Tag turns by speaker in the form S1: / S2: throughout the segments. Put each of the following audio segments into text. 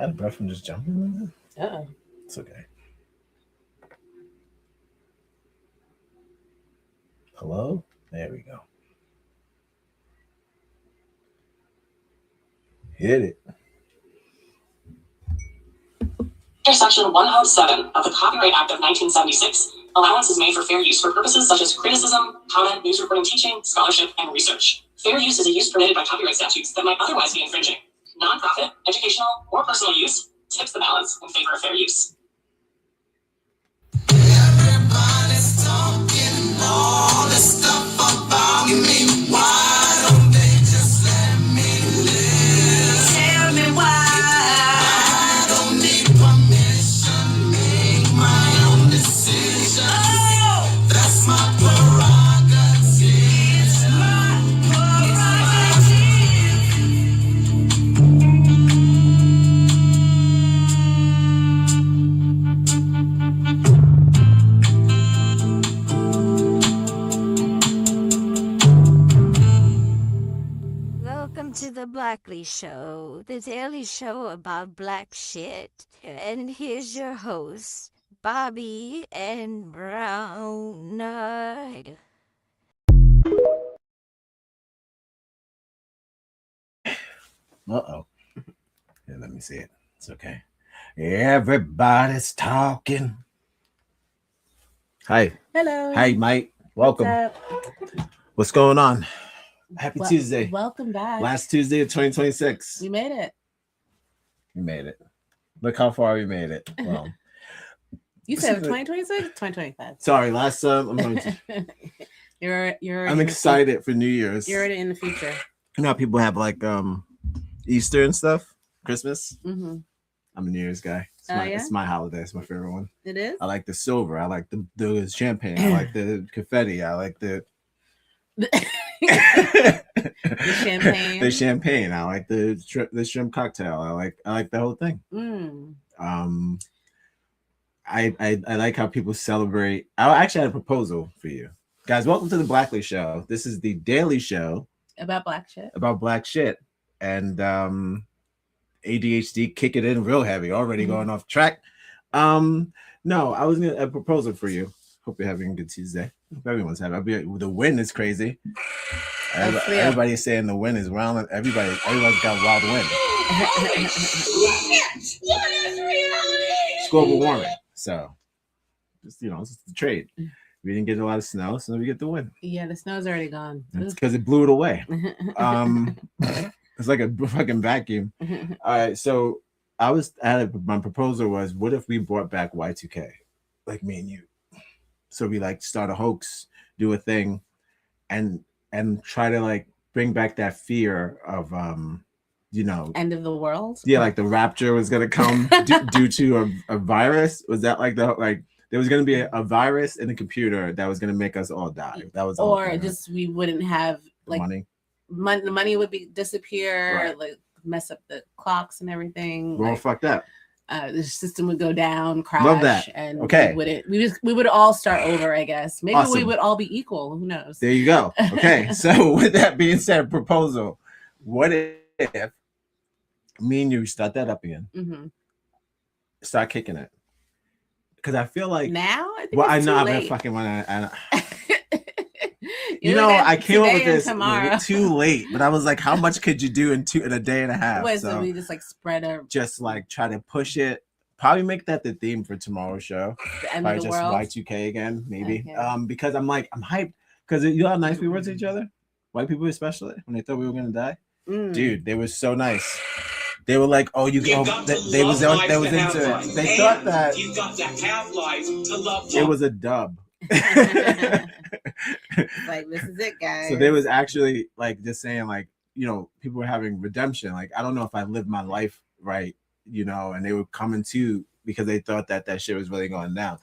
S1: out of breath from just jumping.
S2: Uh-oh.
S1: It's okay. Hello? There we go. Hit it.
S3: Section 107 of the Copyright Act of 1976, allowance is made for fair use for purposes such as criticism, comment, news reporting, teaching, scholarship, and research. Fair use is a use permitted by copyright statutes that might otherwise be infringing. Nonprofit, educational, or personal use tips the balance in favor of fair use.
S4: Everybody's talking all this stuff about me. Why don't they just let me live? Tell me why. I don't need permission, make my own decision. Oh, that's my prerogative. It's my prerogative.
S5: Welcome to the Blackley Show, the daily show about black shit. And here's your host, Bobby and Brown.
S1: Uh-oh. Here, let me see it. It's okay. Everybody's talking. Hi.
S2: Hello.
S1: Hi, Mike. Welcome. What's going on? Happy Tuesday.
S2: Welcome back.
S1: Last Tuesday of 2026.
S2: We made it.
S1: We made it. Look how far we made it. Well,
S2: You said 2026? 2025.
S1: sorry, last I'm going to,
S2: You're
S1: I'm excited for New Year's.
S2: You're already in the future.
S1: You know how people have like Easter and stuff, Christmas.
S2: Mm-hmm.
S1: I'm a New Year's guy.
S2: Yeah?
S1: It's my holiday. It's my favorite one.
S2: It is?
S1: I like the silver. I like the champagne. I like the confetti. I like the
S2: champagne.
S1: The champagne. I like the shrimp cocktail. I like the whole thing. I like how people celebrate. I actually had a proposal for you guys. Welcome to the Blackley Show. This is the daily show
S2: About black shit.
S1: about black shit, and ADHD kick it in real heavy. Already going off track. No, I was gonna a proposal for you. Hope you're having a good Tuesday. Hope everyone's having. The win is crazy. Everybody's saying the win is wild. Everybody's got wild win.
S4: What is reality?
S1: It's global warming. So, just it's the trade. We didn't get a lot of snow, so we get the win.
S2: Yeah, the snow's already gone.
S1: It's because it blew it away. It's like a fucking vacuum. All right, so my proposal was, what if we brought back Y2K, like me and you? So we like start a hoax, do a thing, and try to like bring back that fear of
S2: end of the world.
S1: Yeah, like the rapture was gonna come due to a virus. Was that like there was gonna be a virus in the computer that was gonna make us all die? That was
S2: or just we wouldn't have like
S1: money.
S2: The money would disappear,
S1: Right.
S2: like mess up the clocks and everything.
S1: We're all fucked up.
S2: The system would go down, crash.
S1: Love that.
S2: And
S1: Okay.
S2: we would all start over, I guess. Maybe
S1: Awesome.
S2: we would all be equal. Who knows?
S1: There you go. Okay, so with that being said, proposal. What if me and you start that up again?
S2: Mm-hmm.
S1: Start kicking it. Because I feel like
S2: Now? I think
S1: well, I
S2: it's
S1: know
S2: too
S1: I've been
S2: late.
S1: fucking one.
S2: You look at
S1: I came up with
S2: today and
S1: this
S2: tomorrow.
S1: too late, but I was like, how much could you do in a day and a half?
S2: Wait, so we just like spread a
S1: just like try to push it. Probably make that the theme for tomorrow's show.
S2: the end
S1: Probably
S2: of the
S1: just
S2: world.
S1: Y2K again, maybe.
S2: Okay.
S1: Because I'm hyped. Because you know how nice we were to each other, white people especially, when they thought we were gonna die. Dude, they were so nice. They were like, "Oh, they was into it. They thought that
S4: You've got to have life to love
S1: it was a dub."
S2: Like, this is it, guys.
S1: So they was actually like just saying like, people were having redemption. Like, I don't know if I lived my life right, and they were coming to because they thought that shit was really going down.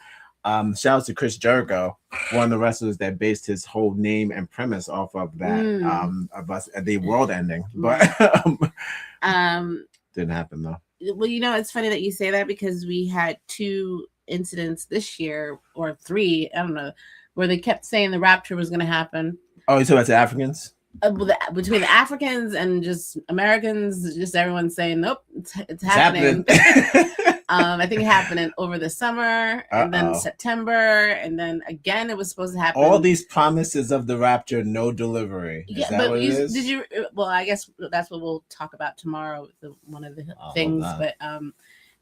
S1: Shout out to Chris Jericho, one of the wrestlers that based his whole name and premise off of that, of us the world ending. But didn't happen though.
S2: Well, it's funny that you say that because we had 2 incidents this year, or 3, I don't know, where they kept saying the rapture was going to happen.
S1: Oh, you talking about the Africans?
S2: between the Africans and just Americans, just everyone's saying, nope, it's happening. I think it happened over the summer and then September, and then again it was supposed to happen.
S1: All these promises of the rapture, no delivery. Is that what it is?
S2: Did you? Well, I guess that's what we'll talk about tomorrow. One of the things, but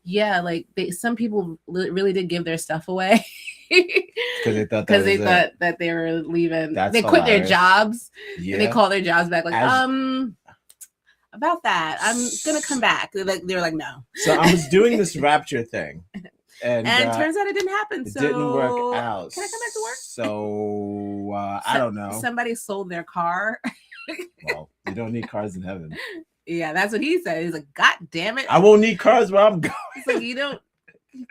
S2: yeah, like some people really did give their stuff away
S1: because they thought
S2: that they were leaving.
S1: That's
S2: they quit their jobs.
S1: Yeah.
S2: And they called their jobs back like about that, I'm gonna come back. They were like, no.
S1: So I was doing this rapture thing, and
S2: turns out it didn't happen.
S1: It didn't work out.
S2: Can I come back to work?
S1: So I don't know.
S2: Somebody sold their car.
S1: Well, you don't need cars in heaven.
S2: Yeah, that's what he said. He's like, God damn it!
S1: I won't need cars where I'm going.
S2: It's like, you don't.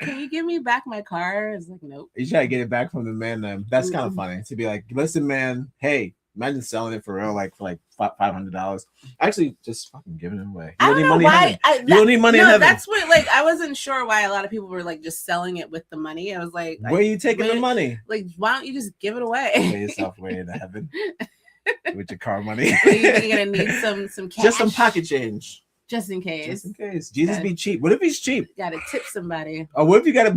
S2: Can you give me back my car? It's like, nope.
S1: You try to get it back from the man. That's kind of funny to be like, listen, man. Hey. Imagine selling it for real, for $500. Actually, just fucking giving it away. You don't need money in heaven. You don't need money in heaven.
S2: That's what, I wasn't sure why a lot of people were just selling it with the money. I was like,
S1: where are you taking the money?
S2: Like, why don't you just give it away?
S1: Pay yourself way into heaven with your car money.
S2: You're gonna need some cash,
S1: just some pocket change,
S2: just in case.
S1: Jesus be cheap. What if he's cheap?
S2: Gotta tip somebody.
S1: Or what if you gotta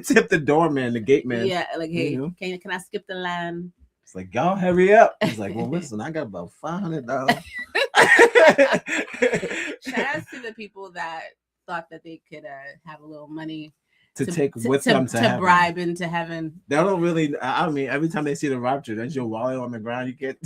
S1: tip the doorman, the gate man?
S2: Yeah, like, hey, can I skip the line?
S1: It's like, y'all hurry up. He's like, well, listen, I got about $500.
S2: Shout out to the people that thought that they could have a little money
S1: to take with them to
S2: bribe into heaven.
S1: They don't really. I mean, every time they see the rapture, that's your wallet on the ground. You get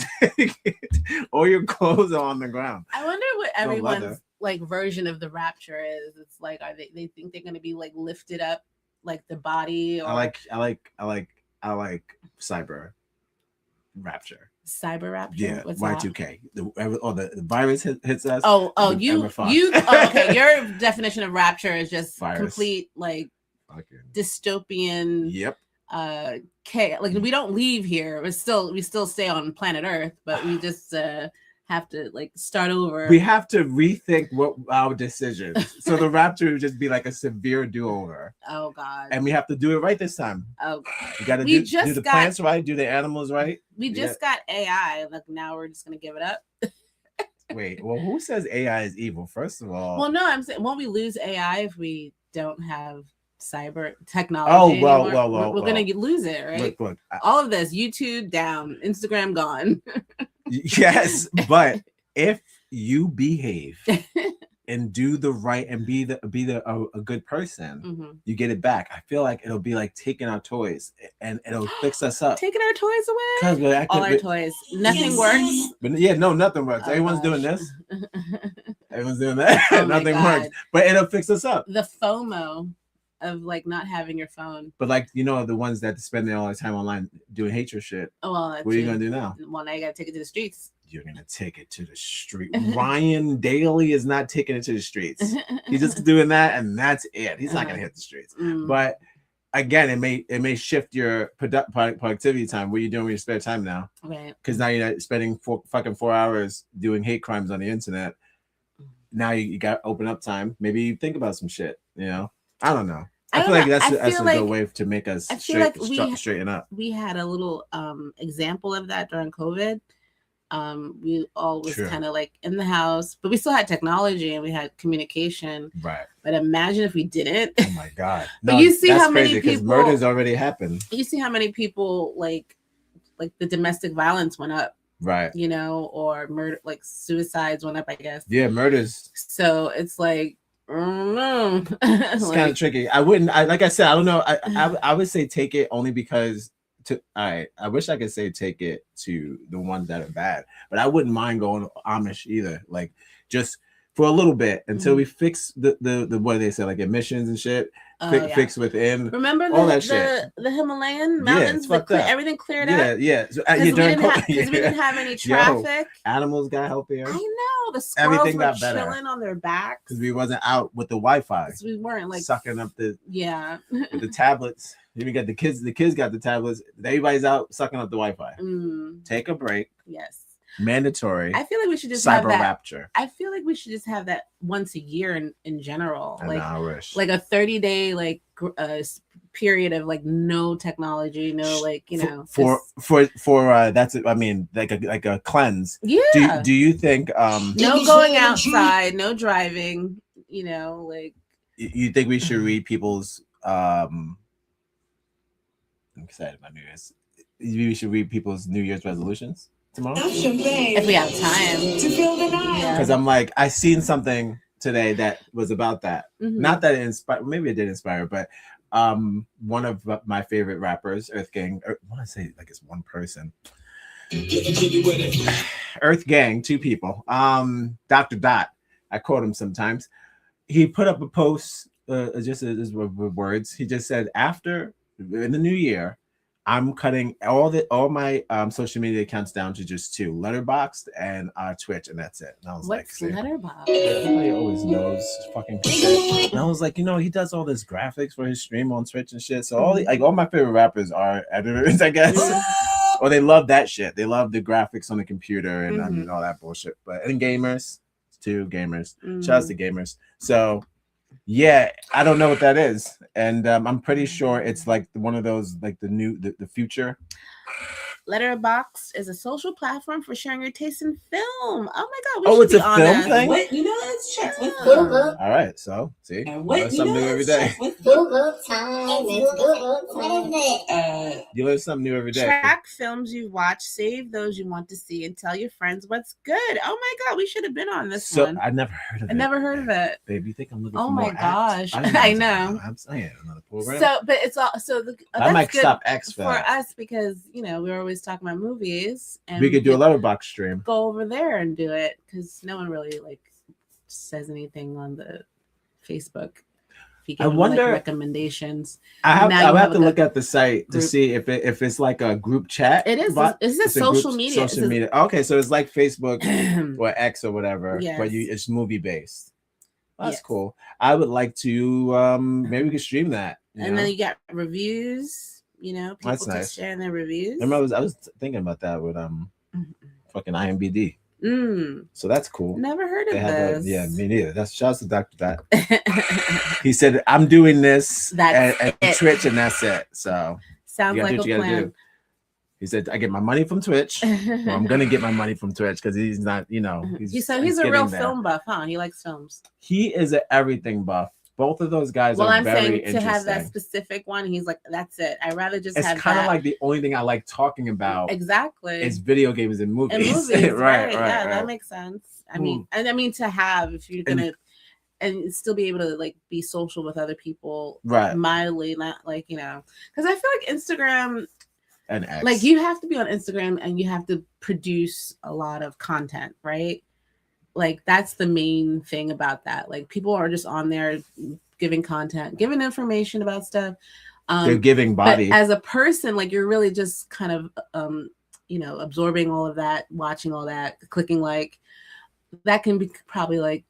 S1: all your clothes are on the ground.
S2: I wonder what everyone's version of the rapture is. It's like, are they think they're gonna be lifted up, like the body? Or...
S1: I like cyber rapture.
S2: Cyber rapture.
S1: Yeah,
S2: what's
S1: Y2K. The virus hits us.
S2: Okay. Your definition of rapture is just complete dystopian.
S1: Yep.
S2: Chaos. We don't leave here. We still stay on planet Earth, but we just have to start over.
S1: We have to rethink what our decisions. So the rapture would just be like a severe do-over.
S2: Oh God.
S1: And we have to do it right this time.
S2: Oh God.
S1: You gotta do the plants right, do the animals right.
S2: We just got AI. Now we're just gonna give it up.
S1: Wait, well, who says AI is evil? First of all.
S2: Well, no, I'm saying, won't we lose AI if we don't have cyber technology?
S1: Well,
S2: we're gonna lose it, right?
S1: Look,
S2: all of this, YouTube down, Instagram gone.
S1: Yes, but if you behave and do the right and be a good person, you get it back. I feel like it'll be like taking our toys and it'll fix us up.
S2: Taking our toys away? All our toys. Nothing works.
S1: But nothing works. Everyone's doing this. Everyone's doing that. Nothing works. But it'll fix us up.
S2: The FOMO of not having your phone.
S1: But the ones that spend all their time online doing hatred shit.
S2: Oh, well,
S1: what are you gonna do now?
S2: Well, now you gotta take it to the streets.
S1: You're gonna take it to the street. Ryan Daly is not taking it to the streets. He's just doing that, and that's it. He's not gonna hit the streets. But again, it may shift your productivity time. What are you doing with your spare time now?
S2: Right.
S1: Because now you're not spending 4 hours doing hate crimes on the internet. Now you got open up time. Maybe you think about some shit. I don't know. I feel like that's a good way to make us straighten up.
S2: We had a little example of that during COVID. We all was kind of in the house, but we still had technology and we had communication.
S1: Right.
S2: But imagine if we didn't.
S1: Oh my God.
S2: But you see how many people
S1: murders already happened.
S2: You see how many people like the domestic violence went up.
S1: Right.
S2: Or murder, suicides went up, I guess.
S1: Yeah, murders.
S2: So it's
S1: it's kind of tricky. Like I said, I don't know. I would say take it only because I wish I could say take it to the ones that are bad, but I wouldn't mind going Amish either. Just for a little bit until we fix the what do they say, emissions and shit. Fix within.
S2: Remember
S1: all that shit.
S2: The Himalayan mountains, everything cleared up.
S1: Yeah. So,
S2: we didn't have any traffic.
S1: Animals got healthier.
S2: I know the squirrels
S1: everything
S2: were
S1: got better
S2: chilling on their backs
S1: because we wasn't out with the Wi-Fi.
S2: We weren't
S1: sucking up the
S2: with
S1: the tablets. Even got the kids. The kids got the tablets. Everybody's out sucking up the Wi-Fi. Take a break.
S2: Yes.
S1: Mandatory.
S2: I feel like we should just
S1: have that. Rapture.
S2: I feel like we should just have that once a year in general.
S1: I wish.
S2: A 30-day period of like no technology, no like
S1: for that's I mean like a cleanse.
S2: Yeah.
S1: Do you think
S2: no going outside, no driving, like
S1: you think we should read people's I'm excited about New Year's. We should read people's New Year's resolutions tomorrow
S2: if we have time
S4: to fill the night.
S1: because I'm like I seen something today that was about that. Not that it inspired, maybe it did inspire, but one of my favorite rappers, Earth Gang, I want to say like it's one person, Earth Gang, 2 people, Dr. Dot, I quote him sometimes. He put up a post just as words. He just said, after in the new year, I'm cutting all my social media accounts down to just 2, Letterboxd and Twitch, and that's it. And I was
S2: what's
S1: like,
S2: Letterboxd?
S1: everybody always knows fucking shit. And I was like, he does all this graphics for his stream on Twitch and shit. So all my favorite rappers are editors, I guess. Or they love that shit. They love the graphics on the computer and all that bullshit. But and gamers, too, gamers. Shout out to gamers. So yeah, I don't know what that is, and I'm pretty sure it's like one of those like the future.
S2: Letterboxd is a social platform for sharing your taste in film. Oh my god!
S1: It's a film thing.
S3: What? Let's check with
S1: All right, so see,
S3: what?
S1: something new every day.
S6: Google time. It's Google time. What is it?
S1: You learn something new every day.
S2: Track films you watch, save those you want to see, and tell your friends what's good. Oh my god, we should have been on this one.
S1: I never heard of it.
S2: I never heard of it.
S1: Babe, you think I'm looking
S2: Oh
S1: for
S2: my
S1: more
S2: gosh,
S1: apps?
S2: I know.
S1: I'm saying another program.
S2: So, but it's all
S1: I might
S2: good
S1: stop X
S2: for us because we're always talking about movies, and
S1: we could do a Letterboxd stream.
S2: Go over there and do it because no one really like says anything on the Facebook. If you give
S1: I wonder
S2: recommendations.
S1: I have to
S2: a
S1: look at the site to
S2: group.
S1: see if it's like a group chat.
S2: It is. It's a social media.
S1: Social media. Okay, so it's like Facebook or X or whatever, but it's movie based. That's cool. I would like to maybe we could stream that.
S2: And then you got reviews. People
S1: That's
S2: can
S1: nice.
S2: share their reviews.
S1: Remember, I was thinking about that with fucking IMBD. So that's cool.
S2: Never heard of this.
S1: Yeah, me neither. That's shouts to Dr. Dot. He said, "I'm doing this at Twitch, and that's it." So
S2: sounds like a plan.
S1: He said, "I get my money from Twitch. Well, I'm gonna get my money from Twitch because he's not, he's
S2: a real film buff, huh? He likes films.
S1: He is an everything buff. Both of those guys are very interesting.
S2: Saying to have that specific one, he's like, that's it. I'd rather just have that.
S1: It's kind of like the only thing I like talking about.
S2: Exactly.
S1: Is video games and movies.
S2: right. Yeah, that makes sense. I mean, to have, if you're gonna and still be able to like be social with other people,
S1: right?
S2: Mildly, not like because I feel like Instagram
S1: and X.
S2: Like you have to be on Instagram and you have to produce a lot of content, right? Like that's the main thing about that. Like people are just on there giving content, giving information about stuff.
S1: They're giving body.
S2: But as a person, like you're really just kind of absorbing all of that, watching all that, clicking like. That can be probably like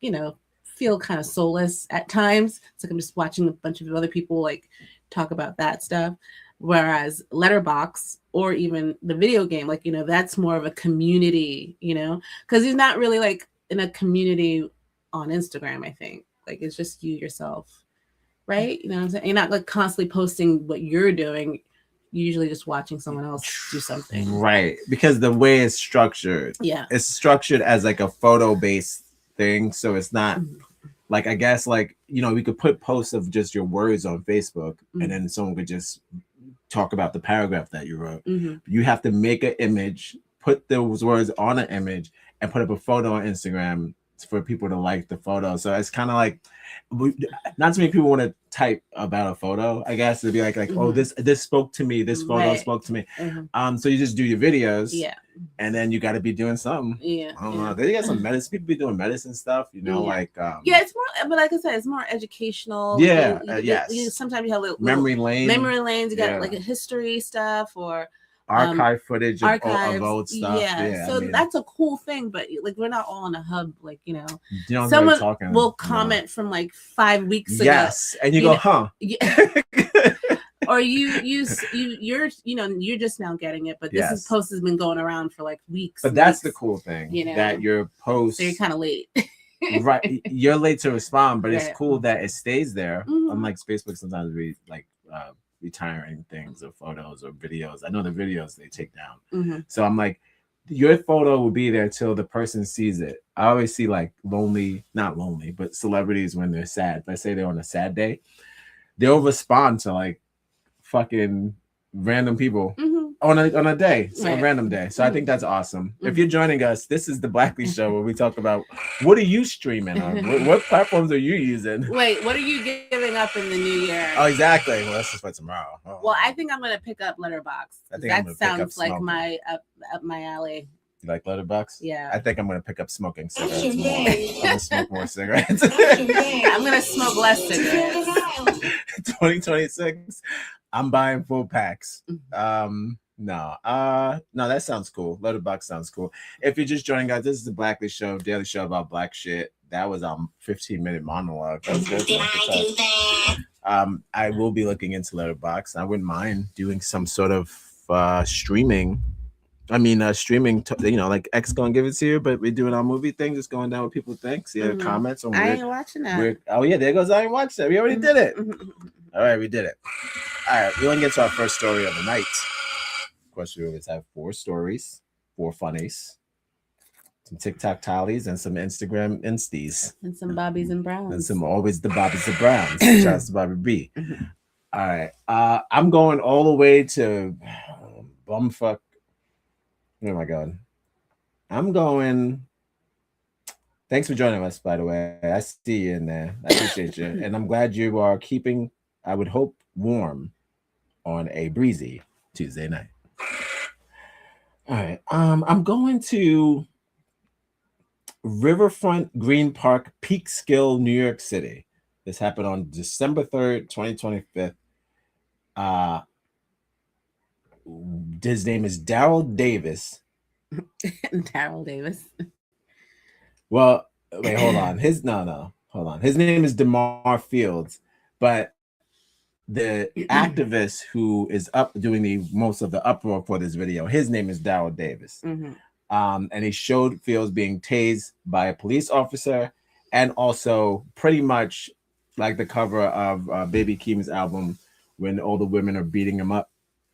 S2: feel kind of soulless at times. It's like I'm just watching a bunch of other people like talk about that stuff. Whereas Letterboxd or even the video game, like that's more of a community, because he's not really like in a community on Instagram. I think like it's just you yourself, right? You know what I'm saying? You're not like constantly posting what you're doing. You're usually just watching someone else do something,
S1: right? Because the way it's structured, it's structured as like a photo based thing, so it's not like I guess like we could put posts of just your words on Facebook, and then someone could just talk about the paragraph that you wrote. You have to make an image, put those words on an image, and put up a photo on Instagram for people to like the photo. So it's kind of like not too many people want to type about a photo, I guess. It'd be like oh, this spoke to me, this photo spoke to me. So you just do your videos, and then you got to be doing something. I don't know. They got some medicine. People be doing medicine stuff, like
S2: it's more, but like I said, it's more educational. Sometimes you have little
S1: memory lanes.
S2: You got like a history stuff or
S1: archive footage of old stuff.
S2: So that's a cool thing, but like we're not all in a hub, like
S1: someone
S2: will comment from like 5 weeks ago.
S1: Yes, and you go, huh?
S2: Or you're just now getting it, but this post has been going around for like weeks.
S1: But that's the cool thing, that your post.
S2: So you're kind of late.
S1: Right, you're late to respond, but it's cool that it stays there. Unlike Facebook, sometimes we like retiring things or photos or videos. I know the videos they take down.
S2: Mhm.
S1: So I'm like, your photo will be there till the person sees it. I always see like not lonely, but celebrities when they're sad. Let's say they're on a sad day, they'll respond to like fucking random people on a day, so a random day. So I think that's awesome. If you're joining us, this is the Blackley Show where we talk about what are you streaming on? What platforms are you using?
S2: Wait, what are you giving up in the new year?
S1: Oh, exactly. Well, that's just for tomorrow. Oh.
S2: Well, I think I'm gonna pick up Letterboxd.
S1: I think I'm
S2: That
S1: gonna pick up
S2: sounds like
S1: smoking.
S2: my up my alley.
S1: You like Letterboxd?
S2: Yeah.
S1: I think I'm gonna pick up smoking cigarettes
S6: Actually,
S1: more.
S6: yeah.
S1: I'm gonna smoke more cigarettes.
S2: I'm gonna smoke less cigarettes.
S1: 2026. I'm buying full packs.
S2: Mm-hmm.
S1: No, that sounds cool. Letterboxd sounds cool. If you're just joining us, this is the Blackley Show, daily show about black shit. That was 15-minute monologue. That was good.
S6: Did I do that?
S1: I will be looking into Letterboxd. I wouldn't mind doing some sort of streaming. Streaming. Like X gonna give it to you, but we're doing our movie thing, just going down what people think. See their comments on
S2: I
S1: weird.
S2: ain't watching that.
S1: Oh yeah, there goes I ain't watched that. We already did it. All right, we did it. All right, we want to get to our first story of the night. Of course, we always have 4 stories, 4 funnies, some TikTok tallies, and some Instagram insties.
S2: And some Bobbies and Browns.
S1: And some always the Bobbies and Browns. Shout out to Bobby B. All right. I'm going all the way to bumfuck. Where am I going? I'm going. Thanks for joining us, by the way. I see you in there. I appreciate you. And I'm glad you are keeping, I would hope, warm on a breezy Tuesday night. All right. I'm going to Riverfront Green Park, Peekskill, New York City. This happened on December 3rd, 2025. His name is Daryl Davis.
S2: Daryl Davis.
S1: Well, wait, hold on. Hold on. His name is DeMar Fields, but the activist who is up doing the most of the uproar for this video, his name is Daryl Davis. And he showed Fields being tased by a police officer, and also pretty much like the cover of Baby Keem's album when all the women are beating him up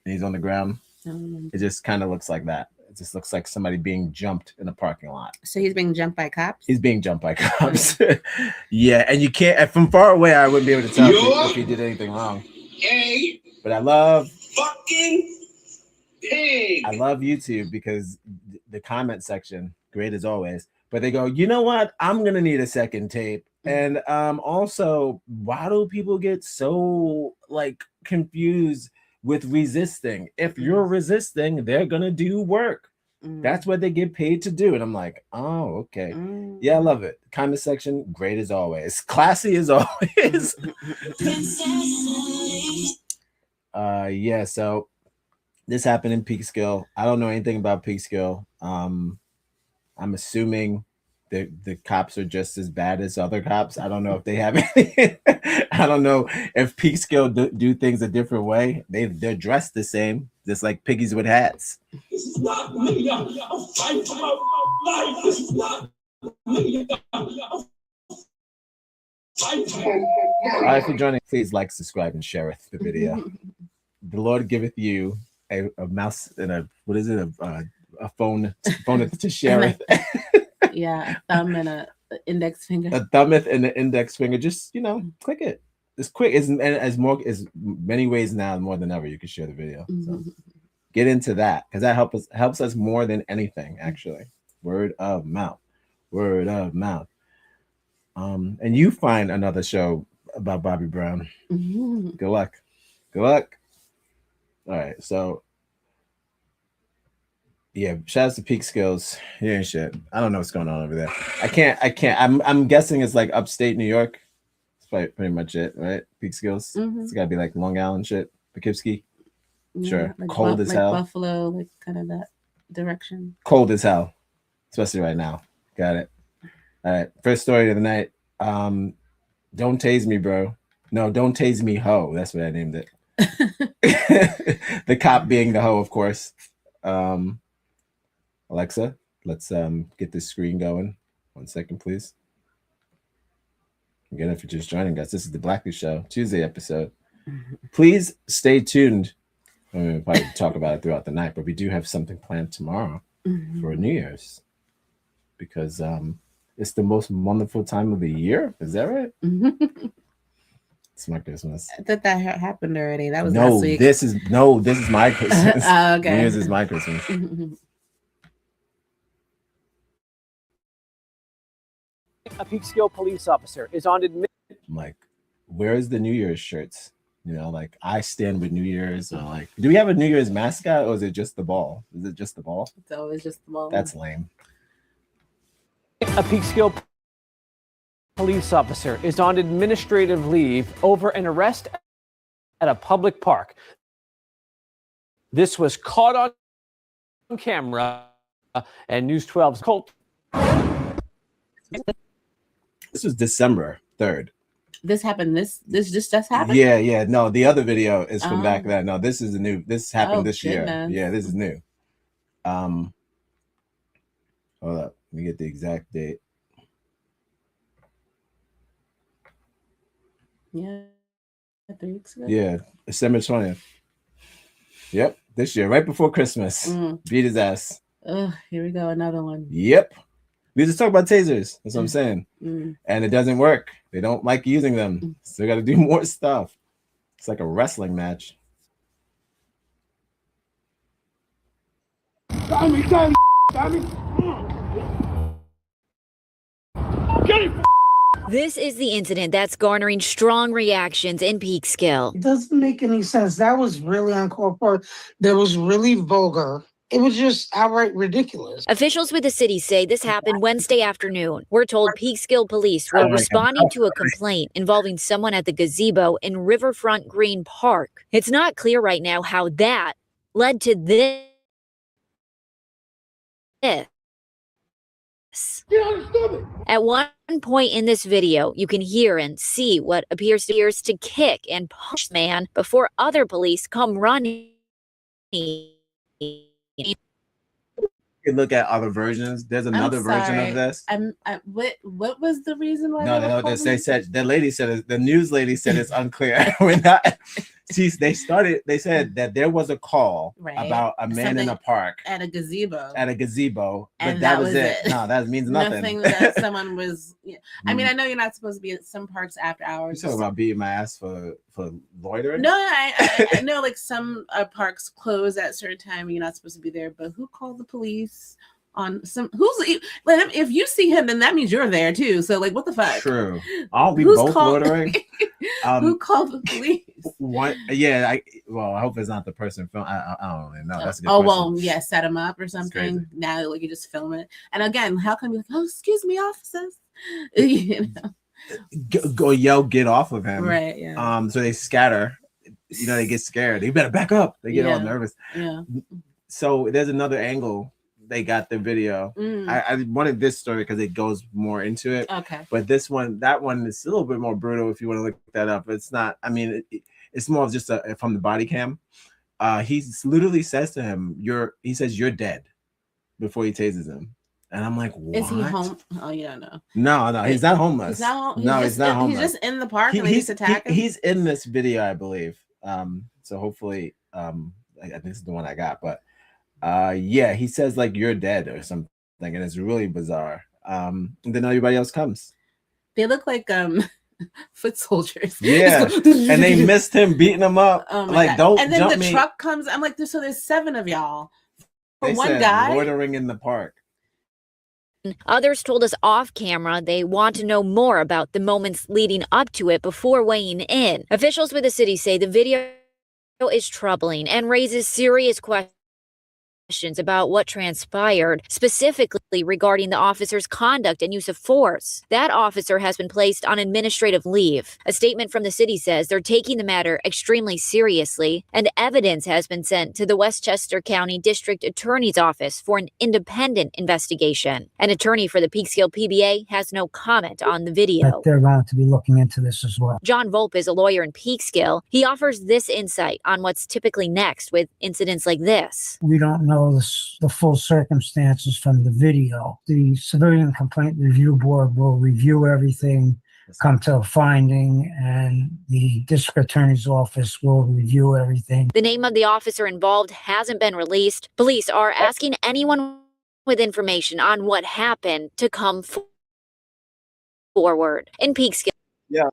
S1: and he's on the ground. It just kind of looks like that. It just looks like somebody being jumped in a parking lot.
S2: So he's being jumped by cops?
S1: He's being jumped by cops. Yeah, and you can't, from far away, I wouldn't be able to tell if he did anything wrong.
S4: Hey,
S1: but I love
S4: fucking pig.
S1: I love YouTube because the comment section, great as always. But they go, you know what? I'm gonna need a second tape. And also, why do people get so like confused with resisting? If you're resisting, they're gonna do work. That's what they get paid to do. And I'm like, oh, okay. Yeah, I love it. Comment section, great as always. Classy as always. Yeah, so this happened in Peekskill. I don't know anything about Peekskill. I'm assuming the cops are just as bad as other cops. I don't know if they have any. I don't know if Peekskill do things a different way. They're dressed the same, just like piggies with hats.
S4: This is not me. I'm fighting for my life. This is not me. I'm fighting for
S1: All right, if you're joining, please like, subscribe, and share the video. The Lord giveth you a mouse and a phone to share it.
S2: Yeah, a thumb and a index finger.
S1: A thumb and an index finger. Just click it. It's quick. As many ways now more than ever you can share the video. So get into that because that helps us more than anything. Actually, word of mouth. And you find another show about Bobby Brown. Good luck. All right, so yeah, shout out to Peekskills. Yeah, shit. I don't know what's going on over there. I can't. I'm guessing it's like upstate New York. That's pretty much it, right? Peekskills. It's gotta be like Long Island shit. Poughkeepsie.
S2: Yeah,
S1: Sure.
S2: like
S1: Cold as hell.
S2: Buffalo, like kind of that direction.
S1: Cold as hell, especially right now. Got it. All right. First story of the night. Don't tase me, bro. No, don't tase me, ho. That's what I named it. The cop being the hoe, of course. Alexa, let's get this screen going. 1 second, please. Again, if you're just joining us, this is the Blackley Show, Tuesday episode. Please stay tuned. I mean, we'll probably talk about it throughout the night, but we do have something planned tomorrow for New Year's because it's the most wonderful time of the year. Is that right? It's my Christmas.
S2: I thought that happened already. That was
S1: no.
S2: last week.
S1: This is my Christmas.
S2: Okay.
S1: New Year's is my Christmas.
S7: A Peekskill police officer is on admission.
S1: I'm like, where's the New Year's shirts? You know, like I stand with New Year's. Or like, do we have a New Year's mascot or is it just the ball? Is it just the ball?
S2: It's always just the ball.
S1: That's lame.
S7: A Peekskill police officer is on administrative leave over an arrest at a public park. This was caught on camera and News 12's Colt.
S1: This was December 3rd.
S2: This happened. This just happened.
S1: Yeah. No, the other video is from back then. No, this is the new. This happened this year. Yeah, this is new. Hold up. Let me get the exact date.
S2: Yeah, 3 weeks ago.
S1: Yeah, December 20th. Yep, this year, right before Christmas. Beat his ass.
S2: Oh, here we go, another one.
S1: Yep. We just talk about tasers. That's what I'm saying. And it doesn't work. They don't like using them. So they got to do more stuff. It's like a wrestling match.
S4: Tommy. Get it.
S8: This is the incident that's garnering strong reactions in Peekskill.
S9: It doesn't make any sense. That was really uncalled for. That was really vulgar. It was just outright ridiculous.
S8: Officials with the city say this happened Wednesday afternoon. We're told Peekskill police were responding to a complaint involving someone at the gazebo in Riverfront Green Park. It's not clear right now how that led to this. At one point in this video, you can hear and see what appears to kick and punch the man before other police come running.
S1: You can look at other versions. There's another version of this.
S2: What was the reason why?
S1: No, they said the lady said the news lady said it's unclear. We're not. They said that there was a call about a man in a park
S2: at a gazebo.
S1: But that was it. No, that means nothing.
S2: Nothing that someone was. Yeah. I mean, I know you're not supposed to be at some parks after hours.
S1: You're talking about beating my ass for loitering?
S2: No, I know like some parks close at a certain time and you're not supposed to be there. But who called the police on some? If you see him, then that means you're there too. So like, what the fuck?
S1: True. I'll be both loitering.
S2: Who called the police?
S1: What? Yeah. I hope it's not the person film. I don't really know. That's a good
S2: question.
S1: Well,
S2: yeah, set him up or something. Now like you just film it. And again, how come you like? Oh, excuse me, officers. You know.
S1: Go yell, get off of him.
S2: Right. Yeah.
S1: So they scatter. You know, they get scared. They better back up. They get all nervous.
S2: Yeah.
S1: So there's another angle. They got the video. I wanted this story because it goes more into it.
S2: Okay.
S1: But that one is a little bit more brutal if you want to look that up. It's not. I mean, it's more of just from the body cam. He literally says to him, he says you're dead before he tases him. And I'm like, what?
S2: Is he home? Oh, you don't know.
S1: No, he's not homeless.
S2: He's not homeless. He's just in the park and they just attack him.
S1: He's in this video, I believe. So hopefully, I think this is the one I got. But yeah, he says like you're dead or something, and it's really bizarre. And then everybody else comes.
S2: They look like foot soldiers.
S1: Yeah, and they missed him, beating him up.
S2: Oh my
S1: like,
S2: God.
S1: don't.
S2: And then
S1: jump
S2: the
S1: me.
S2: truck comes. I'm like, so there's 7 of y'all for
S1: They
S2: one
S1: said
S2: guy
S1: loitering in the park.
S8: Others told us off camera they want to know more about the moments leading up to it before weighing in. Officials with the city say the video is troubling and raises serious questions about what transpired, specifically regarding the officer's conduct and use of force. That officer has been placed on administrative leave. A statement from the city says they're taking the matter extremely seriously, and evidence has been sent to the Westchester County District Attorney's Office for an independent investigation. An attorney for the Peekskill PBA has no comment on the video.
S9: But they're going to be looking into this as well.
S8: John Volpe is a lawyer in Peekskill. He offers this insight on what's typically next with incidents like this.
S9: We don't know the full circumstances from the video. The Civilian Complaint Review Board will review everything come to a finding, and the district attorney's office will review everything.
S8: The name of the officer involved hasn't been released. Police are asking anyone with information on what happened to come forward. In Peekskill.
S1: Yeah.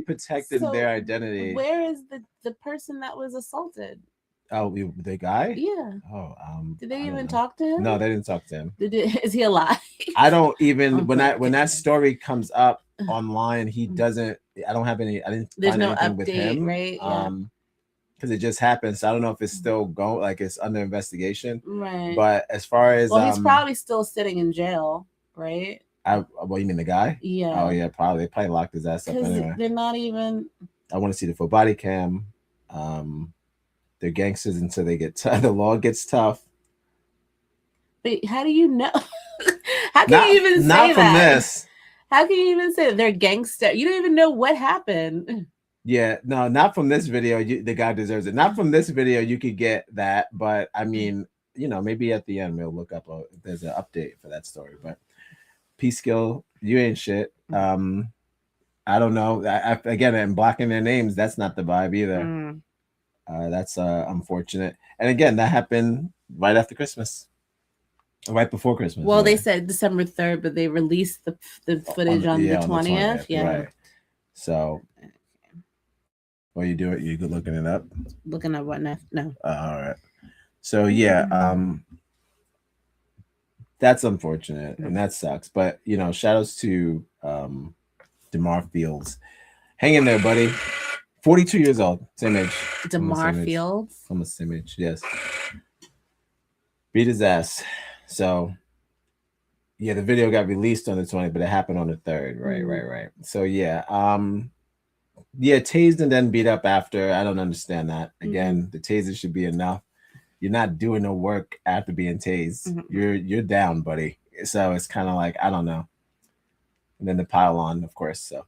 S1: Protected
S2: So,
S1: their identity.
S2: Where is the person that was assaulted?
S1: Oh, the guy?
S2: Yeah.
S1: Oh,
S2: did they even talk to him?
S1: No, they didn't talk to him.
S2: Is he alive?
S1: I don't even when that story comes up online, he doesn't. I don't have any. I didn't.
S2: There's
S1: find
S2: no
S1: anything
S2: update,
S1: with him,
S2: right? Yeah.
S1: Because it just happened. So I don't know if it's still going, like it's under investigation.
S2: Right.
S1: But as far as
S2: he's probably still sitting in jail, right?
S1: What you mean, the guy?
S2: Yeah.
S1: Oh yeah, probably. They probably locked his ass up anyway.
S2: They're not even.
S1: I want to see the full body cam. They're gangsters until they get the law gets tough.
S2: But how do you know? How can you even say that?
S1: Not from this.
S2: How can you even say that they're gangster? You don't even know what happened.
S1: Yeah, no, not from this video. The guy deserves it. Not from this video. You could get that, but I mean, maybe at the end we'll look up if there's an update for that story. But Peekskill, you ain't shit. I don't know. Again, I'm blocking their names. That's not the vibe either. That's unfortunate. And again, that happened right after Christmas, right before Christmas.
S2: Well, they said December 3rd, but they released the footage on the 20th. Yeah.
S1: Right. So, what you doing? You good looking it up?
S2: Looking at what now? No.
S1: All right. So yeah, that's unfortunate and that sucks. But shout outs to DeMar Fields. Hang in there, buddy. 42 years old, same age.
S2: DeMar Fields?
S1: Almost same age, yes. Beat his ass. So, yeah, the video got released on the 20th, but it happened on the 3rd. Right. So, yeah. Tased and then beat up after. I don't understand that. Again, the taser should be enough. You're not doing no work after being tased. You're down, buddy. So, it's kind of like, I don't know. And then the pile on, of course, so.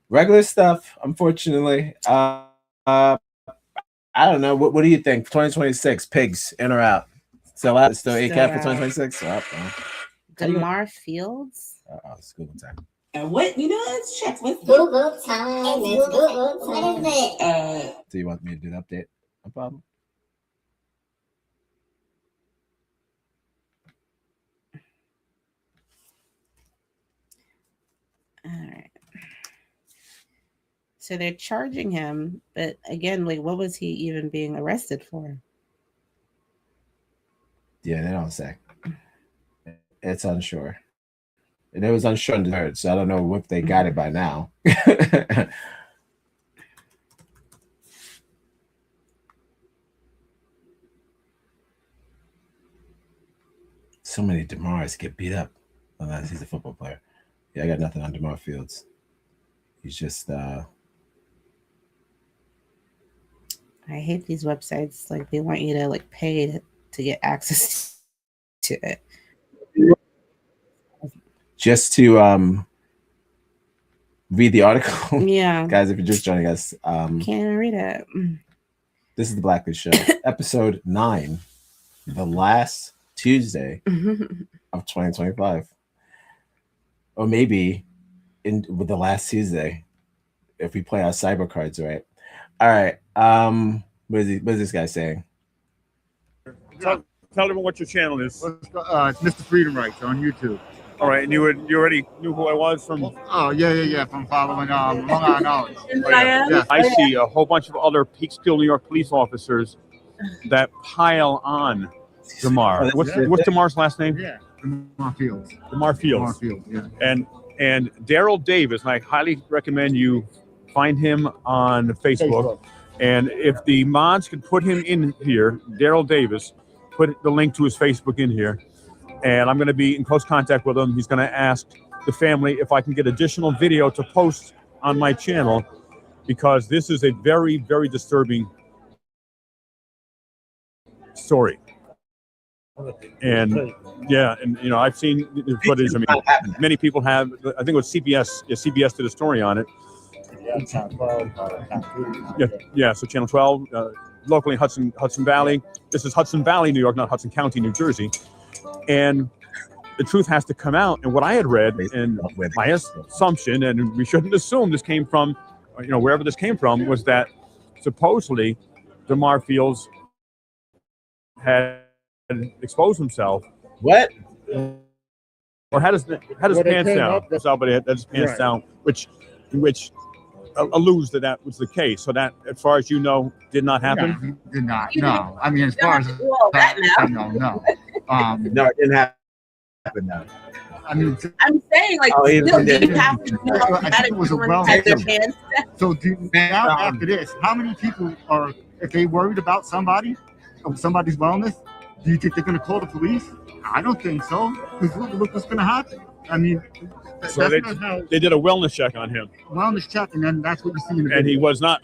S1: Regular stuff, unfortunately. I don't know. What do you think? 2026, pigs, in or out? Still out? Still ACAP for 2026?
S2: DeMar Fields?
S1: It's Google time.
S6: Let's check with Google time. It's Google. What is it?
S1: Do you want me to do the update? No problem.
S2: All right. So they're charging him, but again, like, what was he even being arrested for?
S1: Yeah, they don't say. It's unsure. And it was unsure in the 3rd, so I don't know if they got it by now. So many DeMars get beat up unless he's a football player. Yeah, I got nothing on DeMar Fields. He's just
S2: I hate these websites. Like, they want you to like pay to get access to it.
S1: Just to read the article.
S2: Yeah.
S1: Guys, if you're just joining us,
S2: can't even read it.
S1: This is the Blacklist Show, episode 9, the last Tuesday of 2025. Or maybe with the last Tuesday, if we play our cyber cards right. All right. What is this guy saying?
S10: Tell them what your channel is.
S11: It's Mr. Freedom Rights on YouTube.
S10: All right, and you already knew who I was from?
S11: Oh yeah. From following Long Island Knowledge.
S10: Yeah. I see a whole bunch of other Peekskill, New York police officers that pile on DeMar. What's DeMar's last name?
S11: Yeah, DeMar Fields.
S10: DeMar Fields.
S11: Yeah.
S10: And Daryl Davis, and I highly recommend you find him on Facebook. And if the mods could put him in here, Daryl Davis, put the link to his Facebook in here. And I'm going to be in close contact with him. He's going to ask the family if I can get additional video to post on my channel, because this is a very, very disturbing story. And yeah, and I've seen the footage. I mean, many people have. I think it was CBS. Yeah, CBS did a story on it. Yeah. So Channel 12, locally in Hudson Valley. This is Hudson Valley, New York, not Hudson County, New Jersey. And the truth has to come out. And what I had read, and my assumption, and we shouldn't assume this came from, wherever this came from, was that supposedly DeMar Fields had exposed himself.
S1: What?
S10: Or had his pants down. Somebody had his pants down, which alludes that was the case. So that, as far as you know, did not happen.
S11: No, he did not. No, I mean, as far as I know, no.
S1: No, it didn't happen. No.
S11: I mean,
S2: I'm saying, like,
S1: he
S2: still, do
S1: did.
S2: you have to know
S11: I
S2: that
S11: think it was a
S2: everyone has their pants down?
S11: So now after this, how many people are, if they worried about somebody's wellness, do you think they're going to call the police? I don't think so. Because look what's going to happen. I mean,
S10: so they did a wellness check on him.
S11: Wellness check, and then that's what you see in the video.
S10: And he was not.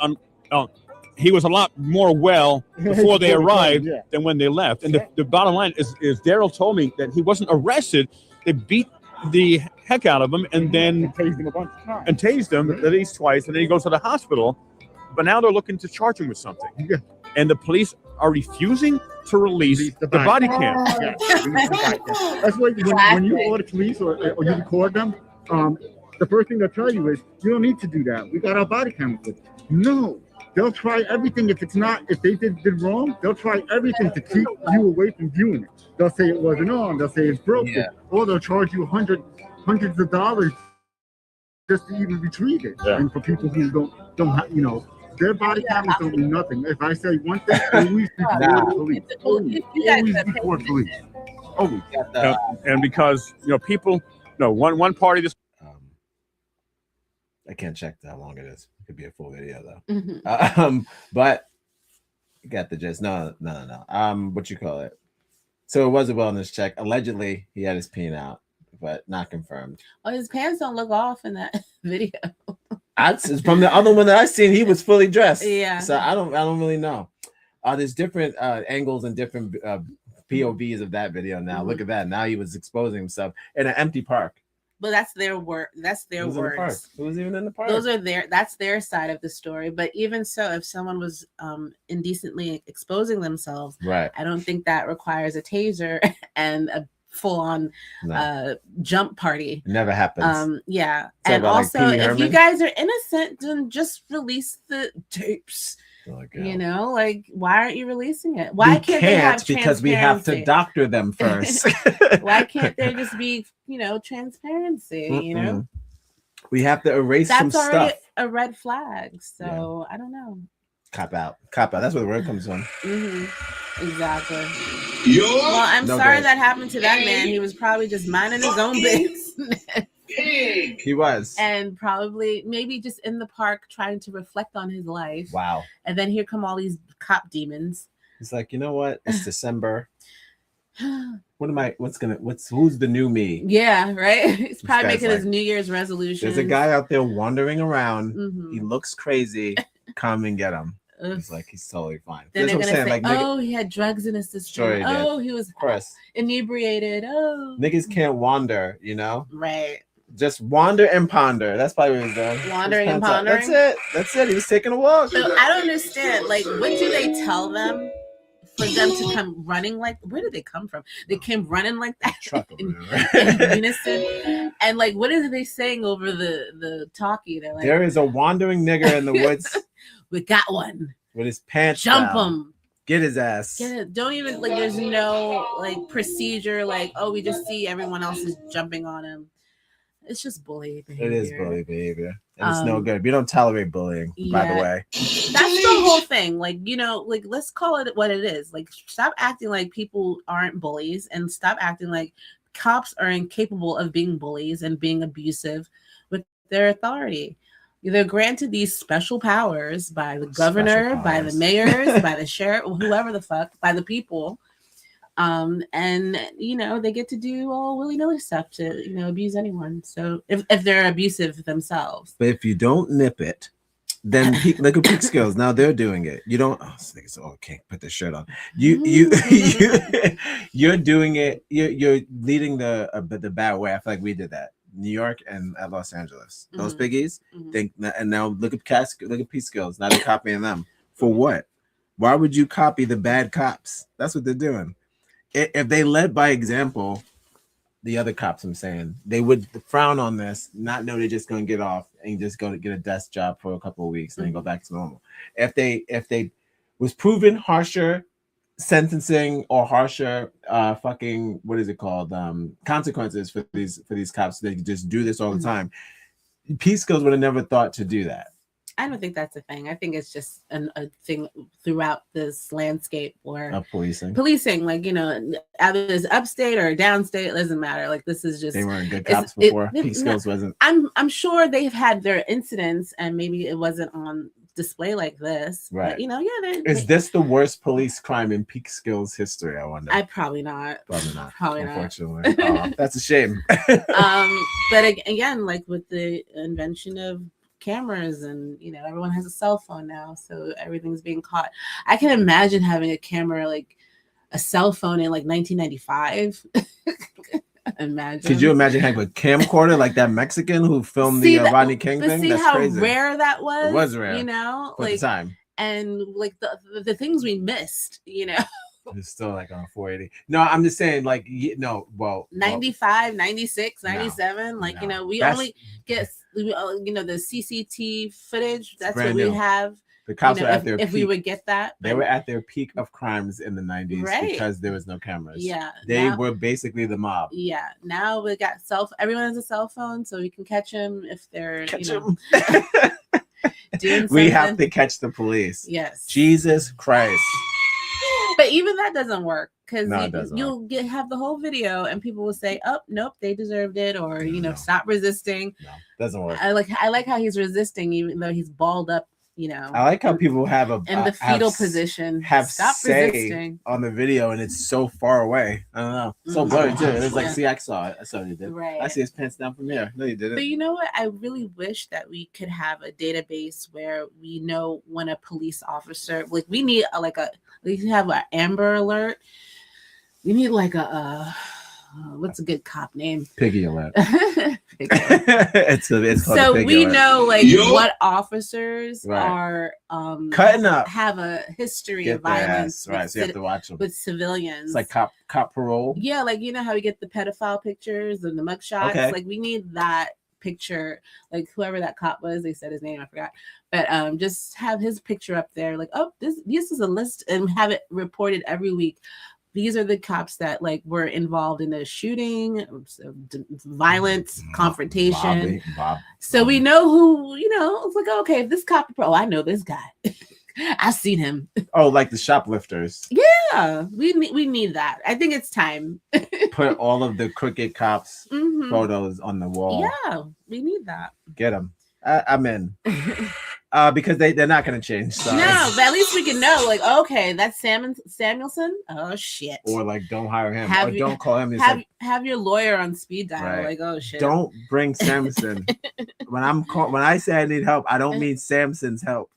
S10: He was a lot more well before they arrived than when they left. And the bottom line is Daryl told me that he wasn't arrested. They beat the heck out of him and then
S11: tased him a bunch of times.
S10: And tased him at least twice, and then he goes to the hospital. But now they're looking to charge him with something.
S11: Yeah.
S10: And the police are refusing to release the body cam.
S11: Yeah. That's why when you order police or you record them, the first thing they'll tell you is, you don't need to do that. We got our body cameras with. No. They'll try everything. If they did wrong, they'll try everything to keep you away from viewing it. They'll say it wasn't on. They'll say it's broken, or they'll charge you hundreds of dollars just to even retrieve it. Yeah. And for people who don't have, their body cameras don't mean nothing. If I say one thing, always report police. Always report police. Always.
S10: And because people, one party this.
S1: I can't check how long it is. It could be a full video though. Mm-hmm. But you got the gist. No. What you call it? So it was a wellness check. Allegedly, he had his peen out, but not confirmed.
S2: Oh, his pants don't look off in that video.
S1: From the other one that I seen, he was fully dressed.
S2: Yeah.
S1: So I don't really know. There's different angles and different POVs of that video now. Mm-hmm. Look at that. Now he was exposing himself in an empty park.
S2: But that's their word. That's their words.
S1: Who was even in the park?
S2: Those are that's their side of the story. But even so, if someone was indecently exposing themselves,
S1: right,
S2: I don't think that requires a taser and a full-on jump party.
S1: Never happens.
S2: Yeah. And also, like if you guys are innocent, then just release the tapes. Like, why aren't you releasing it? Why can't they have
S1: because we have to doctor them first.
S2: Why can't there just be, transparency?
S1: Mm-mm. We have to erase some stuff. That's already
S2: a red flag. So I don't know.
S1: Cop out. That's where the word comes from.
S2: Mm-hmm. Exactly. Well, I'm sorry that happened to that man. He was probably just minding his own business.
S1: He was.
S2: And probably maybe just in the park trying to reflect on his life.
S1: Wow.
S2: And then here come all these cop demons.
S1: He's like, you know what? It's December. Who's the new me?
S2: Yeah, right. He's probably making his New Year's resolution.
S1: There's a guy out there wandering around. Mm-hmm. He looks crazy. Come and get him. It's like he's totally fine.
S2: Then they're gonna say, he had drugs in his system. Sure he was inebriated.
S1: Niggas can't wander,
S2: Right.
S1: Just wander and ponder. That's probably what he's doing.
S2: Wandering and pondering.
S1: That's it. He was taking a walk.
S2: So I don't understand. Like, what do they tell them for them to come running like? Where did they come from? They came running like that in unison. And like, what are they saying over the talkie? They're like,
S1: there is a wandering nigger in the woods.
S2: We got one
S1: with his pants
S2: jump
S1: down.
S2: Him.
S1: Get his ass.
S2: Get it. Don't even there's no procedure we just see everyone else is jumping on him. It's just bully behavior.
S1: It is bully behavior. And it's no good. We don't tolerate bullying, by the way.
S2: That's the whole thing. Let's call it what it is. Stop acting like people aren't bullies and stop acting like cops are incapable of being bullies and being abusive with their authority. They're granted these special powers by the governor, by the mayors, by the sheriff, whoever the fuck, by the people. And they get to do all willy-nilly stuff to abuse anyone. So if they're abusive themselves.
S1: But if you don't nip it, then look at Peak Skills. Now they're doing it. You don't. Can't put the shirt on. You're doing it. You're leading the bad way. I feel like we did that. New York and at Los Angeles. Those piggies. And now look at Peak Skills. Now they're copying them. For what? Why would you copy the bad cops? That's what they're doing. If they led by example, the other cops, I'm saying, they would frown on this, not know they're just going to get off and just go to get a desk job for a couple of weeks and then go back to normal. If they was proven harsher sentencing or harsher fucking what is it called consequences for these cops, they just do this all the time. Peace Skills would have never thought to do that.
S2: I don't think that's a thing. I think it's just a thing throughout this landscape where
S1: of policing,
S2: like, you know, either it's upstate or downstate, it doesn't matter. Like, this is just,
S1: they weren't good cops before. Peace Skills wasn't.
S2: I'm sure they've had their incidents and maybe it wasn't on display like this,
S1: right?
S2: But, you know, yeah.
S1: Is this the worst police crime in Peak Skills history? I wonder.
S2: Probably not.
S1: Unfortunately. Oh, that's a shame.
S2: But again, like with the invention of cameras and, you know, everyone has a cell phone now, so everything's being caught. I can imagine having a camera, like a cell phone in like 1995. Imagine.
S1: Could you imagine having a camcorder like that Mexican who filmed the Rodney King thing?
S2: See
S1: That's
S2: how
S1: crazy.
S2: Rare that was.
S1: It was rare,
S2: you know,
S1: for
S2: like
S1: the time.
S2: And like the things we missed, you know.
S1: It's still like on 480. No, I'm just saying, like, no, well,
S2: 95, 96, 97. Like, you know, we only get, you know, the CCT footage. That's what we have.
S1: The cops
S2: were
S1: at their
S2: peak. If we would get that.
S1: They were at their peak of crimes in the 90s because there was no cameras.
S2: Yeah.
S1: They were basically the mob.
S2: Yeah. Now we got everyone has a cell phone, so we can catch them if they're, doing something.
S1: We have to catch the police.
S2: Yes.
S1: Jesus Christ.
S2: But even that doesn't work because
S1: you'll
S2: have the whole video and people will say, "Oh, nope, they deserved it," or stop resisting.
S1: No, doesn't work.
S2: I like how he's resisting even though he's balled up. You know,
S1: I like how people have
S2: in the fetal position.
S1: Have
S2: stop resisting
S1: on the video, and it's so far away. I don't know, so blurry too. It's like, see, I saw it. I saw you did.
S2: Right.
S1: I see his pants down from here. No, you didn't.
S2: But you know what? I really wish that we could have a database where we know when a police officer, like, we need we have an Amber Alert. We need like what's a good cop name?
S1: Piggy Alert.
S2: it's so we know like what officers are
S1: cutting up,
S2: have a history of violence,
S1: right? So you have to watch them
S2: with civilians.
S1: It's like cop parole.
S2: Yeah, like, you know how we get the pedophile pictures and the mugshots.
S1: Okay.
S2: Like, we need that picture. Like, whoever that cop was, they said his name, I forgot. But just have his picture up there. Like, oh, this is a list, and have it reported every week. These are the cops that like were involved in a shooting, violence, confrontation. So we know who, you know, it's like, okay, if this cop, I know this guy. I've seen him.
S1: Oh, like the shoplifters.
S2: Yeah, we need that. I think it's time.
S1: Put all of the crooked cops photos on the wall.
S2: Yeah, we need that.
S1: Get them. I'm in. Because they're not going to change. So.
S2: No, but at least we can know, like, okay, that's Samuelson. Oh shit.
S1: Or like, don't hire him. Or don't call him.
S2: Have your lawyer on speed dial. Right. Like, oh shit.
S1: Don't bring Samuelson. when I say I need help, I don't mean Samson's help.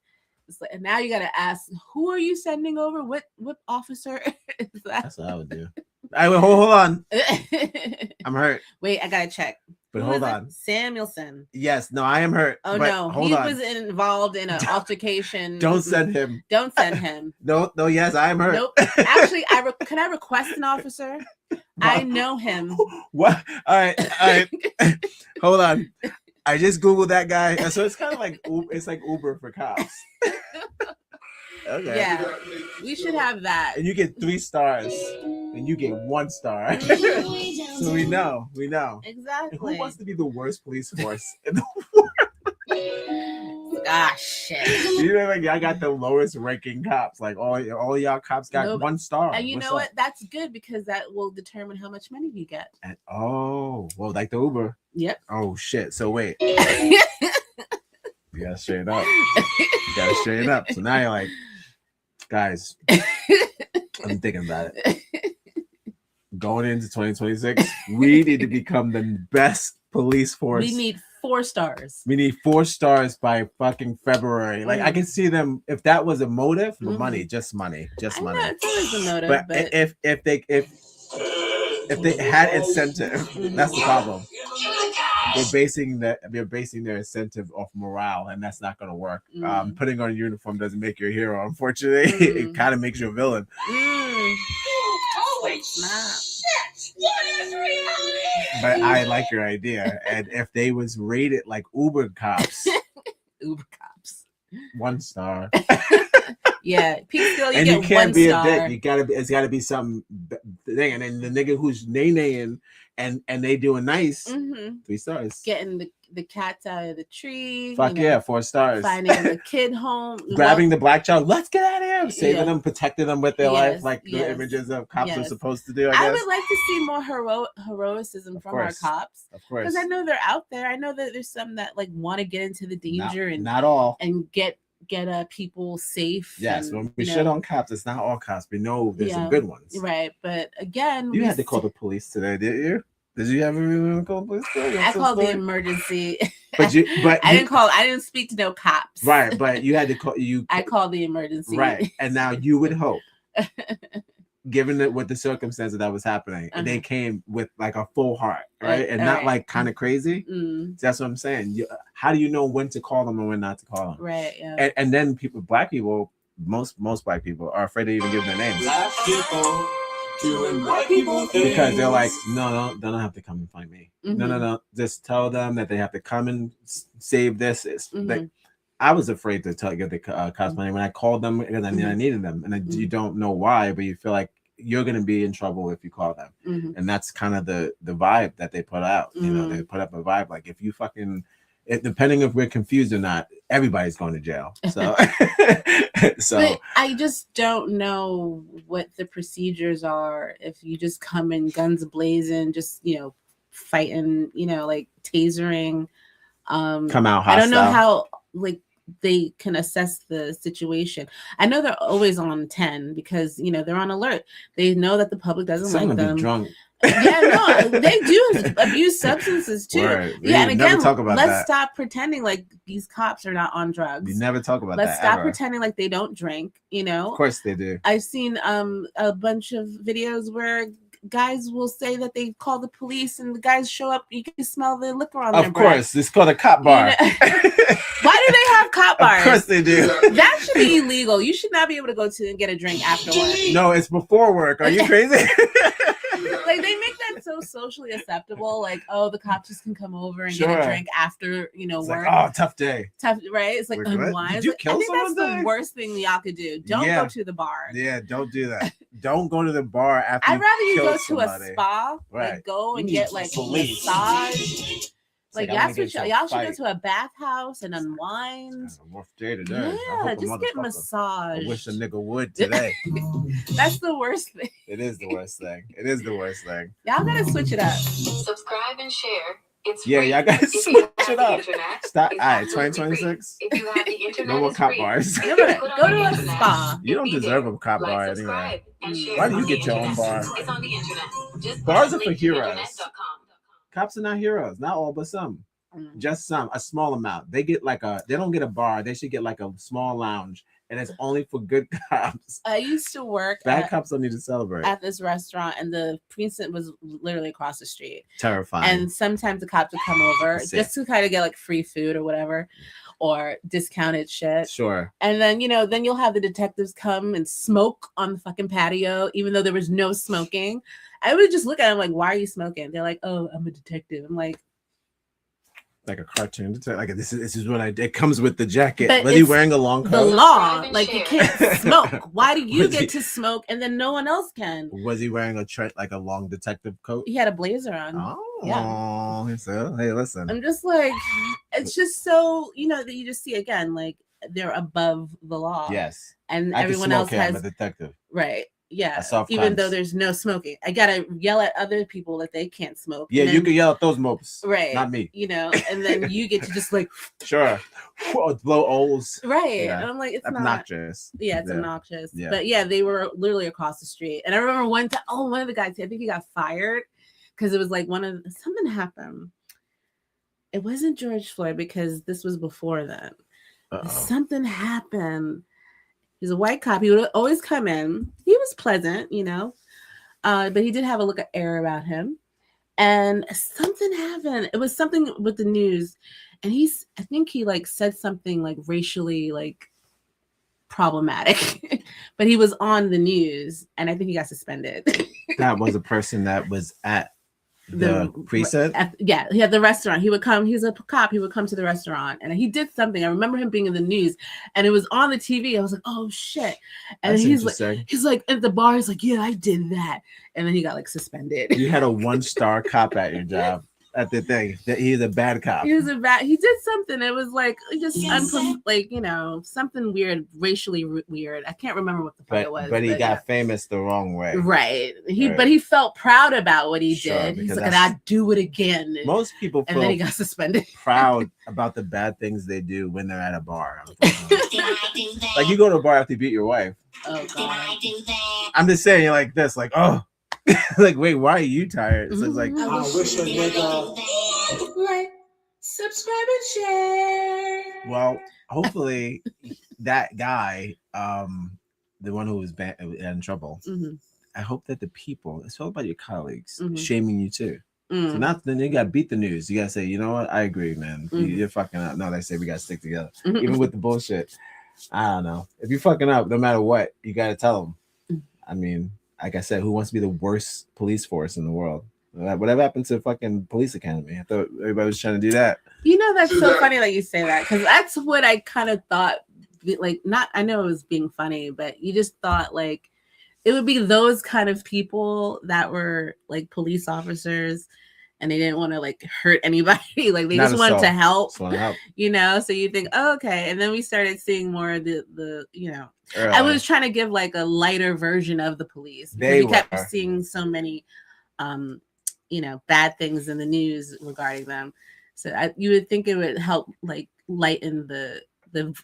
S2: It's like, and now you got to ask, who are you sending over? What officer is that?
S1: That's what I would do. Hold on. I'm hurt.
S2: Wait, I gotta check.
S1: But hold on.
S2: Samuelson.
S1: Yes, no, I am hurt.
S2: Oh no, he was involved in an altercation.
S1: Don't send him.
S2: Don't send him.
S1: No, yes, I am hurt.
S2: Nope. Actually, can I request an officer? I know him.
S1: What? All right. Hold on. I just Googled that guy. So it's kind of like Uber for cops. Okay.
S2: Yeah, we should have that.
S1: And you get 3 stars, and you get 1 star. So we know.
S2: Exactly.
S1: And who wants to be the worst police force in the world?
S2: Ah, shit.
S1: You know, like, I got the lowest ranking cops. Like, all y'all cops got 1 star.
S2: And you know what? That's good because that will determine how much money you get.
S1: And, well, like the Uber.
S2: Yep.
S1: Oh shit. So wait. You gotta straighten up. So now you're like, guys, I'm thinking about it. Going into 2026, we need to become the best police force.
S2: We need 4 stars.
S1: We need 4 stars by fucking February. Like, I can see them, if that was a motive, money, just money.
S2: It's always a motive.
S1: But if they had incentive, that's the problem. They're basing their incentive off morale, and that's not going to work. Putting on a uniform doesn't make you a hero. Unfortunately, it kind of makes you a villain.
S2: Holy shit!
S6: What is reality?
S1: But I like your idea. And if they was rated like Uber cops,
S2: Uber cops,
S1: 1 star.
S2: Yeah, Peekskill, you
S1: And
S2: get
S1: you can't
S2: 1
S1: be
S2: star.
S1: a dick. You gotta be. It's gotta be something thing. And then the nigga who's nay-naying and they doing nice, 3 stars.
S2: Getting the cats out of the tree.
S1: Fuck yeah, 4 stars.
S2: Finding the kid home.
S1: Grabbing the black child. Let's get out of here. Saving them, protecting them with their life, like the
S2: yes,
S1: images of cops are
S2: yes.
S1: supposed to do. I guess.
S2: I would like to see more heroism from our cops.
S1: Of course.
S2: Because I know they're out there. I know that there's some that like want to get into the danger and
S1: not all.
S2: And get people safe.
S1: Yes,
S2: and,
S1: when we shit on cops, it's not all cops. We know there's some good ones.
S2: Right. But again,
S1: you had to call the police today, did you? Did you ever really call the police today?
S2: I called the emergency.
S1: But I
S2: didn't speak to no cops.
S1: Right, but you had to call
S2: I called the emergency.
S1: Right. And now you would hope, given what the circumstances that was happening, they came with like a full heart, right? And not like kind of crazy. That's what I'm saying. How do you know when to call them and when not to call them?
S2: Right. Yeah.
S1: And then black people, most black people are afraid to even give their names.
S6: Black people doing white people things.
S1: Because they're like, no, they don't have to come and find me. No. Just tell them that they have to come and save this. I was afraid to get the cops money when I called them because I needed them. And you don't know why, but you feel like you're going to be in trouble if you call them. And that's kind of the vibe that they put out. You know, they put up a vibe like if you depending if we're confused or not, everybody's going to jail. So,
S2: but I just don't know what the procedures are if you just come in guns blazing, just fighting, like tasering.
S1: Come out hostile.
S2: I don't know how like they can assess the situation. I know they're always on 10 because they're on alert. They know that the public doesn't like them.
S1: Drunk.
S2: Yeah, no, they do abuse substances too.
S1: Word.
S2: Yeah, and again, let's
S1: that.
S2: Stop pretending like these cops are not on drugs.
S1: You never talk about
S2: let's
S1: that.
S2: Let's stop
S1: ever.
S2: pretending like they don't drink.
S1: Of course they do.
S2: I've seen a bunch of videos where guys will say that they call the police and the guys show up, you can smell the liquor on their breath. Of course,
S1: it's called a cop bar.
S2: Why do they have cop bars?
S1: Of course they do.
S2: That should be illegal. You should not be able to go to and get a drink after work.
S1: No, it's before work. Are you crazy?
S2: Like they make that so socially acceptable. Like, oh, the cops just can come over and get a drink after
S1: it's
S2: work.
S1: Like, oh, tough day.
S2: Tough, right? It's like unwise.
S1: Did you kill
S2: I think that's
S1: someone
S2: the worst thing y'all could do. Don't go to the bar.
S1: Yeah, don't do that. Don't go to the bar after.
S2: I'd rather you go
S1: somebody.
S2: to a spa.
S1: Right.
S2: Like go and get like a massage. Like y'all should go to a bathhouse and unwind.
S1: It's a rough day today.
S2: Yeah, just get massage.
S1: I wish a nigga would today.
S2: That's the worst thing.
S1: It is the worst thing. It is the worst thing.
S2: Y'all gotta switch it up.
S3: Subscribe and share. It's
S1: free.
S3: Y'all
S1: gotta switch it up. Stop. All right, 2026.
S3: If you have the internet,
S1: no more cop bars.
S2: Go to a spa.
S1: You don't deserve a cop bar anyway. Why do you get your own bar?
S3: It's on the internet.
S1: Bars are for heroes. Cops are not heroes, not all, but some. Just some, a small amount. They get they don't get a bar. They should get like a small lounge, and it's only for good cops.
S2: I used to work.
S1: Bad cops don't need to celebrate.
S2: At this restaurant, and the precinct was literally across the street.
S1: Terrifying.
S2: And sometimes the cops would come over just to kind of get like free food or whatever, or discounted shit.
S1: Sure.
S2: And then then you'll have the detectives come and smoke on the fucking patio, even though there was no smoking. I would just look at them like, "Why are you smoking?" They're like, "Oh, I'm a detective." I'm like
S1: a cartoon. Like this is what I did. It comes with the jacket.
S2: But
S1: was he wearing a long coat?
S2: The law, like you can't smoke. Why do you get to smoke and then no one else can?
S1: Was he wearing a long detective coat?
S2: He had a blazer on.
S1: Oh, yeah. So hey, listen.
S2: I'm just like, it's just so that you just see again like they're above the law.
S1: Yes,
S2: and everyone else has
S1: a detective.
S2: Right. Yeah, even though there's no smoking, I gotta yell at other people that they can't smoke.
S1: Yeah, you can yell at those mopes,
S2: right?
S1: Not me.
S2: And then you get to just like
S1: sure blow O's,
S2: right? Yeah. And I'm like, it's
S1: obnoxious.
S2: It's obnoxious. Yeah. But yeah, they were literally across the street, and I remember one time, one of the guys, I think he got fired because it was like something happened. It wasn't George Floyd because this was before then. Something happened. He's a white cop. He would always come in. He was pleasant, but he did have a look of air about him. And something happened. It was something with the news. And I think he like said something like racially, like problematic. But he was on the news, and I think he got suspended.
S1: That was a person that was at the precinct.
S2: Yeah, he had the restaurant. He would come. He's a cop. He would come to the restaurant, and he did something. I remember him being in the news, and it was on the TV. I was like, "Oh shit!" And he's like at the bar. He's like, "Yeah, I did that," and then he got like suspended.
S1: You had a 1-star cop at your job. At the thing that he's a bad cop.
S2: He did something. It was like just like, you know, something weird, racially weird. I can't remember what the fuck it was.
S1: But he got famous the wrong way.
S2: Right. But he felt proud about what he did. He's like, and I'd do it again.
S1: Most people feel
S2: and then he got suspended.
S1: proud about the bad things they do when they're at a bar. Like you go to a bar after you beat your wife.
S2: Oh God.
S1: I'm just saying, you're like this, like, oh. Like, wait, why are you tired? So it's like,
S4: I wish a nigga
S2: like, subscribe and share.
S1: Well, hopefully that guy, the one who was in trouble, I hope that the people, it's all about your colleagues shaming you too. So then you gotta beat the news. You gotta say, you know what? I agree, man. You're fucking up. No, they say we gotta stick together, even with the bullshit. I don't know. If you're fucking up, no matter what, you gotta tell them. I mean, like I said, who wants to be the worst police force in the world? Whatever happened to fucking police academy? I thought everybody was trying to do that.
S2: You know, that's so funny that you say that, because that's what I kind of thought. Like, not, I know it was being funny, but you just thought like it would be those kind of people that were like police officers, and they didn't want to like hurt anybody. Like they just wanted to help. You know, so you think, oh, okay, and then we started seeing more of the you know. I was trying to give like a lighter version of the police. We kept seeing so many, you know, bad things in the news regarding them. So you would think it would help like lighten the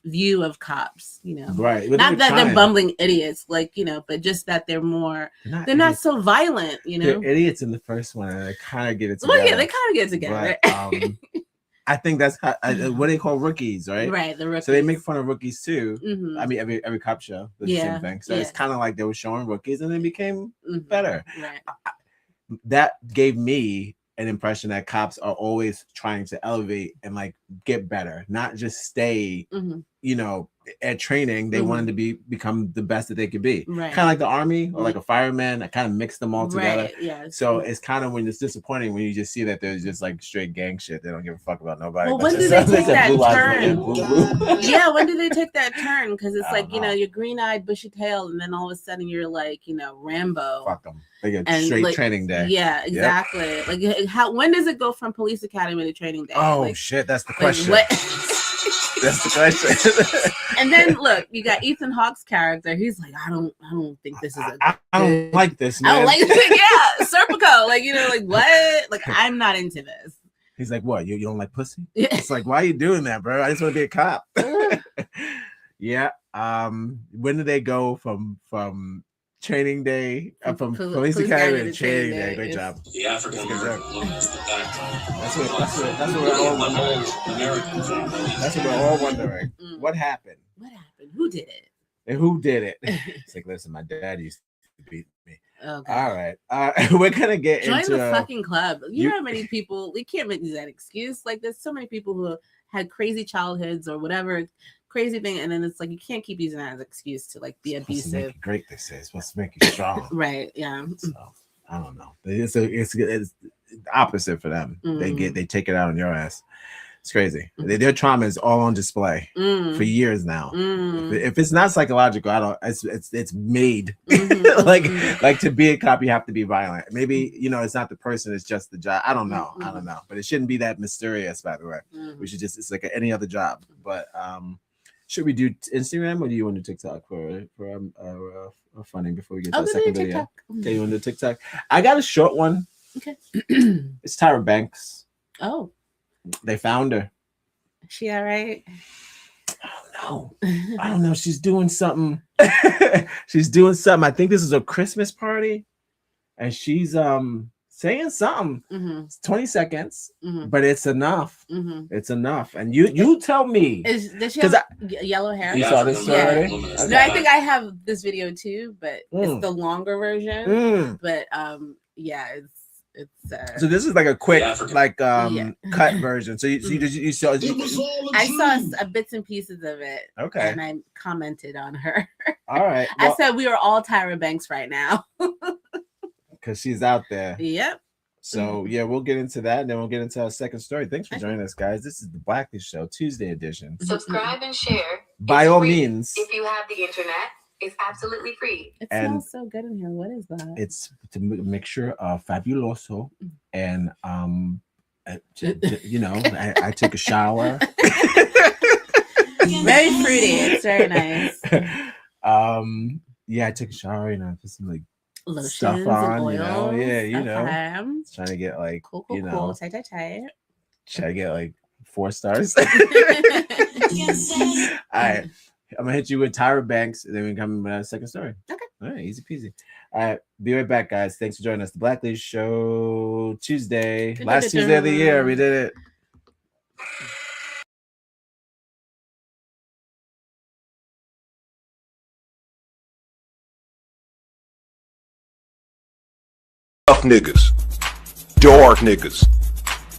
S2: view of cops, you know,
S1: right?
S2: Not that they're bumbling idiots, like, you know, but just that they're more, they're not so violent, you know.
S1: They're idiots in the first one, and they kind of get it together.
S2: Well, yeah, they kind of get it together.
S1: But, I think that's how, what they call rookies, right?
S2: Right, the rookies.
S1: So they make fun of rookies too. I mean, every cop show does the same thing. So it's kind of like they were showing rookies, and they became better.
S2: Right.
S1: That gave me an impression that cops are always trying to elevate and like get better, not just stay, you know, at training. They wanted to become the best that they could be.
S2: Right.
S1: Kind of like the army or like a fireman. I kind of mixed them all together.
S2: Right. Yeah.
S1: So it's kind of when it's disappointing when you just see that there's just like straight gang shit. They don't give a fuck about nobody.
S2: Well, when do they take that turn? Yeah, when do they take that turn? Because it's like, you know, you're green-eyed, bushy-tailed, and then all of a sudden you're like, you know, Rambo.
S1: Fuck them. They get straight
S2: like,
S1: training day.
S2: Yeah, exactly. Yep. Like, when does it go from police academy to training day?
S1: Oh
S2: like,
S1: shit, that's the question. That's the question.
S2: And then look, you got Ethan Hawke's character. He's like, I don't think this is.
S1: I don't like this, man.
S2: I don't like this. Yeah, Serpico. Like, you know, like what? Like, I'm not into this.
S1: He's like, what? You don't like pussy? Yeah. It's like, why are you doing that, bro? I just want to be a cop. Yeah. When did they go from training day, from police academy to training day? Great job.
S4: The African American woman is the backbone.
S1: That's what we're all wondering. That's what we're all wondering. What happened?
S2: What happened? Who did it?
S1: And who did it? It's like, listen, my dad used to beat me. Okay. All right. We're gonna get
S2: join
S1: into
S2: the fucking club. You know how many people, we can't make that excuse. Like, there's so many people who had crazy childhoods or whatever crazy thing, and then it's like you can't keep using that as an excuse to like be abusive.
S1: Great, they say it's supposed to make you strong.
S2: Right. Yeah.
S1: So I don't know. It's opposite for them. They take it out on your ass. It's crazy. Their trauma is all on display for years now. If it's not psychological, I don't. It's made. Like to be a cop, you have to be violent. Maybe, you know, it's not the person, it's just the job. I don't know. I don't know. But it shouldn't be that mysterious. By the way, we should just, it's like any other job. But should we do Instagram or do you want to do TikTok for funny before we get to the second video? Okay, you want to do TikTok? I got a short one.
S2: Okay.
S1: It's Tyra Banks.
S2: Oh.
S1: They found her.
S2: Is she all right?
S1: Oh no. I don't know. She's doing something. She's doing something. I think this is a Christmas party. And she's saying something. It's 20 seconds, but it's enough. It's enough. And you tell me.
S2: Does she have yellow hair?
S1: You saw this already?
S2: Okay. No, I think I have this video too, but it's the longer version. But yeah, It's
S1: so this is like a quick like
S2: Yeah.
S1: cut version. So you saw
S2: I saw bits and pieces of it.
S1: Okay.
S2: And I commented on her.
S1: All right.
S2: I said we are all Tyra Banks right now.
S1: Because she's out there.
S2: Yep.
S1: So yeah, we'll get into that, and then we'll get into our second story. Thanks for joining us, guys. This is the Blacklist Show, Tuesday edition.
S3: Subscribe and share.
S1: By all means.
S3: If you have the internet, it's absolutely free.
S2: It smells so good in here. What is that?
S1: It's a mixture of fabuloso and you know, I took a shower.
S2: Very fruity. It's very nice.
S1: Yeah, I took a shower, you know, put some like
S2: lotions
S1: stuff on,
S2: and oils,
S1: you know, yeah, you know,
S2: trying
S1: to get like
S2: cool,
S1: you know,
S2: cool, tight.
S1: Try to get like 4 stars. All right, I'm gonna hit you with Tyra Banks, and then we come with our second story.
S2: Okay.
S1: All right, easy peasy. All right, be right back, guys. Thanks for joining us. The Blacklist Show, Tuesday, last Tuesday of the year. We did it.
S12: Tough niggas, dark niggas,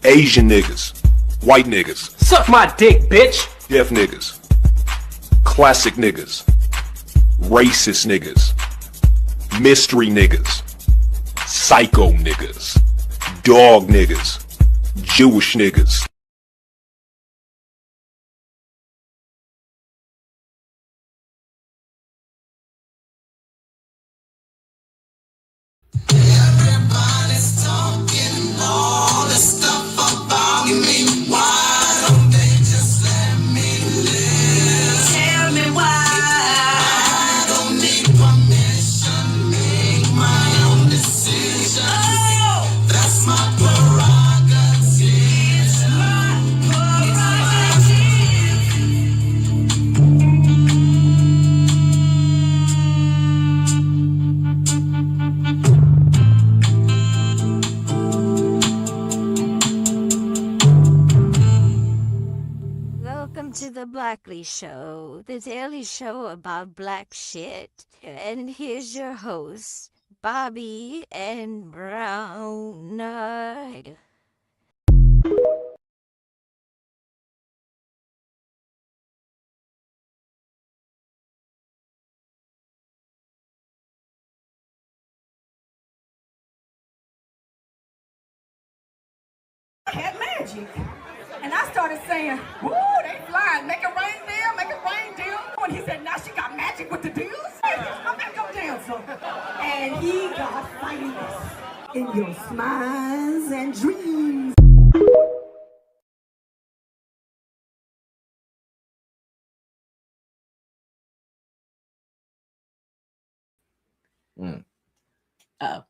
S12: Asian niggas, white niggas.
S7: Suck my dick, bitch.
S12: Deaf niggas, classic niggas, racist niggas, mystery niggas, psycho niggas, dog niggas, Jewish niggas.
S4: Everybody's talking all this stuff about me. Why don't they just let me live? Tell me why. I don't need permission. Make my own decisions. Oh, that's my prerogative. It's my
S5: Welcome to the Blackley Show, the daily show about black shit. And here's your host, Bobby and Brown.
S13: Had magic. And I started saying, woo, they flying, make it rain deal. And he said, now she got magic with the deals. I'm gonna go dancer. And he got famous in your smiles and dreams.
S2: Oh.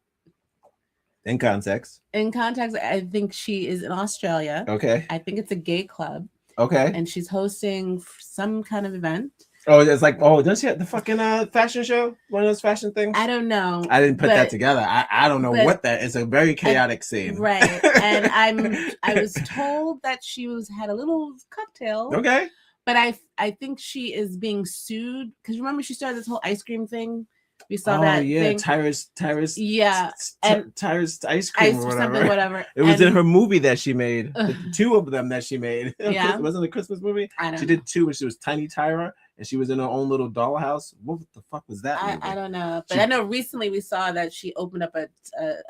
S1: In context.
S2: In context, I think she is in Australia.
S1: Okay.
S2: I think it's a gay club.
S1: Okay.
S2: And she's hosting some kind of event.
S1: Oh, it's like, does she have the fucking fashion show? One of those fashion things?
S2: I don't know.
S1: I didn't put that together. I don't know what that is. A very chaotic scene.
S2: Right. And I was told that she had a little cocktail.
S1: Okay.
S2: But I think she is being sued because remember she started this whole ice cream thing. We saw that.
S1: Yeah,
S2: thing.
S1: Tyra's.
S2: Yeah,
S1: and Tyra's ice cream or whatever.
S2: Whatever.
S1: It was in her movie that she made. The 2 of them that she made.
S2: Yeah,
S1: wasn't it a Christmas movie?
S2: I don't
S1: she
S2: know.
S1: did 2, and she was Tiny Tyra, and she was in her own little dollhouse. What the fuck was that?
S2: I don't know, but I know recently we saw that she opened up a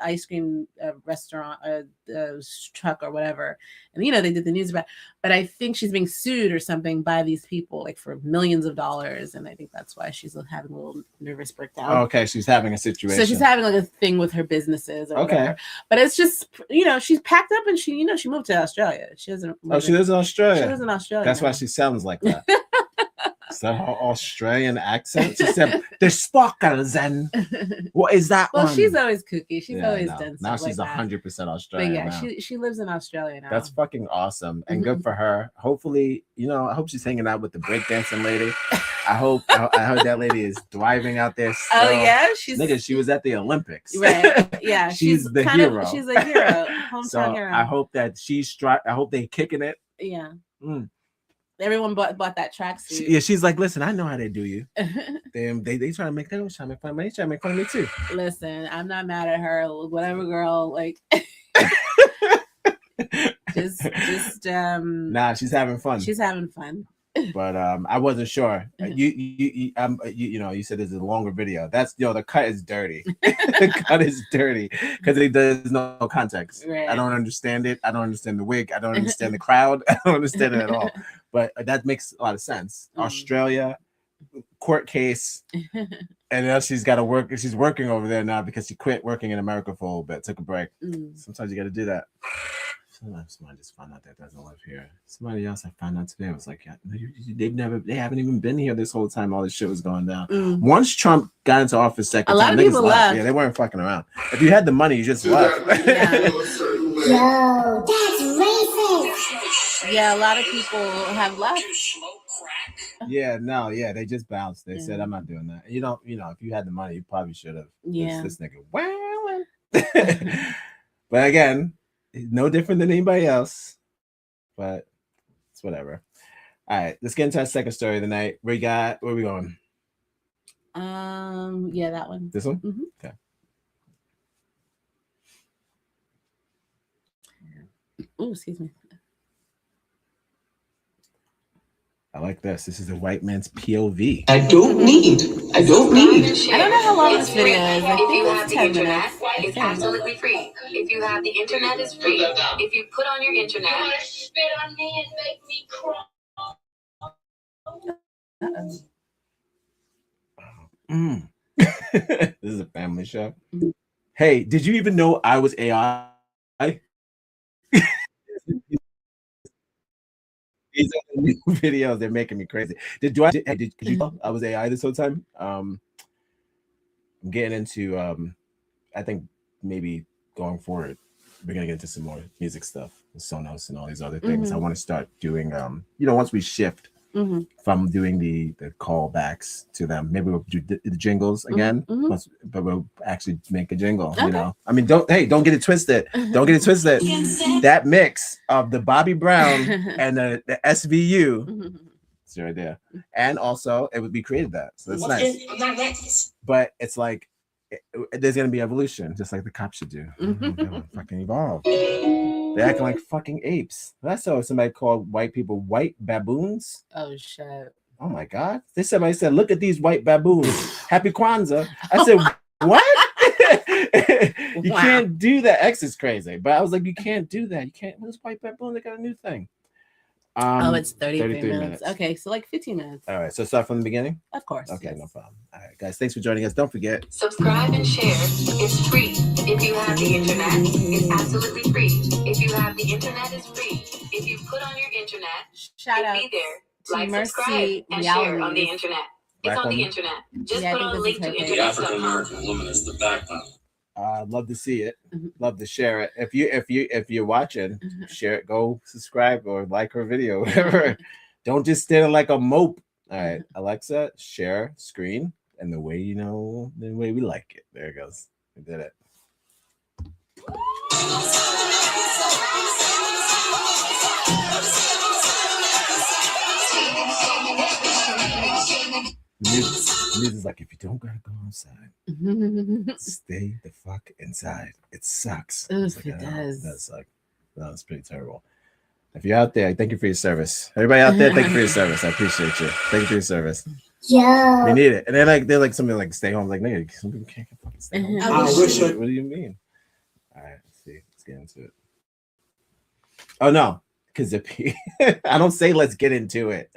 S2: ice cream restaurant, truck or whatever, and they did the news about. But I think she's being sued or something by these people, like for millions of dollars, and I think that's why she's having a little nervous breakdown.
S1: Oh, okay, she's having a situation.
S2: So she's having like a thing with her businesses or whatever. But it's just she's packed up and she moved to Australia. She doesn't.
S1: She lives in Australia.
S2: She lives in Australia.
S1: That's why she sounds like that. Is that her Australian accent? She said, "The sparkles and what is that?"
S2: Well,
S1: one?
S2: she's always kooky. She's always done.
S1: Now
S2: stuff
S1: she's
S2: like
S1: 100% Australian.
S2: But yeah,
S1: now.
S2: she lives in Australia now.
S1: That's fucking awesome and good for her. Hopefully, I hope she's hanging out with the breakdancing lady. I hope that lady is thriving out there.
S2: Oh yeah,
S1: she was at the Olympics.
S2: Right. Yeah,
S1: she's the hero.
S2: She's a hero. Hometown
S1: So
S2: hero.
S1: I hope that I hope they kicking it.
S2: Yeah. Everyone bought that tracksuit.
S1: Yeah, she's like, listen, I know how they do you. They try to make that. Try to make fun of me. Try to make fun of me too.
S2: Listen, I'm not mad at her. Whatever, girl. Like, just
S1: nah, she's having fun.
S2: She's having fun.
S1: But I wasn't sure. You said there's a longer video. That's the cut is dirty. The cut is dirty because there's no context.
S2: Right.
S1: I don't understand it. I don't understand the wig. I don't understand the crowd. I don't understand it at all. But that makes a lot of sense. Australia court case, and now she's got to work. She's working over there now because she quit working in America for a little bit. Took a break. Sometimes you got to do that. Somebody just found out that doesn't live here. Somebody else I found out today was like, yeah, they haven't even been here this whole time. All this shit was going down. Once Trump got into office, second
S2: a lot
S1: time,
S2: of people left.
S1: Yeah, they weren't fucking around. If you had the money, you just left.
S6: Yo, that's racist.
S2: Yeah, a lot of people have left.
S1: Yeah, they just bounced. They said, I'm not doing that. You know, if you had the money, you probably should have.
S2: Yeah,
S1: this nigga. But again, no different than anybody else, but it's whatever. All right, let's get into our second story of the night. Where are we going?
S2: Yeah, that one.
S1: This one?
S2: Mm-hmm.
S1: Okay.
S2: Oh, excuse me.
S1: I like this. This is a white man's POV.
S3: I don't need.
S2: I don't know how long this video is. I
S3: If
S2: think
S3: you
S2: it's
S3: have the
S2: 10
S3: internet,
S2: minutes.
S3: it's absolutely free. If you have the internet, it's free. If you put on your internet, you want to spit on me and make me
S1: cry. This is a family show. Hey, did you even know I was AI? These are the new videos. They're making me crazy. Did you know I was AI this whole time? I'm getting into I think maybe going forward, we're gonna get into some more music stuff with Sonos and all these other things. I want to start doing once we shift from doing the callbacks to them, maybe we'll do the jingles again, but we'll actually make a jingle.
S2: Okay.
S1: I mean, don't get it twisted. Don't get it twisted. That mix of the Bobby&Brown and the SVU, it's right there, and also it would be created that, so that's nice. But it's like there's gonna be evolution, just like the cops should do. Fucking evolve. They're acting like fucking apes. I saw somebody called white people white baboons.
S2: Oh shit.
S1: Oh my god. Somebody said, look at these white baboons. Happy Kwanzaa. I said, what? You can't do that. X is crazy. But I was like, you can't do that. You can't. Those white baboons, they got a new thing.
S2: It's 33 minutes. Okay, so like 15 minutes.
S1: All right, so start from the beginning?
S2: Of course.
S1: Okay, yes. No problem. All right, guys, thanks for joining us. Don't forget.
S3: subscribe and share. It's free. If you have the internet, it's absolutely free. If you have the internet, it's free. If you put on your internet,
S2: shout out
S3: be there.
S2: to
S3: Like,
S2: Mercy
S3: subscribe, and share on the internet. It's on the internet. Just put on the link to
S14: The
S3: internet.com.
S14: African American woman is the backbone.
S1: Love to see it. Love to share it. If you're watching, share it. Go subscribe or like her video, whatever. Don't just stand like a mope. All right, Alexa, share screen, and the way we like it. There it goes. We did it. Music is like, if you don't gotta go outside, stay the fuck inside. It sucks.
S2: Oof, it does.
S1: That's like, no, it's pretty terrible. If you're out there, thank you for your service. Everybody out there, thank you for your service. I appreciate you. Thank you for your service.
S6: Yeah.
S1: We need it. And they're like something like stay home. Like, nigga, some people can't fucking stay home. What do you mean? All right, let's see. Let's get into it. Oh no, Kazippy. I don't say let's get into it.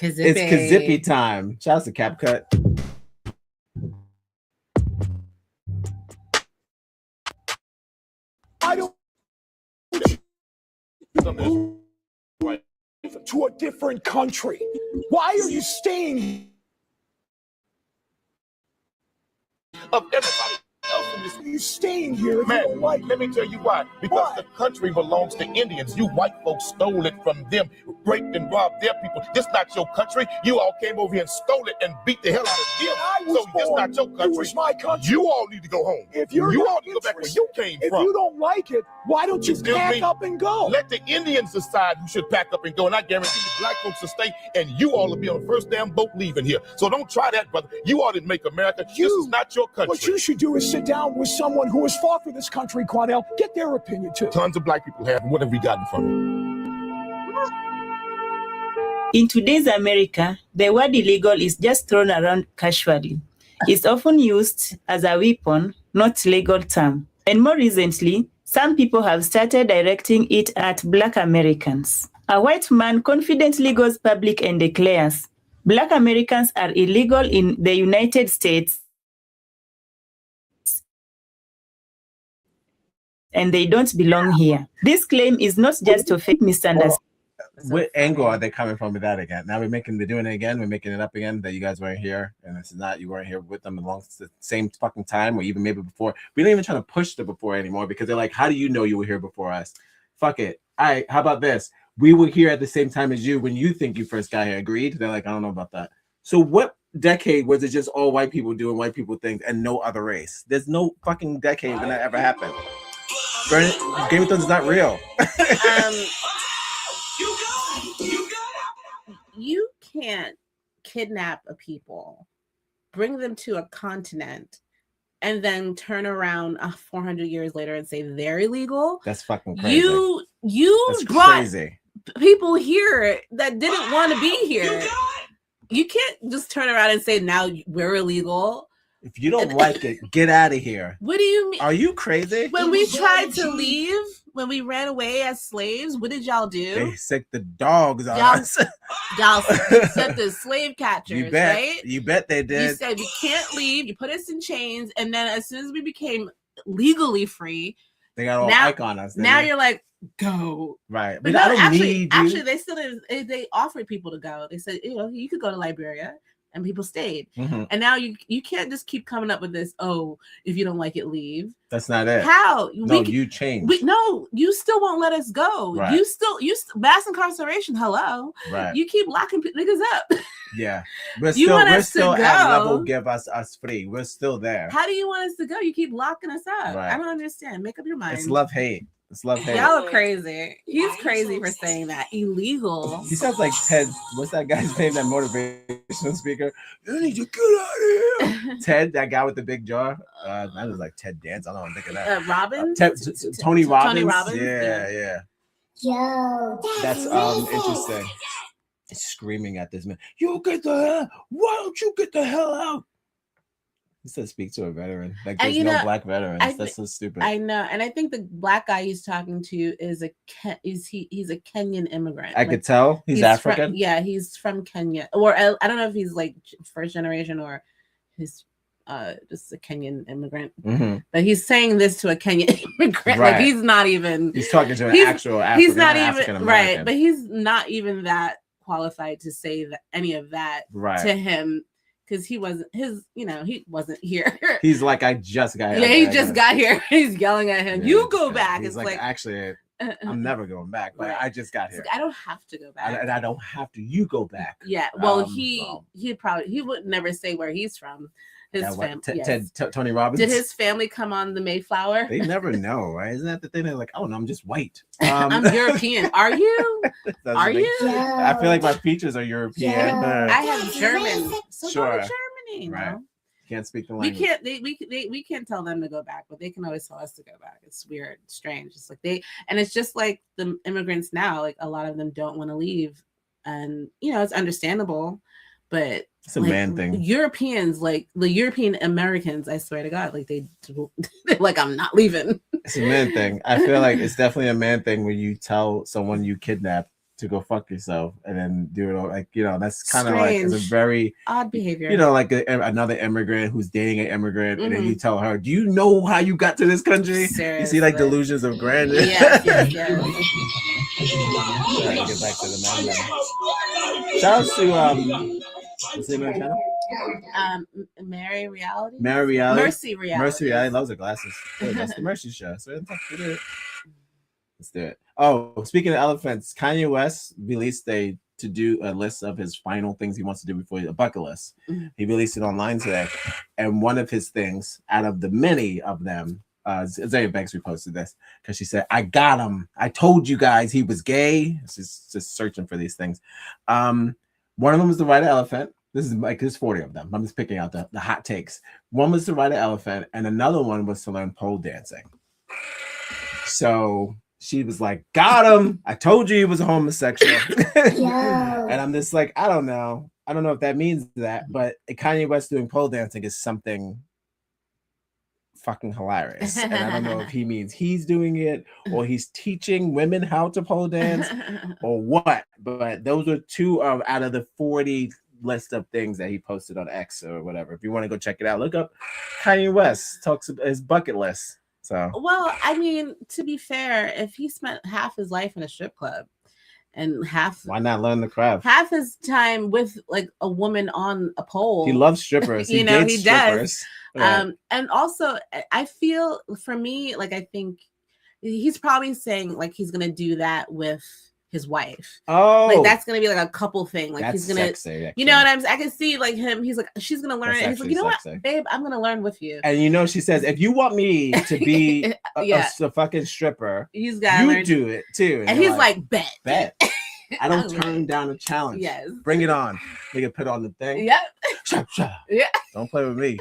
S1: It's Kazippy time. Shout out to CapCut.
S12: I don't to a different country. Why are you staying? Of everybody You staying here if
S15: Man,
S12: you don't like
S15: let me tell you why. Because the country belongs to Indians. You white folks stole it from them, raped and robbed their people. This not your country. You all came over here and stole it and beat the hell out of them. So this not your country.
S12: It was my country.
S15: You all need to go home.
S12: If you're
S15: you
S12: not
S15: all need to go back where you came from.
S12: If you don't like it, why don't you pack up and go?
S15: Let the Indians decide who should pack up and go. And I guarantee you black folks will stay and you all will be on the first damn boat leaving here. So don't try that, brother. You all didn't make America. This is not your country.
S12: What you should do is sit down with someone who has fought for this country, Quanell. Get their opinion too.
S15: Tons of black people have. What have we gotten from it?
S16: In today's America, the word illegal is just thrown around casually. It's often used as a weapon, not legal term. And more recently, some people have started directing it at black Americans. A white man confidently goes public and declares, "Black Americans are illegal in the United States and they don't belong here." This claim is not just a fake misunderstanding.
S1: What angle are they coming from with that again? Now they're doing it again. We're making it up again that you guys weren't here, and this is not, you weren't here with them along the same fucking time, or even maybe before. We don't even try to push the before anymore because they're like, how do you know you were here before us? Fuck it. All right, how about this? We were here at the same time as you when you think you first got here. Agreed? They're like, I don't know about that. So what decade was it just all white people doing white people things and no other race? There's no fucking decade when that ever happened. Game of Thrones is not real.
S2: You can't kidnap a people, bring them to a continent, and then turn around 400 years later and say they're illegal.
S1: That's fucking crazy.
S2: You
S1: That's
S2: brought
S1: crazy.
S2: people here that didn't want to be here. You can't just turn around and say now we're illegal.
S1: If you don't like it, get out of here.
S2: What do you mean?
S1: Are you crazy?
S2: When we tried to leave, when we ran away as slaves, what did y'all do?
S1: They sicked the dogs on us.
S2: Y'all sent the slave catchers,
S1: You bet.
S2: right?
S1: You bet they did.
S2: You said we can't leave. You put us in chains, and then as soon as we became legally free,
S1: They got all Ike on us.
S2: now you're like, go.
S1: Right.
S2: But
S1: But I
S2: no,
S1: don't need you.
S2: actually, they still didn't. They offered people to go. They said, you could go to Liberia, and people stayed.
S1: Mhm.
S2: And now you can't just keep coming up with this. Oh, if you don't like it, leave.
S1: That's not it.
S2: How?
S1: No, you changed.
S2: No, you still won't let us go.
S1: Right.
S2: You still mass incarceration. Hello.
S1: Right.
S2: You keep locking niggas up.
S1: Yeah. We're
S2: You want us to
S1: still at
S2: go.
S1: level give us free. We're still there.
S2: How do you want us to go? You keep locking us up.
S1: Right.
S2: I don't understand. Make up your mind.
S1: It's love hate. It's love hate.
S2: Y'all are crazy. He's crazy for saying that. Illegal.
S1: He sounds like Ted. What's that guy's name? That motivational speaker. You need to get out of here. Ted, that guy with the big jaw. That was like Ted Dance. I don't know. I'm thinking that.
S2: Robbins.
S1: Tony Robbins.
S2: Tony Robbins.
S1: Yeah.
S6: Yo,
S1: That's interesting. He's screaming at this man. You get the hell. Why don't you get the hell out? He said, "Speak to a veteran." Like there's no black veterans. That's so stupid.
S2: I know, and I think the black guy he's talking to is he's a Kenyan immigrant.
S1: I could tell he's African.
S2: He's from Kenya, or I don't know if he's like first generation or he's just a Kenyan immigrant.
S1: Mhm.
S2: But he's saying this to a Kenyan immigrant.
S1: Right.
S2: Like he's not even.
S1: He's talking to an actual African.
S2: He's not even
S1: African-American.
S2: right, but he's not even that qualified to say that any of that
S1: Right.
S2: to him. Because he wasn't he wasn't here.
S1: He's like, I just got here.
S2: Yeah, he just got here. He's yelling at him.
S1: Yeah,
S2: You go back.
S1: He's
S2: It's
S1: like,
S2: like
S1: actually, I'm never going back. But
S2: Right.
S1: I just got
S2: it's
S1: here.
S2: like, I don't have to go back.
S1: And I don't have to. You go back.
S2: Yeah. Well,
S1: So,
S2: he would never say where he's from. His
S1: that what,
S2: family.
S1: Tony Robbins.
S2: Did his family come on the Mayflower?
S1: They never know, right? Isn't that the thing? They're like, oh no, I'm just white.
S2: I'm European. Are you?
S1: Doesn't
S2: Are
S1: make-
S2: you?
S1: I feel like my features are European.
S2: I have German. So
S1: Sure.
S2: go to Germany.
S1: Right.
S2: No?
S1: Can't speak the
S2: We
S1: language.
S2: can't. We can't tell them to go back, but they can always tell us to go back. It's weird, strange. It's like it's just like the immigrants now. Like a lot of them don't want to leave, and it's understandable. But
S1: It's a man thing.
S2: Europeans, like the European Americans, I swear to God, like they're like, I'm not leaving.
S1: It's a man thing. I feel like it's definitely a man thing when you tell someone you kidnapped to go fuck yourself and then do it all. Like, that's kind of like, it's a
S2: Strange.
S1: very
S2: Odd behavior.
S1: like another immigrant who's dating an immirant, and then
S2: Mhm.
S1: you tell her, do you know how you got to this country? You see like
S2: Seriously.
S1: delusions of grandeur.
S2: Yes.
S1: Trying to get back to the man. Shout out to what's the name of the channel?
S2: Mary Reality.
S1: Mercy Reality.
S2: Mercy Reality
S1: loves her glasses. Oh, that's the Mercy show. So let's do it. Oh, speaking of elephants, Kanye West released to do a list of his final things he wants to do before a bucket list.
S2: Mm-hmm.
S1: He released it online today, and one of his things, out of the many of them, Zaya Banks reposted this because she said, "I got him. I told you guys he was gay." It's just searching for these things. One of them was to ride an elephant. This is like there's 40 of them. I'm just picking out the hot takes. One was to ride an elephant, and another one was to learn pole dancing. So she was like, "Got him. I told you he was a homosexual." And I'm just like, I don't know if that means that, but Kanye West doing pole dancing is something fucking hilarious. And I don't know if he means he's doing it or he's teaching women how to pole dance or what. But those are two out of the 40 list of things that he posted on X or whatever. If you want to go check it out, look up Kanye West talks about his bucket list. So,
S2: well, I mean, to be fair, if he spent half his life in a strip club and
S1: why not learn the craft?
S2: Half his time with like a woman on a pole.
S1: He loves strippers. He
S2: does.
S1: Right.
S2: And also, I feel for me, like I think he's probably saying like he's gonna do that with his wife.
S1: Oh,
S2: like that's gonna be like a couple thing. Like
S1: that's
S2: he's gonna,
S1: sexy,
S2: you know what I'm saying? I can see like him. He's like, she's gonna learn. And he's like, you know
S1: sexy.
S2: what, babe, I'm gonna learn with you.
S1: And she says, if you want me to be a fucking stripper,
S2: he's got
S1: you do it too.
S2: And he's like, bet.
S1: I don't turn down a challenge.
S2: Yes,
S1: bring it on. They can put on the thing.
S2: Yep.
S1: Yeah. Don't play with me.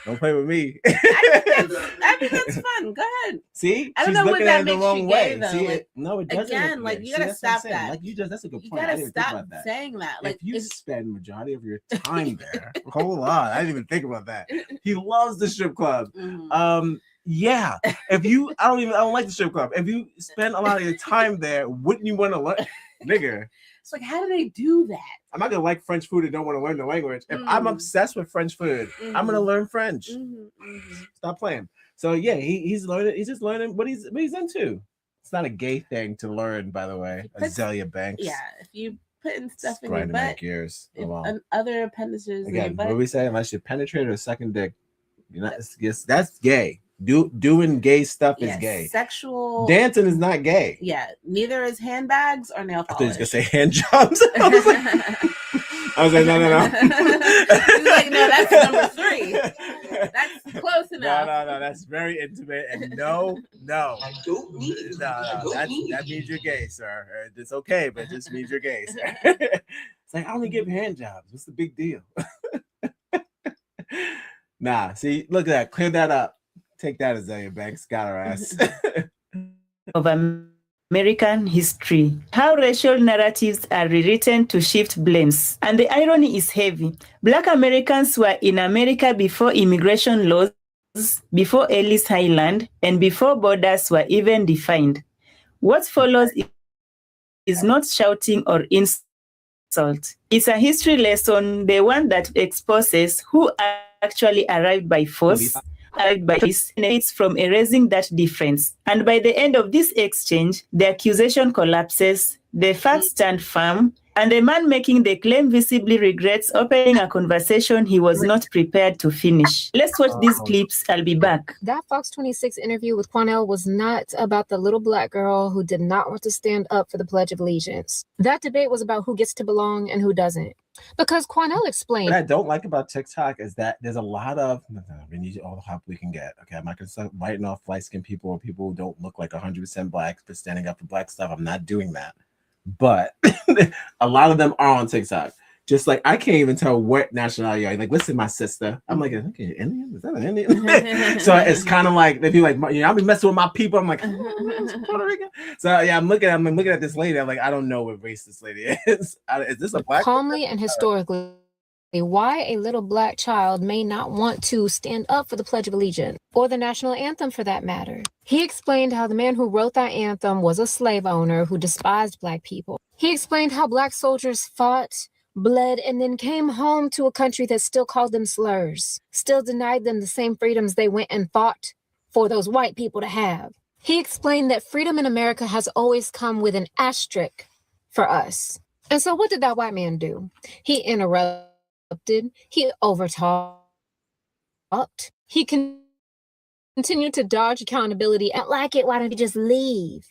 S1: Don't play with me.
S2: I think that's fun. Go ahead.
S1: See,
S2: I don't know what that makes you gay, though.
S1: See, no, it doesn't.
S2: Again, like you gotta stop that.
S1: Like that's a good
S2: you
S1: point.
S2: Gotta
S1: I didn't
S2: stop
S1: think about that.
S2: saying that. Like
S1: if you spend majority of your time there, hold on, I didn't even think about that. He loves the strip club.
S2: Mm-hmm.
S1: Yeah. If you, I don't like the strip club. If you spend a lot of your time there, wouldn't you want to learn, nigga?
S2: It's like, how do they do that?
S1: I'm not gonna like French food and don't want to learn the language. If I'm obsessed with French food, I'm gonna learn French. Stop playing. So yeah, he's learning. He's just learning what he's into. It's not a gay thing to learn, by the way. Azalea Banks.
S2: Yeah, if you putting stuff in your
S1: grinding
S2: butt,
S1: my gears.
S2: and other appendages.
S1: Again,
S2: in your butt.
S1: what we say? Unless you penetrate or sucking dick, you're not. That's gay. Doing gay stuff is gay.
S2: Sexual
S1: dancing is not gay.
S2: Yeah, neither is handbags or nail polish.
S1: I thought you was gonna say hand jobs. I was like, no.
S2: He's like, no, that's number 3. That's close enough.
S1: No, that's very intimate. And no. I don't need it. No, that means you're gay, sir. It's okay, but it just means you're gay, sir. It's like, I only give hand jobs. What's the big deal? Nah, see, look at that. Clear that up. Take that, Azalea Banks. Got her ass.
S16: Of American history, how racial narratives are rewritten to shift blames. And the irony is heavy. Black Americans were in America before immigration laws, before Ellis Island, and before borders were even defined. What follows is not shouting or insult. It's a history lesson, the one that exposes who actually arrived by force, benefits from erasing that difference. And by the end of this exchange, the accusation collapses, the facts stand firm, and the man making the claim visibly regrets opening a conversation he was not prepared to finish. Let's watch these clips. I'll be back.
S17: That Fox 26 interview with Cornell was not about the little black girl who did not want to stand up for the Pledge of Allegiance. That debate was about who gets to belong and who doesn't. Because Cornell explained.
S1: What I don't like about TikTok is that there's a lot of, we need all the help we can get. Okay, I'm not going to start writing off light-skinned people or people who don't look like 100% black for standing up for black stuff. I'm not doing that. But a lot of them are on TikTok. Just like I can't even tell what nationality you are. Like, listen, my sister. I'm like, okay, Indian? Is that an Indian? So it's kind of like if you like, I'll be messing with my people. I'm like, Puerto Rican. So yeah, I'm looking at this lady. I'm like, I don't know what race this lady is. Is this a black?
S17: Calmly and historically, why a little black child may not want to stand up for the Pledge of Allegiance or the national anthem for that matter. He explained how the man who wrote that anthem was a slave owner who despised black people. He explained how black soldiers fought, bled, and then came home to a country that still called them slurs, still denied them the same freedoms they went and fought for those white people to have. He explained that freedom in America has always come with an asterisk for us. And so what did that white man do? He interrupted He overtalked. He continued to dodge accountability. I don't like it. Why don't you just leave?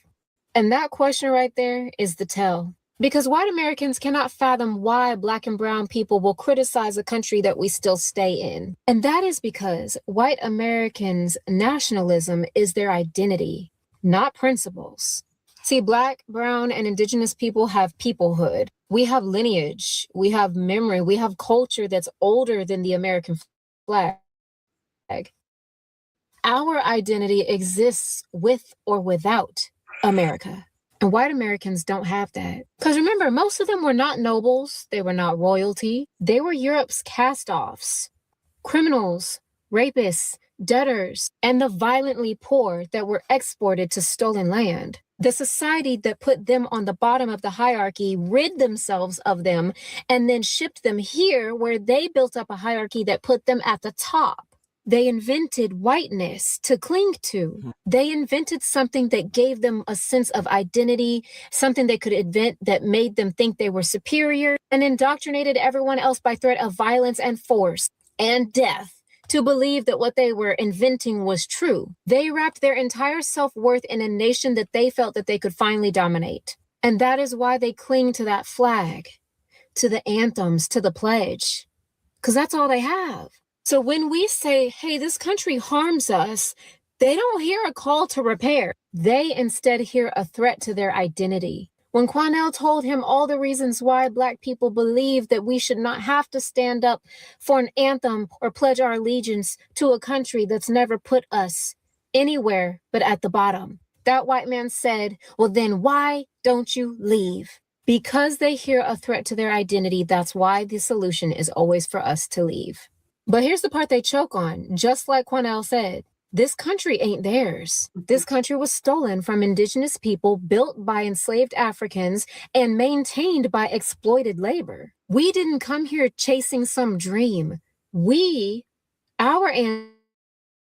S17: And that question right there is the tell. Because white Americans cannot fathom why Black and brown people will criticize a country that we still stay in. And that is because white Americans' nationalism is their identity, not principles. See, Black, brown, and indigenous people have peoplehood. We have lineage, we have memory, we have culture that's older than the American flag. Our identity exists with or without America. And white Americans don't have that. Because remember, most of them were not nobles. They were not royalty. They were Europe's cast-offs, criminals, rapists, debtors, and the violently poor that were exported to stolen land. The society that put them on the bottom of the hierarchy rid themselves of them and then shipped them here where they built up a hierarchy that put them at the top. They invented whiteness to cling to. They invented something that gave them a sense of identity, something they could invent that made them think they were superior, and indoctrinated everyone else by threat of violence and force and death to believe that what they were inventing was true. They wrapped their entire self-worth in a nation that they felt that they could finally dominate. And that is why they cling to that flag, to the anthems, to the pledge, because that's all they have. So when we say, hey, this country harms us, they don't hear a call to repair. They instead hear a threat to their identity. When Quanell told him all the reasons why Black people believe that we should not have to stand up for an anthem or pledge our allegiance to a country that's never put us anywhere but at the bottom, that white man said, well, then why don't you leave? Because they hear a threat to their identity, that's why the solution is always for us to leave. But here's the part they choke on. Just like Quanell said, this country ain't theirs. This country was stolen from indigenous people, built by enslaved Africans, and maintained by exploited labor. We didn't come here chasing some dream. Our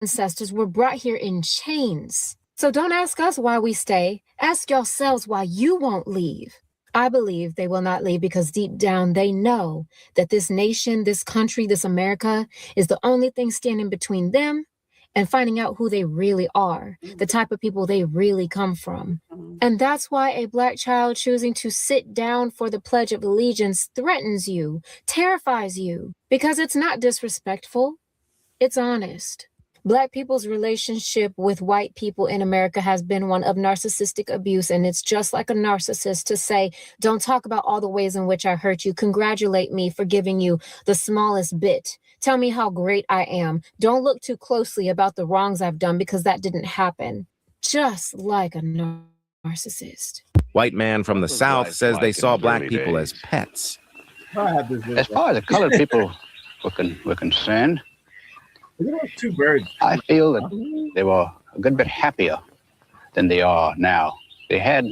S17: ancestors were brought here in chains. So don't ask us why we stay. Ask yourselves why you won't leave. I believe they will not leave because deep down they know that this nation, this country, this America is the only thing standing between them and finding out who they really are, the type of people they really come from. And that's why a Black child choosing to sit down for the Pledge of Allegiance threatens you, terrifies you, because it's not disrespectful, it's honest. Black people's relationship with white people in America has been one of narcissistic abuse, and it's just like a narcissist to say, don't talk about all the ways in which I hurt you. Congratulate me for giving you the smallest bit. Tell me how great I am. Don't look too closely about the wrongs I've done because that didn't happen. Just like a narcissist.
S18: White man from the South says they saw Black people as pets.
S19: As far as the colored people were concerned,
S1: two birds.
S19: I feel that they were a good bit happier than they are now. They had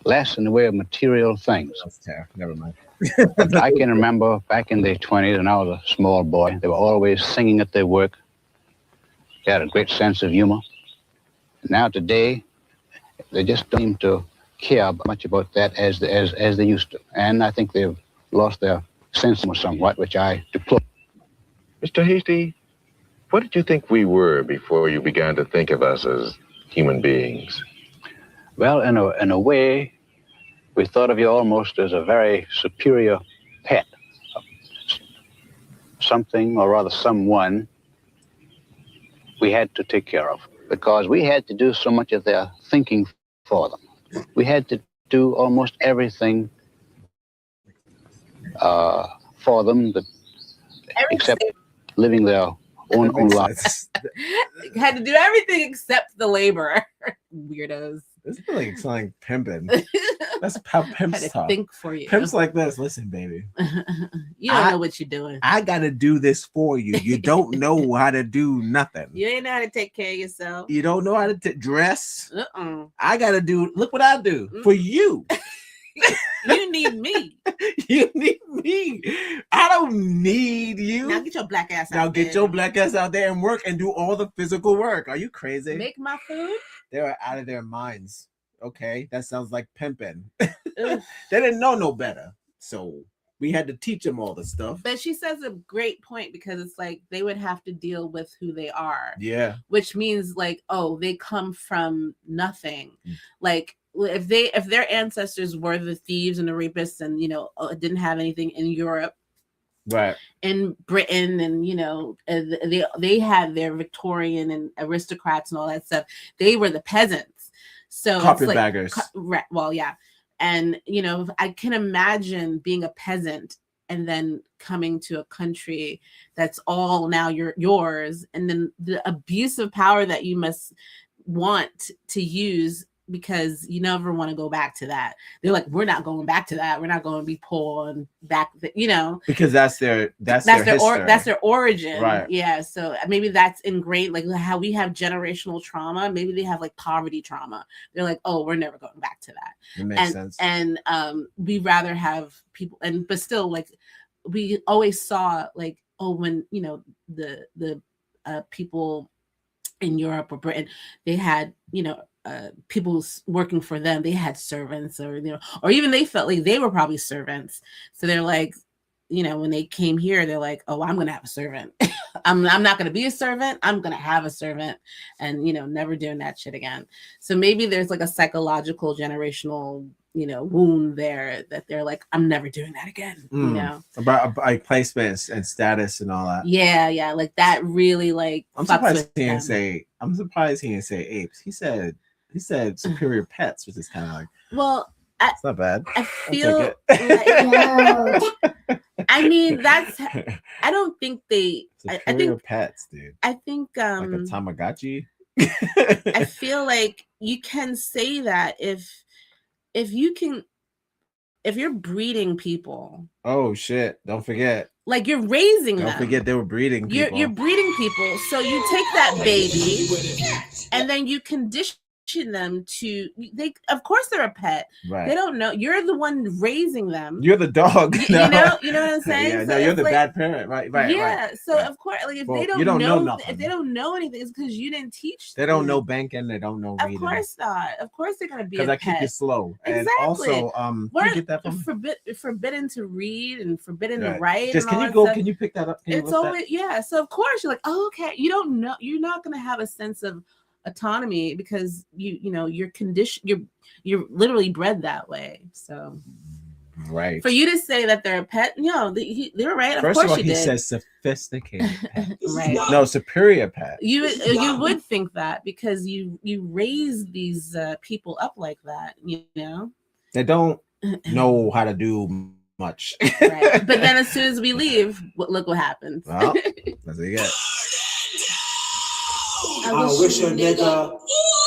S19: less in the way of material things.
S1: Never mind.
S19: I can remember back in the 20s when I was a small boy, they were always singing at their work. They had a great sense of humor. Now today, they just don't seem to care much about that as they used to. And I think they've lost their sense somewhat, which I deplore.
S20: Mr. Hasty, what did you think we were before you began to think of us as human beings?
S19: Well, in a way, we thought of you almost as a very superior pet. Something, or rather someone, we had to take care of. Because we had to do so much of their thinking for them. We had to do almost everything for them, except living their own lives.
S2: Had to do everything except the labor. Weirdos.
S1: This is like pimping. That's how pimps
S2: Had to
S1: talk.
S2: think for you.
S1: Pimps like this. Listen, baby.
S2: You don't know what you're doing.
S1: I gotta do this for you. You don't know how to do nothing.
S2: You ain't know how to take care of yourself.
S1: You don't know how to dress. I gotta do. Look what I do for you.
S2: You need me.
S1: You need me. I don't need you.
S2: Now get your black ass out
S1: Now
S2: there.
S1: get your black ass out there and work and do all the physical work. Are you crazy?
S2: Make my food.
S1: They're out of their minds. Okay, that sounds like pimping. They didn't know no better. So We had to teach them all the stuff.
S2: But she says a great point, because it's like they would have to deal with who they are.
S1: Yeah.
S2: Which means like, oh, they come from nothing. Like if their ancestors were the thieves and the rapists and, you know, didn't have anything in Europe,
S1: right,
S2: in Britain, and, you know, they had their Victorian and aristocrats and all that stuff. They were the peasants. So
S1: carpetbaggers.
S2: Well, yeah. And, you know, I can imagine being a peasant and then coming to a country that's all now yours, and then the abuse of power that you must want to use, because you never want to go back to that. They're like, we're not going back to that. We're not going to be poor and back, you know,
S1: because that's their
S2: origin.
S1: Right.
S2: Yeah. So maybe that's ingrained, like how we have generational trauma. Maybe they have like poverty trauma. They're like, oh, we're never going back to that.
S1: It makes sense.
S2: And we rather have people, but still, like, we always saw like, oh, when, you know, the people in Europe or Britain, they had, you know, people working for them, they had servants, or, you know, or even they felt like they were probably servants. So they're like, you know, when they came here, they're like, oh, I'm gonna have a servant. I'm not gonna be a servant, I'm gonna have a servant, and, you know, never doing that shit again. So maybe there's like a psychological generational, you know, wound there, that they're like, I'm never doing that again. You know,
S1: about like placements and status and all that.
S2: Yeah, like that really, like,
S1: I'm surprised he didn't say apes. He said superior pets, which is kind of like,
S2: well,
S1: it's not bad.
S2: I feel like, I mean, that's, I don't think they
S1: superior
S2: I think
S1: pets, dude.
S2: I think
S1: Like a Tamagotchi.
S2: I feel like you can say that if you're breeding people.
S1: Oh shit, don't forget.
S2: Like, you're raising them.
S1: Don't forget they were breeding people.
S2: You're breeding people. So you take that baby and then you condition them to, of course they're a pet.
S1: Right.
S2: They don't know. You're the one raising them.
S1: You're the dog.
S2: You know what I'm saying?
S1: Yeah,
S2: So
S1: no, you're the
S2: like,
S1: bad parent. Right.
S2: Yeah.
S1: Right,
S2: so
S1: right.
S2: Of course, like, if
S1: Well,
S2: they don't,
S1: you don't know
S2: know
S1: nothing.
S2: if they don't know anything, it's because you didn't teach them.
S1: They don't know banking. They don't know reading.
S2: Of course not. Of course they're gonna be a
S1: Because I
S2: pet.
S1: keep you slow.
S2: Exactly.
S1: And also,
S2: we're
S1: you get that from
S2: forbidden to read and forbidden to
S1: Right.
S2: write.
S1: Just
S2: and
S1: can
S2: all
S1: you
S2: that
S1: go?
S2: stuff.
S1: Can you pick that up? Can you
S2: It's
S1: lift that?
S2: always, yeah. So of course you're like, oh, okay. You don't know. You're not gonna have a sense of autonomy because you know you're conditioned. You're literally bred that way. So
S1: right.
S2: For you to say that they're a pet, no, they're right.
S1: First
S2: of
S1: of
S2: course
S1: all,
S2: you
S1: he
S2: did.
S1: says sophisticated pet.
S2: Right.
S1: No, superior pet.
S2: You would think that because you raise these people up like that, you know.
S1: They don't know how to do much.
S2: Right. But then as soon as we leave, look what happens.
S1: Well, that's what you get.
S4: I wish a nigga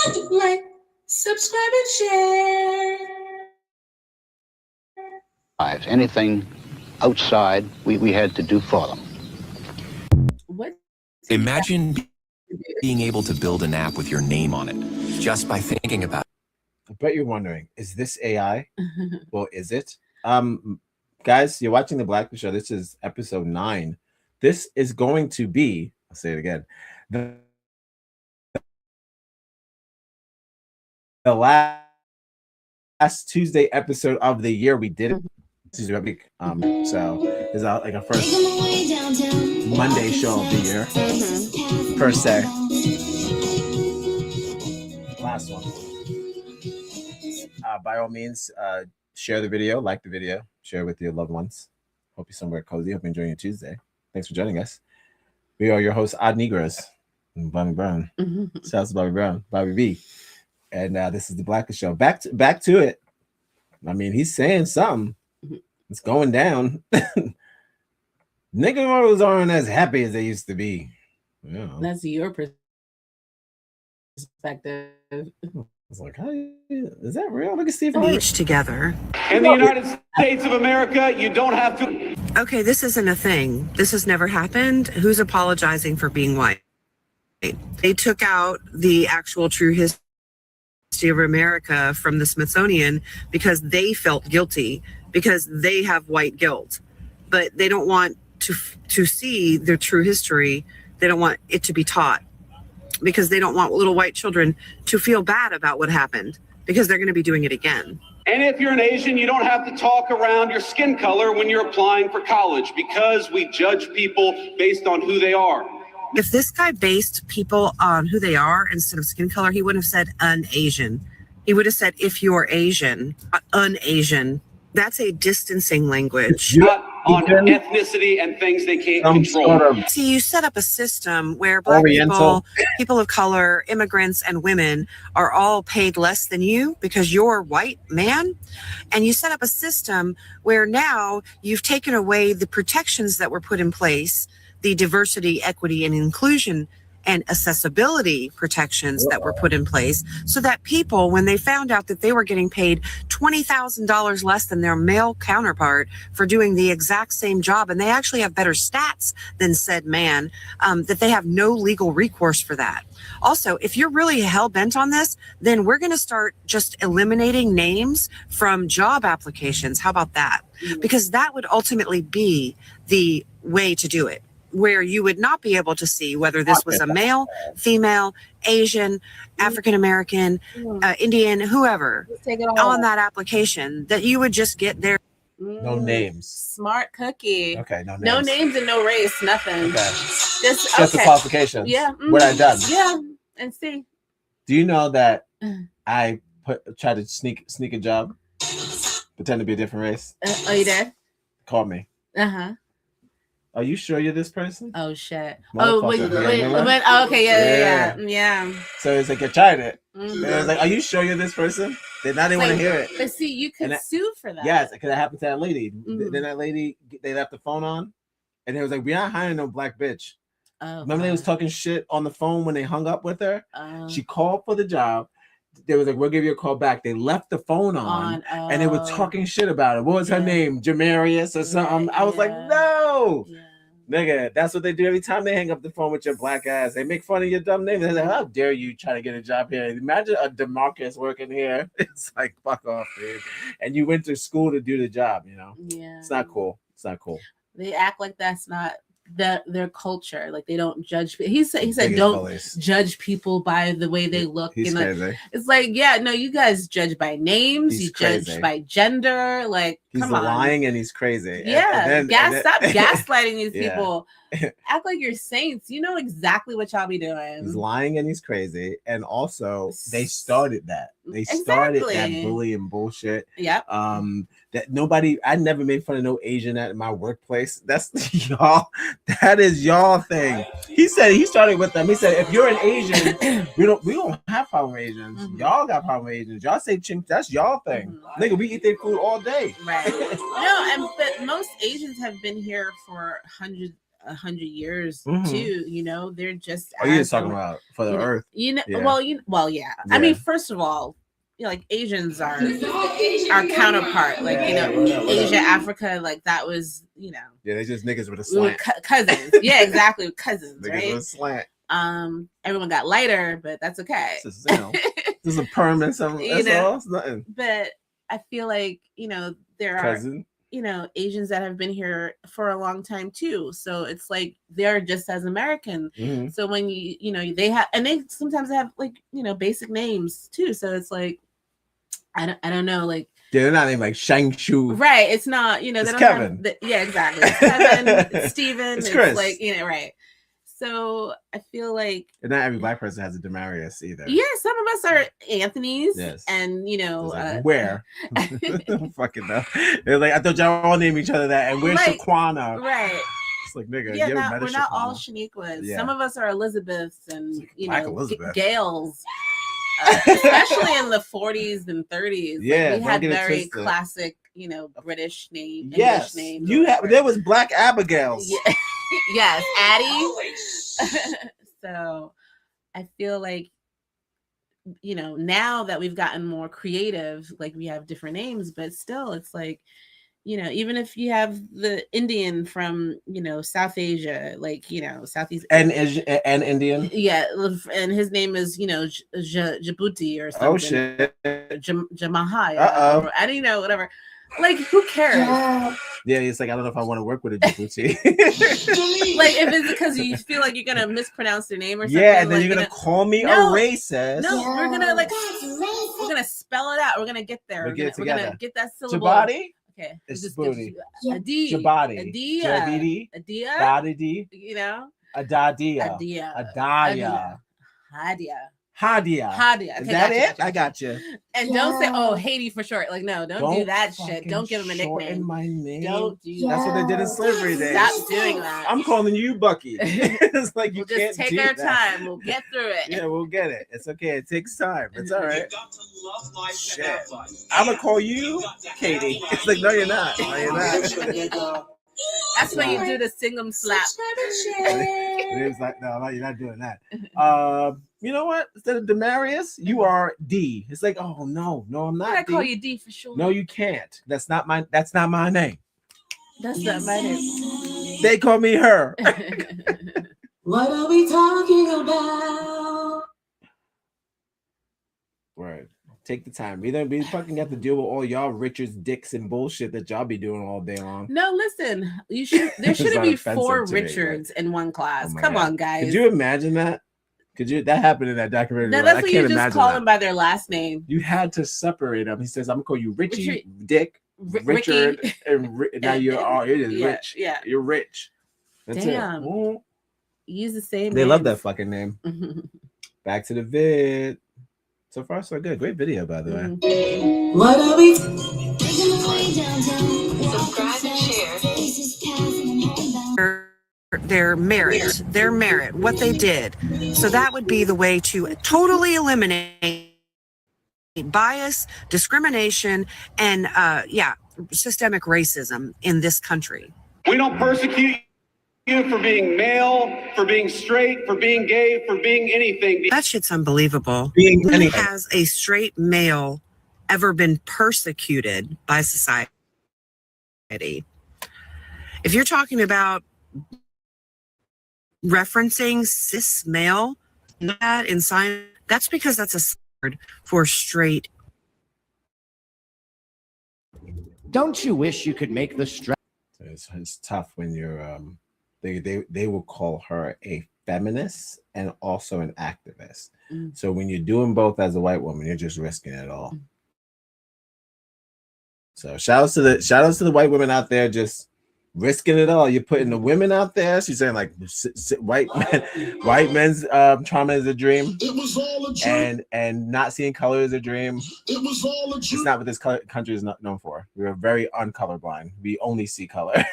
S4: would like, subscribe, and share.
S19: Anything outside, we had to do for them.
S2: What?
S21: Imagine being able to build an app with your name on it just by thinking about it.
S1: I bet you're wondering, is this AI? Well, is it? Guys, you're watching The Black Show. This is episode 9. This is going to be, I'll say it again, the last Tuesday episode of the year. We did it. This is week. So it's like our first Monday show of the year, per se. Last one. By all means, share the video, like the video, share with your loved ones. Hope you're somewhere cozy. Hope you're enjoying your Tuesday. Thanks for joining us. We are your hosts, ODDNEGROZ and Bobby&Brown. Shout out to Bobby&Brown, Bobby B. And this is the Black Show. Back to it. I mean, he's saying something. It's going down. Niggas aren't as happy as they used to be. Yeah.
S2: That's your perspective.
S1: It's like, hey, is that real? Look at Steve
S22: Beach together.
S23: In the United States of America, you don't have to.
S22: Okay, this isn't a thing. This has never happened. Who's apologizing for being white? They took out the actual true history of America from the Smithsonian because they felt guilty, because they have white guilt. But they don't want to see their true history. They don't want it to be taught, because they don't want little white children to feel bad about what happened, because they're going to be doing it again.
S23: And if you're an Asian, you don't have to talk around your skin color when you're applying for college because we judge people based on who they are.
S22: If this guy based people on who they are instead of skin color, he wouldn't have said an Asian. He would have said if you're Asian, an Asian. That's a distancing language.
S23: Not on ethnicity and things they can't control.
S22: See, you set up a system where Black people, people of color, immigrants, and women are all paid less than you because you're a white man. And you set up a system where now you've taken away the protections that were put in place, the diversity, equity, and inclusion and accessibility protections that were put in place, so that people, when they found out that they were getting paid $20,000 less than their male counterpart for doing the exact same job, and they actually have better stats than said man, that they have no legal recourse for that. Also, if you're really hell-bent on this, then we're going to start just eliminating names from job applications. How about that? Because that would ultimately be the way to do it, where you would not be able to see whether this was a male, female, Asian, African-American, Indian, whoever on that application, that you would just get their
S1: no names.
S2: Smart cookie.
S1: Okay, no names.
S2: No names and no race, nothing.
S1: Okay.
S2: Just
S1: the qualifications.
S2: Yeah.
S1: What I done.
S2: Yeah, and see.
S1: Do you know that I tried to sneak a job, pretend to be a different race?
S2: Oh, you did?
S1: Call me.
S2: Uh-huh.
S1: Are you sure you're this person?
S2: Oh shit!
S1: Oh
S2: wait. Okay, yeah.
S1: So it's like I tried it. Mm-hmm. And it was like, are you sure you're this person? They didn't want to hear it.
S2: But see, you could sue for that.
S1: Yes, because it happened to that lady. Mm-hmm. Then that lady, they left the phone on, and it was like, we're not hiring no black bitch.
S2: Oh,
S1: remember they was talking shit on the phone when they hung up with her. She called for the job. They was like, we'll give you a call back. They left the phone on and they were talking shit about it. What was her name? Jamarius or something? I was like, no. Yeah. Nigga, that's what they do every time they hang up the phone with your black ass. They make fun of your dumb name. They're like, how dare you try to get a job here? Imagine a DeMarcus working here. It's like, fuck off, dude. And you went to school to do the job, you know?
S2: Yeah.
S1: It's not cool. It's not cool.
S2: They act like that's not their culture. Like they don't judge. He said don't judge people by the way they look.
S1: He's crazy.
S2: Like, it's like, yeah, no, you guys judge by names. You judge by gender. Like,
S1: he's
S2: come on.
S1: lying and he's crazy.
S2: Yeah, stop gaslighting these people. Act like you're saints. You know exactly what y'all be doing.
S1: He's lying and he's crazy. And also, they started that. They started that bullying bullshit.
S2: Yep.
S1: That I never made fun of no Asian at my workplace. That's y'all. That is y'all thing. He said he started with them. He said, if you're an Asian, we don't have problem with Asians. Mm-hmm. Y'all got problem with Asians. Y'all say chink, that's y'all thing. Mm-hmm. Nigga, we eat their food all day.
S2: Right. But most Asians have been here for 100 years too. You know, they're just.
S1: Oh, you're just talking about for the earth.
S2: You know, yeah. I mean, first of all, you know, like Asians are our counterpart. Like, you know, Asia, Africa, like that was, you know.
S1: Yeah, they just niggas with a slant.
S2: Cousins. Yeah, exactly. Cousins,
S1: niggas
S2: right?
S1: with a slant.
S2: Everyone got lighter, but that's okay.
S1: This is a perm and something. That's all. It's nothing.
S2: But I feel like, you know, there are, you know, Asians that have been here for a long time too. So it's like they're just as American. Mm-hmm. So when you know, they sometimes have like, you know, basic names too. So it's like, I don't know, like.
S1: Yeah, they're not named like Shang Shu.
S2: Right. It's not, you know,
S1: it's
S2: they don't
S1: Kevin.
S2: Have yeah, exactly. It's Kevin, it's Steven.
S1: It's Chris.
S2: Like, you know, right. So I feel like.
S1: And not every black person has a Demarius either.
S2: Yeah, some of us are Anthony's. Yes. And, you know.
S1: Like, where? Fucking no. They're like, I thought y'all all named each other that. And where's Shaquana?
S2: Right.
S1: It's like, nigga,
S2: yeah, we're not all Shaniquas. Yeah. Some of us are Elizabeths and, you know, Gales. Especially in the 40s and 30s.
S1: Yeah.
S2: Like we had very classic, you know, British name,
S1: yes.
S2: English names.
S1: There was Black Abigails.
S2: Yeah. Yes, Addie. So I feel like, you know, now that we've gotten more creative, like we have different names, but still it's like, you know, even if you have the Indian from, you know, South Asia, like, you know, Southeast
S1: and Indian.
S2: Yeah. And his name is, you know, Djibouti or something.
S1: Oh, shit.
S2: Jamahai.
S1: Uh-oh.
S2: I don't know, whatever. Like, who cares?
S1: Yeah, it's like, I don't know if I want to work with a Djibouti.
S2: Like, if it's because you feel like you're going to mispronounce their name or something.
S1: Yeah, and then
S2: like,
S1: you're going to call me a racist.
S2: No, we're going to, like, we're going to spell it out. We're gonna get there.
S1: We'll get
S2: we're gonna get that syllable.
S1: Jabadi?
S2: Okay.
S1: It's
S2: just
S1: booty.
S2: Adi.
S1: Jabadi.
S2: Adia.
S1: Adia. Dadidi.
S2: You know?
S1: Adadia.
S2: Adia.
S1: Adaya.
S2: Hadia.
S1: Hadia. Is that it? I got you.
S2: And don't say, oh, Haiti for short. Like, no, don't do that shit. Don't give him a nickname.
S1: My name.
S2: Don't do
S1: That's what they did in slavery days.
S2: Stop doing that.
S1: I'm calling you Bucky. It's like you
S2: we'll
S1: can't
S2: just take our
S1: that.
S2: time. We'll get through it.
S1: Yeah, we'll get it. It's okay. It takes time. It's all right. Shit. I'm gonna call you Katie. It's like, no, you're not. No, you're not.
S2: That's when you do the singum slap.
S1: It is like, no, you're not doing that. You know what? Instead of Demarius, you are D. It's like, oh no, I'm not.
S2: I call you D for sure.
S1: No, you can't. That's not my name.
S2: That's not my name.
S1: They call me her.
S4: What are we talking about?
S1: Right. Take the time. We fucking have to deal with all y'all Richards, dicks, and bullshit that y'all be doing all day long.
S2: No, listen. There shouldn't be 4 Richards in one class. Come on, guys.
S1: Could you imagine that? That happened in that documentary?
S2: No, that's what you just call them by their last name.
S1: You had to separate them. He says, "I'm gonna call you Richie, Dick, Richard, and now you're Rich.
S2: Yeah,
S1: you're rich." That's
S2: Damn.
S1: It.
S2: Use the same.
S1: They love that fucking name. Back to the vid. So far, so good. Great video, by the way.
S4: What are we?
S6: Subscribe and share.
S22: Their merit, what they did. So that would be the way to totally eliminate bias, discrimination, and systemic racism in this country.
S23: We don't persecute you for being male, for being straight, for being gay, for being anything.
S22: That shit's unbelievable.
S1: When
S22: has a straight male ever been persecuted by society? If you're talking about referencing cis male that in science, that's because that's a word for straight.
S8: Don't you wish you could make the stress?
S1: It's tough when you're they will call her a feminist and also an activist. So when you're doing both as a white woman, you're just risking it all. So shout outs to the white women out there just risking it all. You're putting the women out there. She's saying like white men's trauma is a dream.
S4: It was all a dream.
S1: And not seeing color is a dream.
S4: It was all a dream.
S1: It's not what this country is not known for. We're very uncolorblind. We only see color.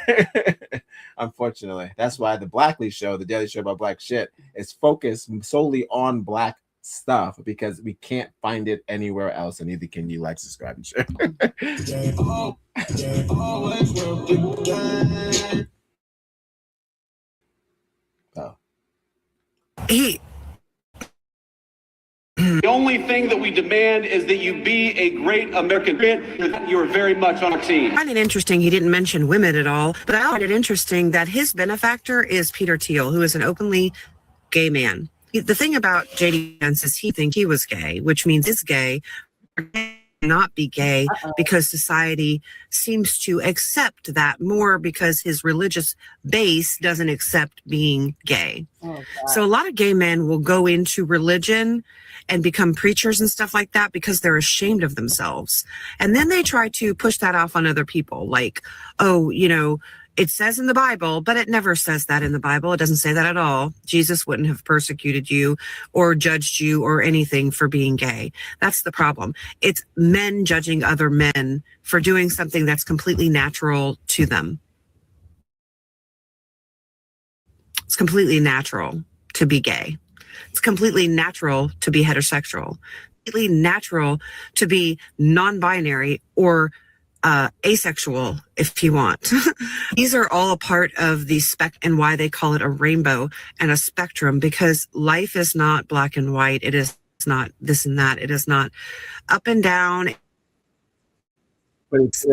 S1: Unfortunately, that's why the Blackley Show, the daily show about black shit, is focused solely on black stuff because we can't find it anywhere else, and neither can you. Like, subscribe, and share.
S23: The only thing that we demand is that you be a great American. You are very much on our team.
S22: I find it interesting he didn't mention women at all, but I find it interesting that his benefactor is Peter Thiel, who is an openly gay man. The thing about J.D. Vance is he thinks he was gay, which means he's gay, not be gay, because society seems to accept that more because his religious base doesn't accept being gay. So a lot of gay men will go into religion and become preachers and stuff like that because they're ashamed of themselves. And then they try to push that off on other people. Like, oh, you know, it says in the Bible, but it never says that in the Bible. It doesn't say that at all. Jesus wouldn't have persecuted you or judged you or anything for being gay. That's the problem. It's men judging other men for doing something that's completely natural to them. It's completely natural to be gay. It's completely natural to be heterosexual. Completely natural to be non-binary or asexual, if you want. These are all a part of the and why they call it a rainbow and a spectrum, because life is not black and white. It is not this and that. It is not up and down.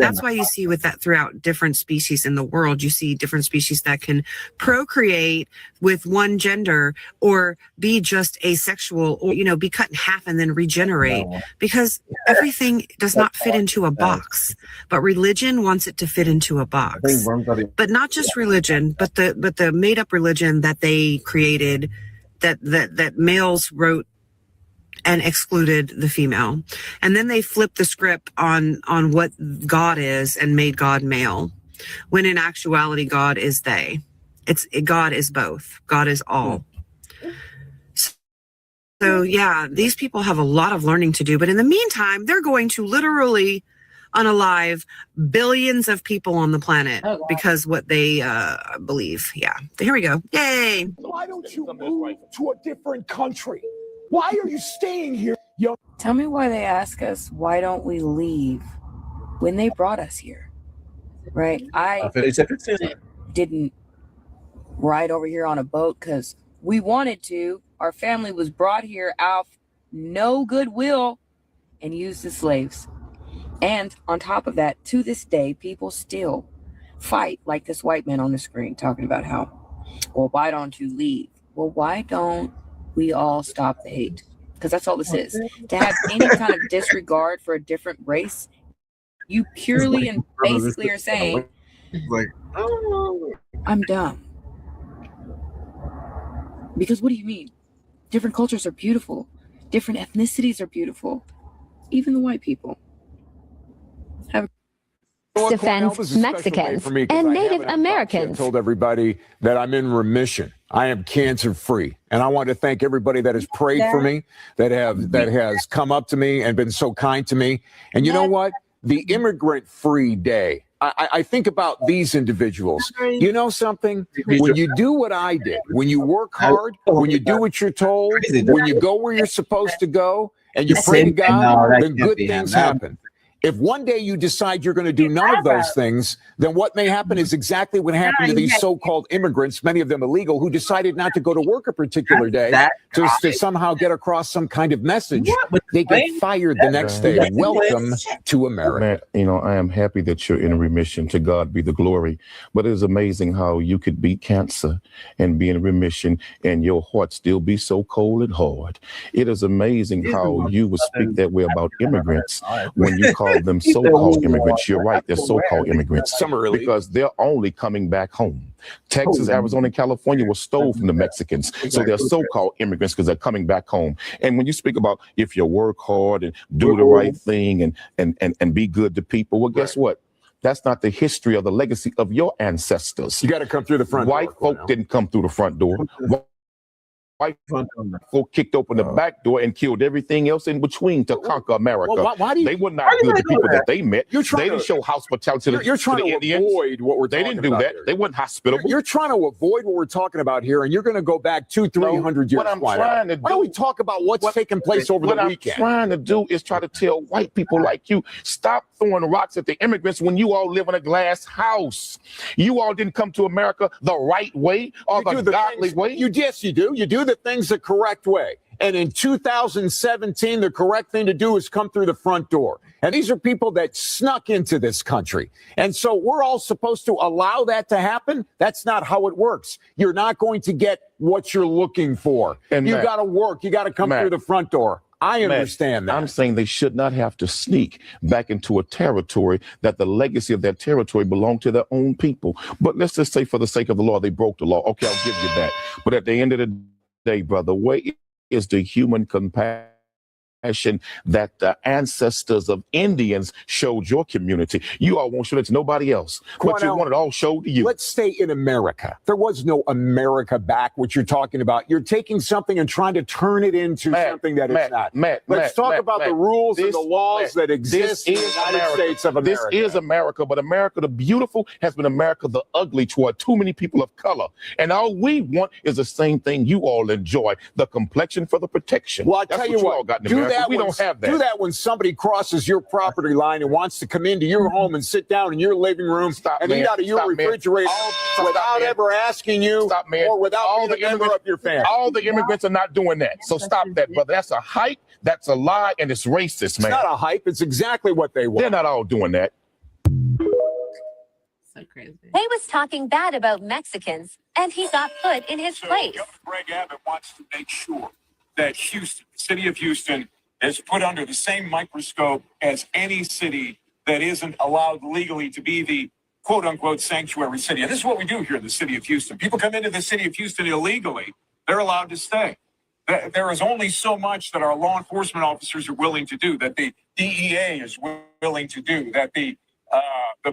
S22: That's why you see with that throughout different species in the world, you see different species that can procreate with one gender or be just asexual or, you know, be cut in half and then regenerate, because everything does not fit into a box. But religion wants it to fit into a box. But not just religion, but the made up religion that they created, that males wrote and excluded the female. And then they flipped the script on what God is and made God male, when in actuality God is they. God is both. God is all. So yeah, these people have a lot of learning to do, but in the meantime, they're going to literally unalive billions of people on the planet because what they believe. Yeah, here we go. Yay!
S12: Why don't you move to a different country? Why are you staying here?
S9: Tell me why they ask us, why don't we leave when they brought us here? Right? I didn't ride over here on a boat because we wanted to. Our family was brought here out no goodwill and used as slaves. And on top of that, to this day, people still fight like this white man on the screen talking about how, well, why don't you leave? Well, why don't we all stop the hate? Because that's all this is. To have any kind of disregard for a different race, you purely and basically are saying, I'm dumb. Because what do you mean? Different cultures are beautiful. Different ethnicities are beautiful. Even the white people.
S10: Defends Mexicans and Native Americans.
S11: I told everybody that I'm in remission. I am cancer free, and I want to thank everybody that has prayed for me, that has come up to me and been so kind to me. And you know what? The immigrant free day. I think about these individuals. You know something? When you do what I did, when you work hard, when you do what you're told, when you go where you're supposed to go, and you pray to God, then good things happen. If one day you decide you're going to do none of those things, then what may happen is exactly what happened to these so-called immigrants, many of them illegal, who decided not to go to work a particular day to somehow get across some kind of message. They get fired the next day. Welcome to America.
S15: You know, I am happy that you're in remission. To God be the glory. But it is amazing how you could beat cancer and be in remission and your heart still be so cold and hard. It is amazing how you would speak that way about immigrants when you call them so-called immigrants. You're right, they're so-called immigrants because they're only coming back home. Texas, Arizona, and California were stole from the Mexicans, so they're so-called immigrants because they're coming back home. And when you speak about if you work hard and do the right thing and be good to people, well, guess what? That's not the history or the legacy of your ancestors.
S11: You got to come through the front door.
S15: White folk didn't come through the front door. White folk kicked open the back door and killed everything else in between to conquer America.
S11: Well, why do you,
S15: they were not good to people that they met. They didn't show hospitality to
S11: you're trying
S15: to the
S11: to
S15: Indians.
S11: avoid what we're talking about.
S15: They didn't do that.
S11: Here.
S15: They weren't hospitable.
S11: You're trying to avoid what we're talking about here, and you're going to go back 200-300 years.
S15: What I'm trying to do,
S11: why don't we talk about what's taking place over the weekend?
S15: What I'm trying to do is try to tell white people like you, stop throwing rocks at the immigrants when you all live in a glass house. You all didn't come to America the right way or the godly way.
S11: Yes, you do. You do the things the correct way. And in 2017, the correct thing to do is come through the front door. And these are people that snuck into this country. And so we're all supposed to allow that to happen. That's not how it works. You're not going to get what you're looking for. And you got to work. You got to come through the front door. I understand that.
S15: I'm saying they should not have to sneak back into a territory that the legacy of that territory belonged to their own people. But let's just say for the sake of the law, they broke the law. Okay, I'll give you that. But at the end of the day, brother, where is the human compassion that the ancestors of Indians showed your community? You all won't show it to nobody else, but you want it all showed to you.
S11: Let's stay in America. There was no America back, what you're talking about. You're taking something and trying to turn it into something that it's not. Let's talk about the rules and the laws that exist in the United States of America.
S15: This is America, but America the beautiful has been America the ugly toward too many people of color. And all we want is the same thing you all enjoy, the complexion for the protection.
S11: Well, I tell you what,
S15: we don't have that.
S11: Do that when somebody crosses your property line and wants to come into your home and sit down in your living room and eat out of your refrigerator without ever asking you or without being a member of your family.
S15: All the immigrants are not doing that. So stop that, brother. That's a hype, that's a lie, and it's racist, man.
S11: It's not a hype. It's exactly what they want.
S15: They're not all doing that.
S2: So crazy.
S10: He was talking bad about Mexicans, and he got put in his place.
S24: Greg Abbott wants to make sure that Houston, the city of Houston, is put under the same microscope as any city that isn't allowed legally to be the quote-unquote sanctuary city. And this is what we do here in the city of Houston. People come into the city of Houston illegally. They're allowed to stay. There is only so much that our law enforcement officers are willing to do, that the DEA is willing to do, that the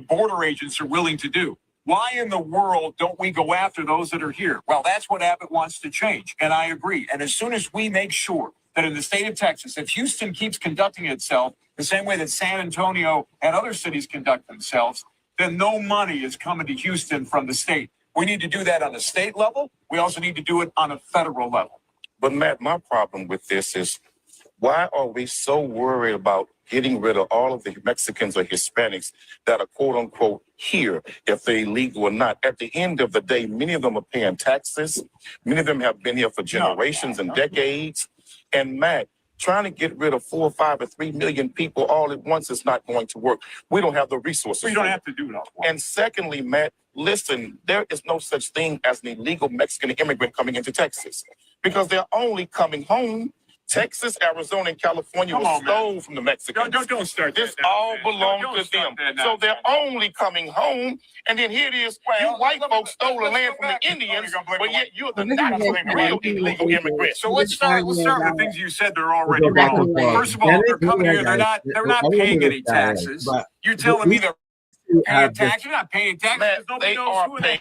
S24: border agents are willing to do. Why in the world don't we go after those that are here? Well, that's what Abbott wants to change, and I agree. And as soon as we make sure that in the state of Texas, if Houston keeps conducting itself the same way that San Antonio and other cities conduct themselves, then no money is coming to Houston from the state. We need to do that on the state level. We also need to do it on a federal level.
S15: But Matt, my problem with this is, why are we so worried about getting rid of all of the Mexicans or Hispanics that are quote unquote here, if they're illegal or not? At the end of the day, many of them are paying taxes. Many of them have been here for generations and decades. And Matt, trying to get rid of 4 or 5 or 3 million people all at once is not going to work. We don't have the resources.
S24: We don't have to do it all.
S15: And secondly, Matt, listen, there is no such thing as an illegal Mexican immigrant coming into Texas, because they're only coming home. Texas, Arizona, and California was stole from the Mexicans.
S24: Don't start
S15: this. All belongs to them. So they're only coming home. And then here it is, you white folks stole the land from the Indians, but yet you're the not real illegal immigrants.
S24: So let's start with things you said that are already wrong. First of all, they're coming here, they're not paying any taxes. You're telling me they're paying taxes? You're not paying taxes. Nobody knows who they are.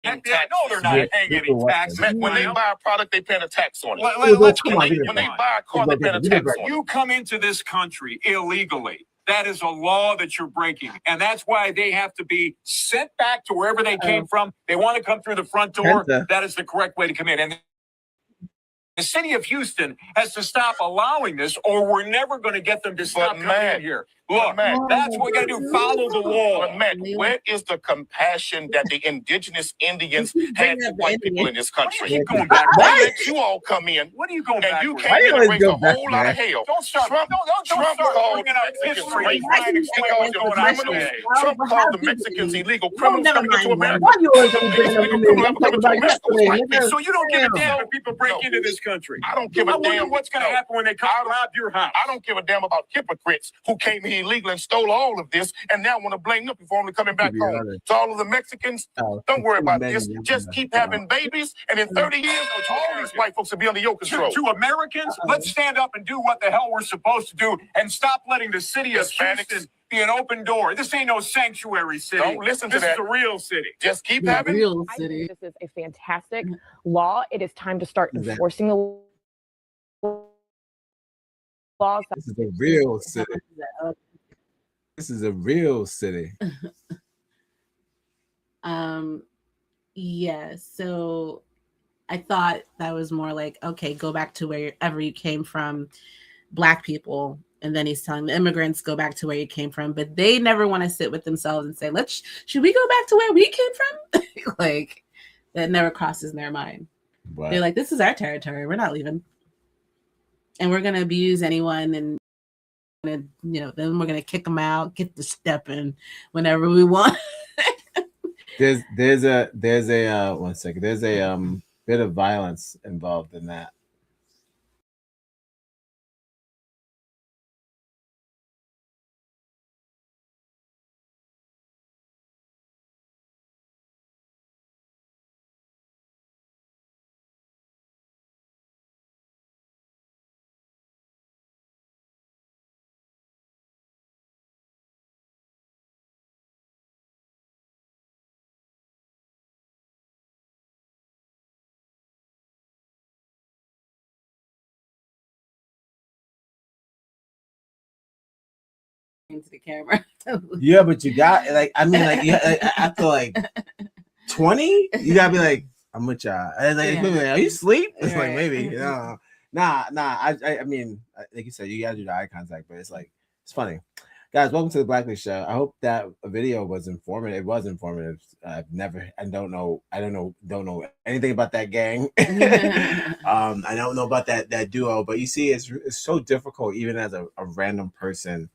S24: No, they're not paying any taxes.
S15: When they buy a product, they pay a tax on it.
S24: When
S15: they buy a car, they pay a tax on it.
S24: You come into this country illegally. That is a law that you're breaking. And that's why they have to be sent back to wherever they came from. They want to come through the front door. That is the correct way to come in. And the city of Houston has to stop allowing this, or we're never going to get them to stop coming in here. Look, that's what we got to do. Follow the law.
S15: But Matt, where is the compassion that the indigenous Indians had to white people in this country?
S24: Keep going back.
S15: Why let you all come in?
S24: What are you going back?
S15: And you came in and raised a whole lot of hell.
S24: Don't start. Trump bringing up history.
S15: Trump called the Mexicans illegal criminals coming into America.
S24: So you don't give a damn if people break into this country.
S15: I don't give a damn
S24: what's going to happen when they come rob your house.
S15: I don't give a damn about hypocrites who came here illegally and stole all of this and now want to blame them before only coming back home. To all of the Mexicans, don't worry about this. Just keep having babies, and in 30 years, all these white folks will be under your control.
S24: To Americans, let's stand up and do what the hell we're supposed to do and stop letting the city of Houston be an open door. This ain't no sanctuary city.
S15: Don't listen to that.
S24: This is a real city.
S15: Just keep having
S2: real city.
S3: This is a fantastic law. It is time to start enforcing the laws.
S1: This is a real city. This is a real city.
S2: Yeah, so I thought that was more like, okay, go back to wherever you came from, Black people. And then he's telling the immigrants, go back to where you came from. But they never want to sit with themselves and say, should we go back to where we came from? Like, that never crosses their mind. Right. They're like, this is our territory. We're not leaving. And we're going to abuse anyone, and then we're going to kick them out, get the step in whenever we want.
S1: There's a one second. There's a bit of violence involved in that.
S2: Into the camera.
S1: Yeah, but you got after like 20, you gotta be like, I'm with y'all. And are you asleep? It's like maybe, Nah. I mean, like you said, you gotta do the eye contact, but it's like, it's funny. Guys, welcome to the Blacklist Show. I hope that video was informative. It was informative. I don't know anything about that gang. I don't know about that duo, but you see, it's so difficult, even as a random person,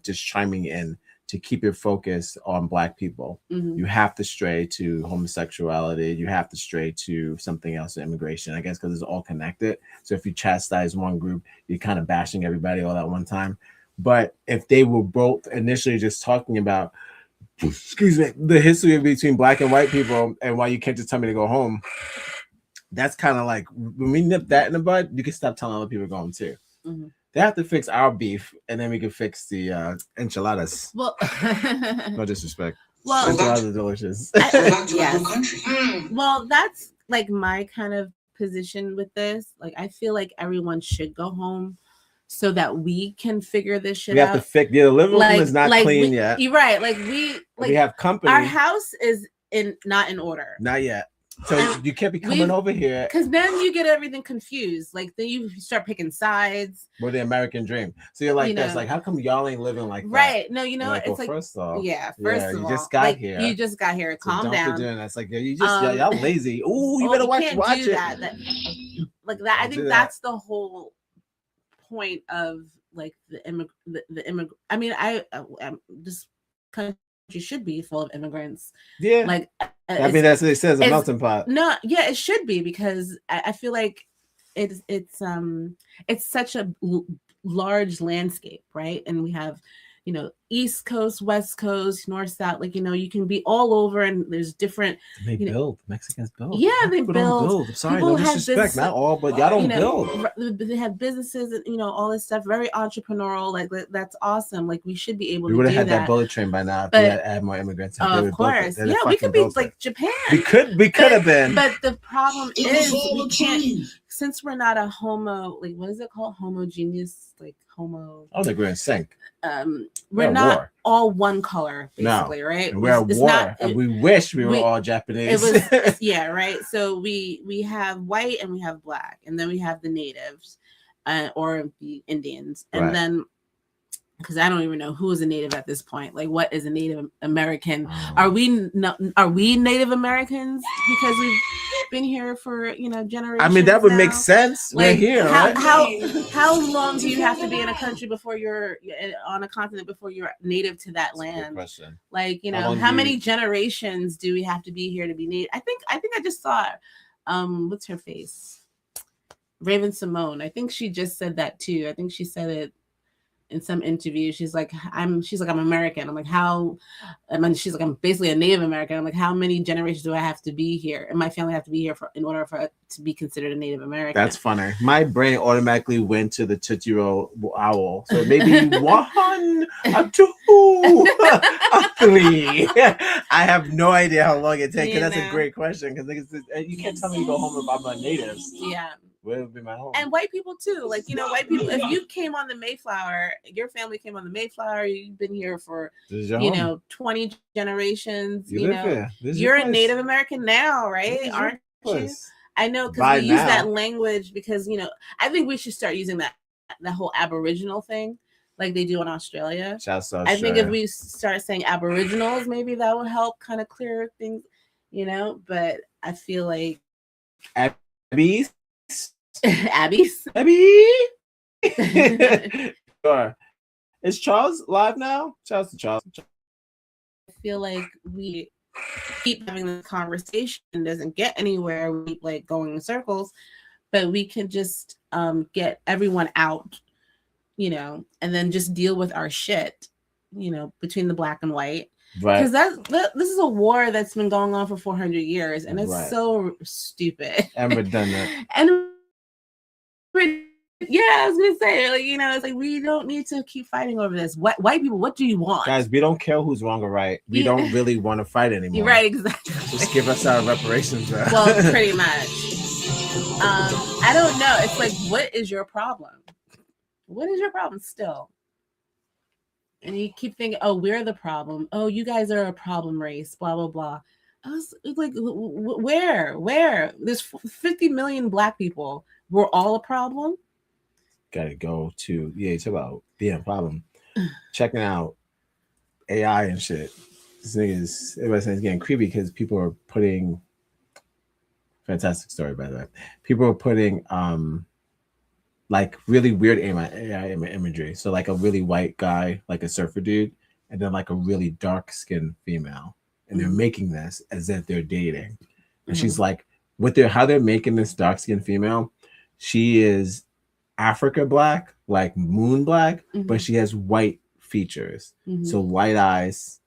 S1: just chiming in, to keep your focus on Black people. Mm-hmm. You have to stray to homosexuality. You have to stray to something else, immigration, I guess, because it's all connected. So if you chastise one group, you're kind of bashing everybody all at one time. But if they were both initially just talking about, the history between Black and white people and why you can't just tell me to go home, that's kind of like when we nip that in the bud, you can stop telling other people going too.
S2: Mm-hmm.
S1: They have to fix our beef, and then we can fix the enchiladas.
S2: Well,
S1: no disrespect.
S2: Well,
S1: enchiladas are delicious.
S2: Yes. Well, that's like my kind of position with this. Like, I feel like everyone should go home so that we can figure this shit out.
S1: We have to fix. The living room is not clean yet.
S2: You're right. Like
S1: we have company.
S2: Our house is not in order.
S1: Not yet. So you can't be coming over here
S2: because then you get everything confused. Like then you start picking sides.
S1: With the American dream. So you're like, that's like, how come y'all ain't living like that?
S2: Right? No, you know,
S1: like,
S2: it's like
S1: first off,
S2: first of
S1: you
S2: all,
S1: just got
S2: like,
S1: here.
S2: You just got here. Calm
S1: so
S2: down.
S1: Doing that. It's like you just y'all lazy. Ooh, you better watch
S2: do
S1: it.
S2: That. Like that. I think that's the whole point of like the immigrant. I mean, this country should be full of immigrants.
S1: Yeah.
S2: Like
S1: I mean, that's what it says, a melting pot.
S2: No, yeah, it should be because I feel like it's such a large landscape, right? And we have, you know, East Coast, West Coast, North, South, like, you know, you can be all over and there's different.
S1: They build. Mexicans build.
S2: Yeah, they build.
S1: I'm sorry, no disrespect, not all, but y'all don't build.
S2: They have businesses and, you know, all this stuff, very entrepreneurial. Like, that's awesome. Like, we should be able to do that.
S1: We would have had that bullet train by now if we had add more immigrants.
S2: Of course. Yeah, we could be like Japan.
S1: We could have been.
S2: But the problem is we can't, since we're not a like, what is it called? Homogeneous, like homo.
S1: I don't think we're in sync.
S2: We're not all one color, basically, right?
S1: And we're at war, and we wish we were all Japanese.
S2: It was, right. So we have white and we have black, and then we have the natives, or the Indians, and then because I don't even know who is a native at this point. Like, what is a Native American? Are we Native Americans because we've been here for, you know, generations?
S1: I mean, that would
S2: now?
S1: make sense.
S2: Like,
S1: we're here, right?
S2: How long do you have to be in a country before you're on a continent before you're native to that land?
S1: Question.
S2: Like, you know, how many generations do we have to be here to be native? I think I just saw what's her face? Raven Simone. I think she just said that too. I think she said it in some interview. She's like, I'm American. I'm like, how? I mean, she's like, I'm basically a Native American. I'm like, how many generations do I have to be here? And my family have to be here in order for it to be considered a Native American.
S1: That's funny. My brain automatically went to the Tootsie Roll owl. So maybe 1, a 2, a 3. I have no idea how long it takes. That's a great question because you can't tell me to go home if I'm a native.
S2: Yeah.
S1: Where would be my home?
S2: And white people too. Like, you know, white people, if you came on the Mayflower, your family came on the Mayflower, you've been here for, you know, 20 generations. You know, you're a Native American now, right? Aren't you? I know, because we use that language because, you know, I think we should start using that whole Aboriginal thing like they do in Australia. I think if we start saying Aboriginals, maybe that will help kind of clear things, you know, but I feel like
S1: Abby's.
S2: Abby's.
S1: Sure. Is Charles live now? Charles.
S2: I feel like we keep having this conversation, doesn't get anywhere. We like going in circles, but we can just get everyone out, you know, and then just deal with our shit, you know, between the black and white.
S1: Right.
S2: Because this is a war that's been going on for 400 years, and it's so stupid
S1: and redundant.
S2: Yeah, I was gonna say, like, you know, it's like we don't need to keep fighting over this. White people, what do you want,
S1: guys? We don't care who's wrong or right. We don't really want to fight anymore.
S2: You're right, exactly.
S1: Just give us our reparations.
S2: Well, pretty much. I don't know. It's like, what is your problem? What is your problem still? And you keep thinking, oh, we're the problem. Oh, you guys are a problem race. Blah blah blah. I was like, where? There's 50 million black people. We're all a problem.
S1: Gotta go to talk about being a problem. Checking out AI and shit. This thing is everybody's saying it's getting creepy because people are putting fantastic story by the way. People are putting like really weird AI imagery. So like a really white guy, like a surfer dude, and then like a really dark skinned female. And they're making this as if they're dating. And she's like, how they're making this dark skinned female, she is Africa black, like moon black, but she has white features. So white eyes,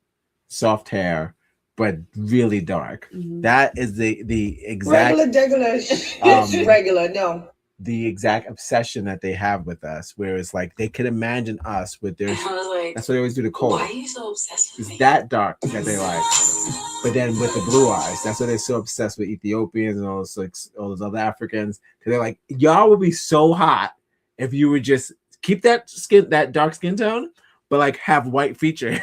S1: soft hair, but really dark.
S2: Mhm.
S1: That is the exact
S5: regular. No.
S1: The exact obsession that they have with us, where it's like they could imagine us with their. That's what they always do to Cole.
S5: Why are you so obsessed with
S1: It's
S5: me?
S1: that dark that they like. But then with the blue eyes, that's why they're so obsessed with Ethiopians and all those other Africans. Because they're like, y'all would be so hot if you would just keep that dark skin tone, but like have white features.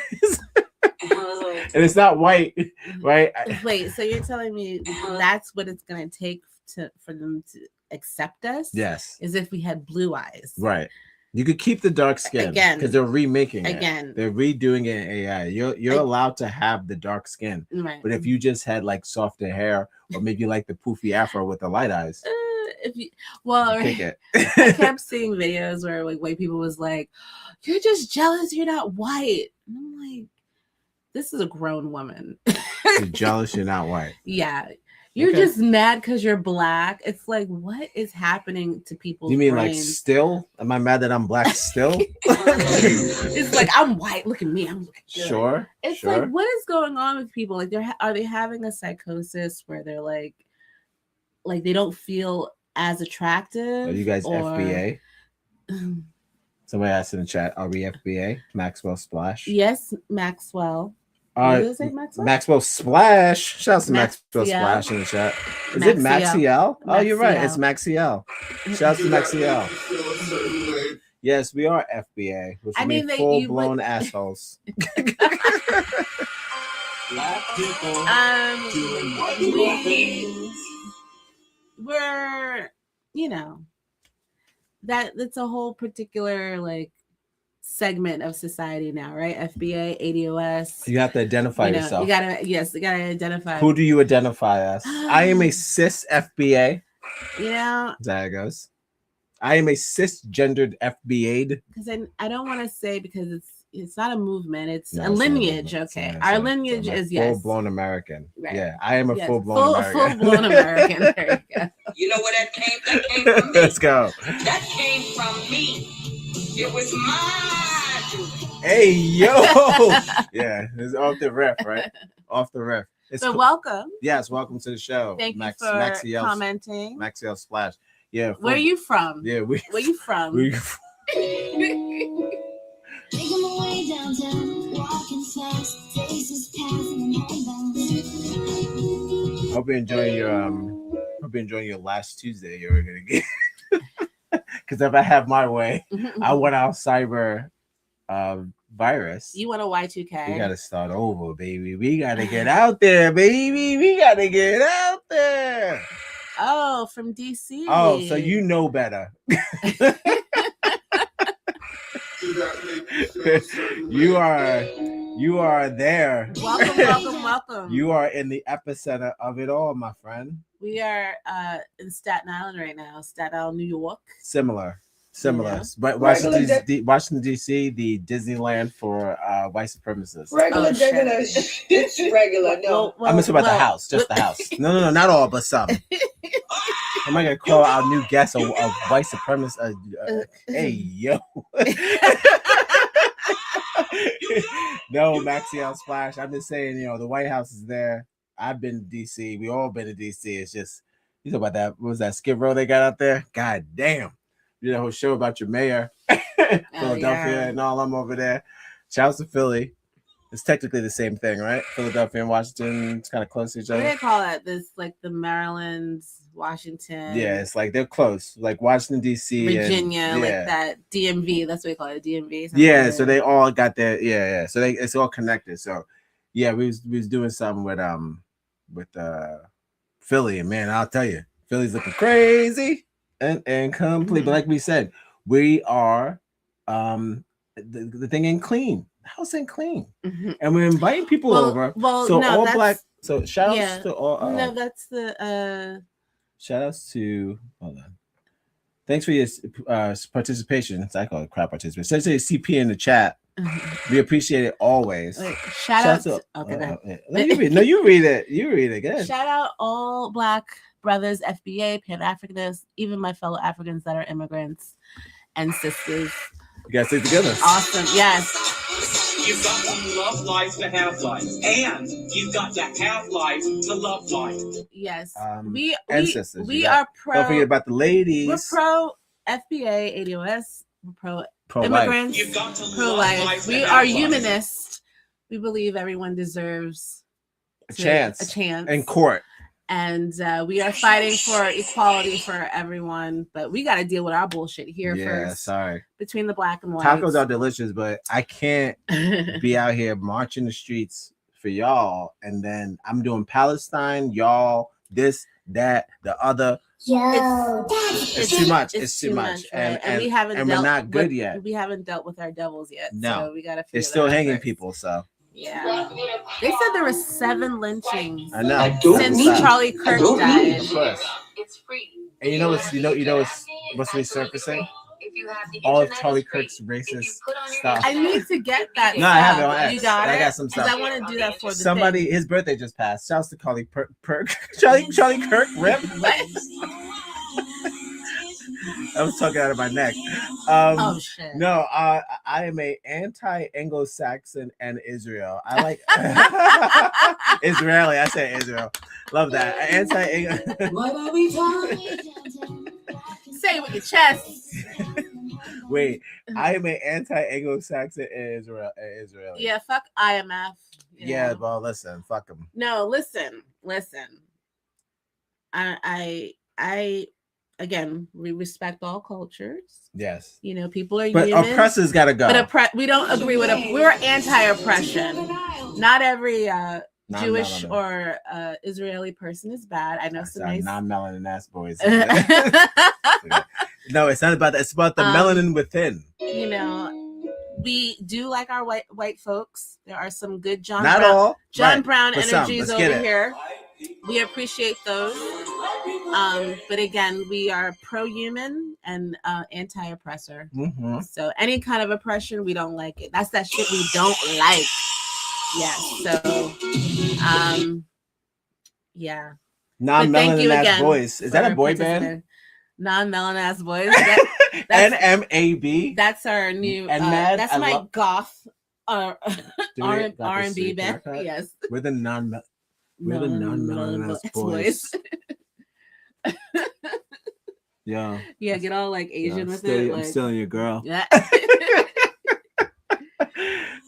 S1: And it's not white, right?
S2: Wait, so you're telling me that's what it's gonna take for them to accept us?
S1: Yes.
S2: Is if we had blue eyes.
S1: Right. You could keep the dark skin
S2: Again.
S1: because they're remaking it.
S2: Again.
S1: They're redoing it in AI. You're allowed to have the dark skin.
S2: Right.
S1: But if you just had like softer hair or maybe like the poofy afro with the light eyes, kick it.
S2: I kept seeing videos where like white people was like, "You're just jealous you're not white." And I'm like, this is a grown woman.
S1: You're jealous you're not white.
S2: Yeah. You're just mad because you're black. It's like, what is happening to people's
S1: You mean
S2: brains?
S1: like still? Am I mad that I'm black still?
S2: It's like, I'm white. Look at me. I'm looking good.
S1: Sure.
S2: It's
S1: sure.
S2: like, what is going on with people? Like, are they having a psychosis where they're like they don't feel as attractive?
S1: Are you guys
S2: or...
S1: FBA? Somebody asked in the chat, are we FBA? Maxwell Splash?
S2: Yes, Maxwell. Did you say Maxwell?
S1: Maxwell Splash. Shout out to Maxwell
S2: Maxiel.
S1: Splash in the chat. Is it Maxiel? Oh, you're right. It's Maxiel. Shout out to Maxiel. Yes, we are FBA, which means full-blown assholes.
S2: We're, that's a whole particular like segment of society now, right? FBA, ADOS.
S1: You have to identify yourself.
S2: You gotta identify.
S1: Who do you identify as? I am a cis FBA.
S2: That's
S1: how it goes. I am a cisgendered FBA'd.
S2: Because I don't want to say because it's not a movement, it's a lineage. Okay. Our lineage is
S1: full-blown American.
S2: Right.
S1: Yeah, I am a full-blown American.
S2: Full-blown American. There you go.
S5: You know where that came from me?
S1: Let's go.
S5: That came from me. It was my doing.
S1: Hey, yo. Yeah, it's off the ref, right? Off the ref.
S2: So welcome.
S1: Yes, welcome to the show.
S2: Thank you for commenting.
S1: Maxiel Splash. Yeah.
S2: Where are you from?
S1: Yeah, where
S2: you from?
S1: Where you from?
S6: Making my way downtown, walking fast, faces passing and homebound.
S1: Hope you're enjoying your last Tuesday you're gonna get. Because if I have my way, I want our cyber virus.
S2: You want a Y2K?
S1: We gotta start over, baby. We gotta get out there, baby. We gotta get out there.
S2: Oh, from DC.
S1: Oh, so you know better. You are there.
S2: Welcome.
S1: You are in the epicenter of it all, my friend.
S2: We are in Staten Island right now, Staten Island, New York.
S1: Similar.
S2: Yeah.
S1: But Washington D.C., the Disneyland for white supremacists.
S5: Regular. It's regular. No.
S1: I'm talking about the house, just the house. No, not all, but some. I'm not gonna call our new guest a white supremacist. Hey, yo. No, Maxiel Splash. I'm just saying, the White House is there. I've been to D.C. We all been to D.C. It's just, you talk about that. What was that Skid Row they got out there? God damn. You did a whole show about your mayor, Philadelphia, and all them over there. Shouts to Philly. It's technically the same thing, right? Philadelphia and Washington, it's kind of close to each other.
S2: What do they call it? This like the Maryland, Washington.
S1: Yeah, it's like they're close, like Washington D.C.,
S2: Virginia, like that DMV. That's what they call it, DMV.
S1: Yeah,
S2: like
S1: so they all got their So it's all connected. So yeah, we was doing something with Philly, and man, I'll tell you, Philly's looking crazy and complete. But like we said, we are the thing ain't clean. The house ain't clean, and we're inviting people over.
S2: Well,
S1: so
S2: no,
S1: all black. So shout outs to all.
S2: No, that's the.
S1: Shout outs to. Hold on. Thanks for your participation. I call it crap participation. Says CP in the chat. We appreciate it always.
S2: Wait, shout out to.
S1: No, you read it. You read it. Good.
S2: Shout out all Black brothers, FBA, Pan-Africanists, even my fellow Africans that are immigrants and sisters.
S1: You guys stay together.
S2: Awesome. Yes.
S23: You've got to love life to have life, and you've got to have life to love life.
S2: Yes,
S1: ancestors.
S2: we are pro.
S1: Don't forget about the ladies.
S2: We're pro FBA, ADOS. We're pro immigrants.
S23: You've got to
S2: pro life. We are humanist. We believe everyone deserves
S1: a chance in court.
S2: And we are fighting for equality for everyone, but we got to deal with our bullshit here first.
S1: Yeah, sorry.
S2: Between the black and white.
S1: Tacos are delicious, but I can't be out here marching the streets for y'all, and then I'm doing Palestine, y'all, this, that, the other.
S6: Yo,
S1: it's too much. It's too much,
S2: right? and we haven't.
S1: And we're not good yet.
S2: We haven't dealt with our devils yet.
S1: No,
S2: so we got to.
S1: They're still hanging people. So.
S2: Yeah, they said there were 7 lynchings.
S1: I know.
S2: Since Charlie Kirk died.
S1: Of course. And you know what's resurfacing? All of Charlie Kirk's racist stuff.
S2: I need to get that.
S1: No, I have it on X.
S2: You got it.
S1: I got some stuff.
S2: I want to do that for the
S1: somebody.
S2: thing.
S1: His birthday just passed. Shouts to Charlie Charlie Kirk. Rip. I was talking out of my neck.
S2: Oh shit!
S1: No, I am a anti-Anglo-Saxon and Israel. I like Israeli. I say Israel. Love that.
S2: What are we talking? Say it with your chest.
S1: Wait, I am an anti-Anglo-Saxon and Israeli.
S2: Yeah, fuck IMF.
S1: Yeah, well, listen, fuck them.
S2: No, listen. I again, we respect all cultures.
S1: Yes.
S2: You know, people are
S1: but
S2: human.
S1: Oppressors gotta go.
S2: But we don't agree with it. We're anti-oppression. Not every Jewish or Israeli person is bad. I know some nice
S1: non-melanin ass boys. No, it's not about that. It's about the melanin within.
S2: You know, we do like our white folks. There are some good John Brown energies over here. We appreciate those. But again, we are pro-human and anti-oppressor.
S1: Mm-hmm.
S2: So any kind of oppression, we don't like it. That's that shit we don't like. Yes. So, yeah.
S1: Non-melanin ass boys. Is that a boy band?
S2: Non-melanin ass boys.
S1: NMAB.
S2: That's our new. That's my goth R&B band. Yes.
S1: We're the non-melanin ass boys. Yeah.
S2: Yeah, get all like Asian with it.
S1: I'm stealing your girl.
S2: Yeah.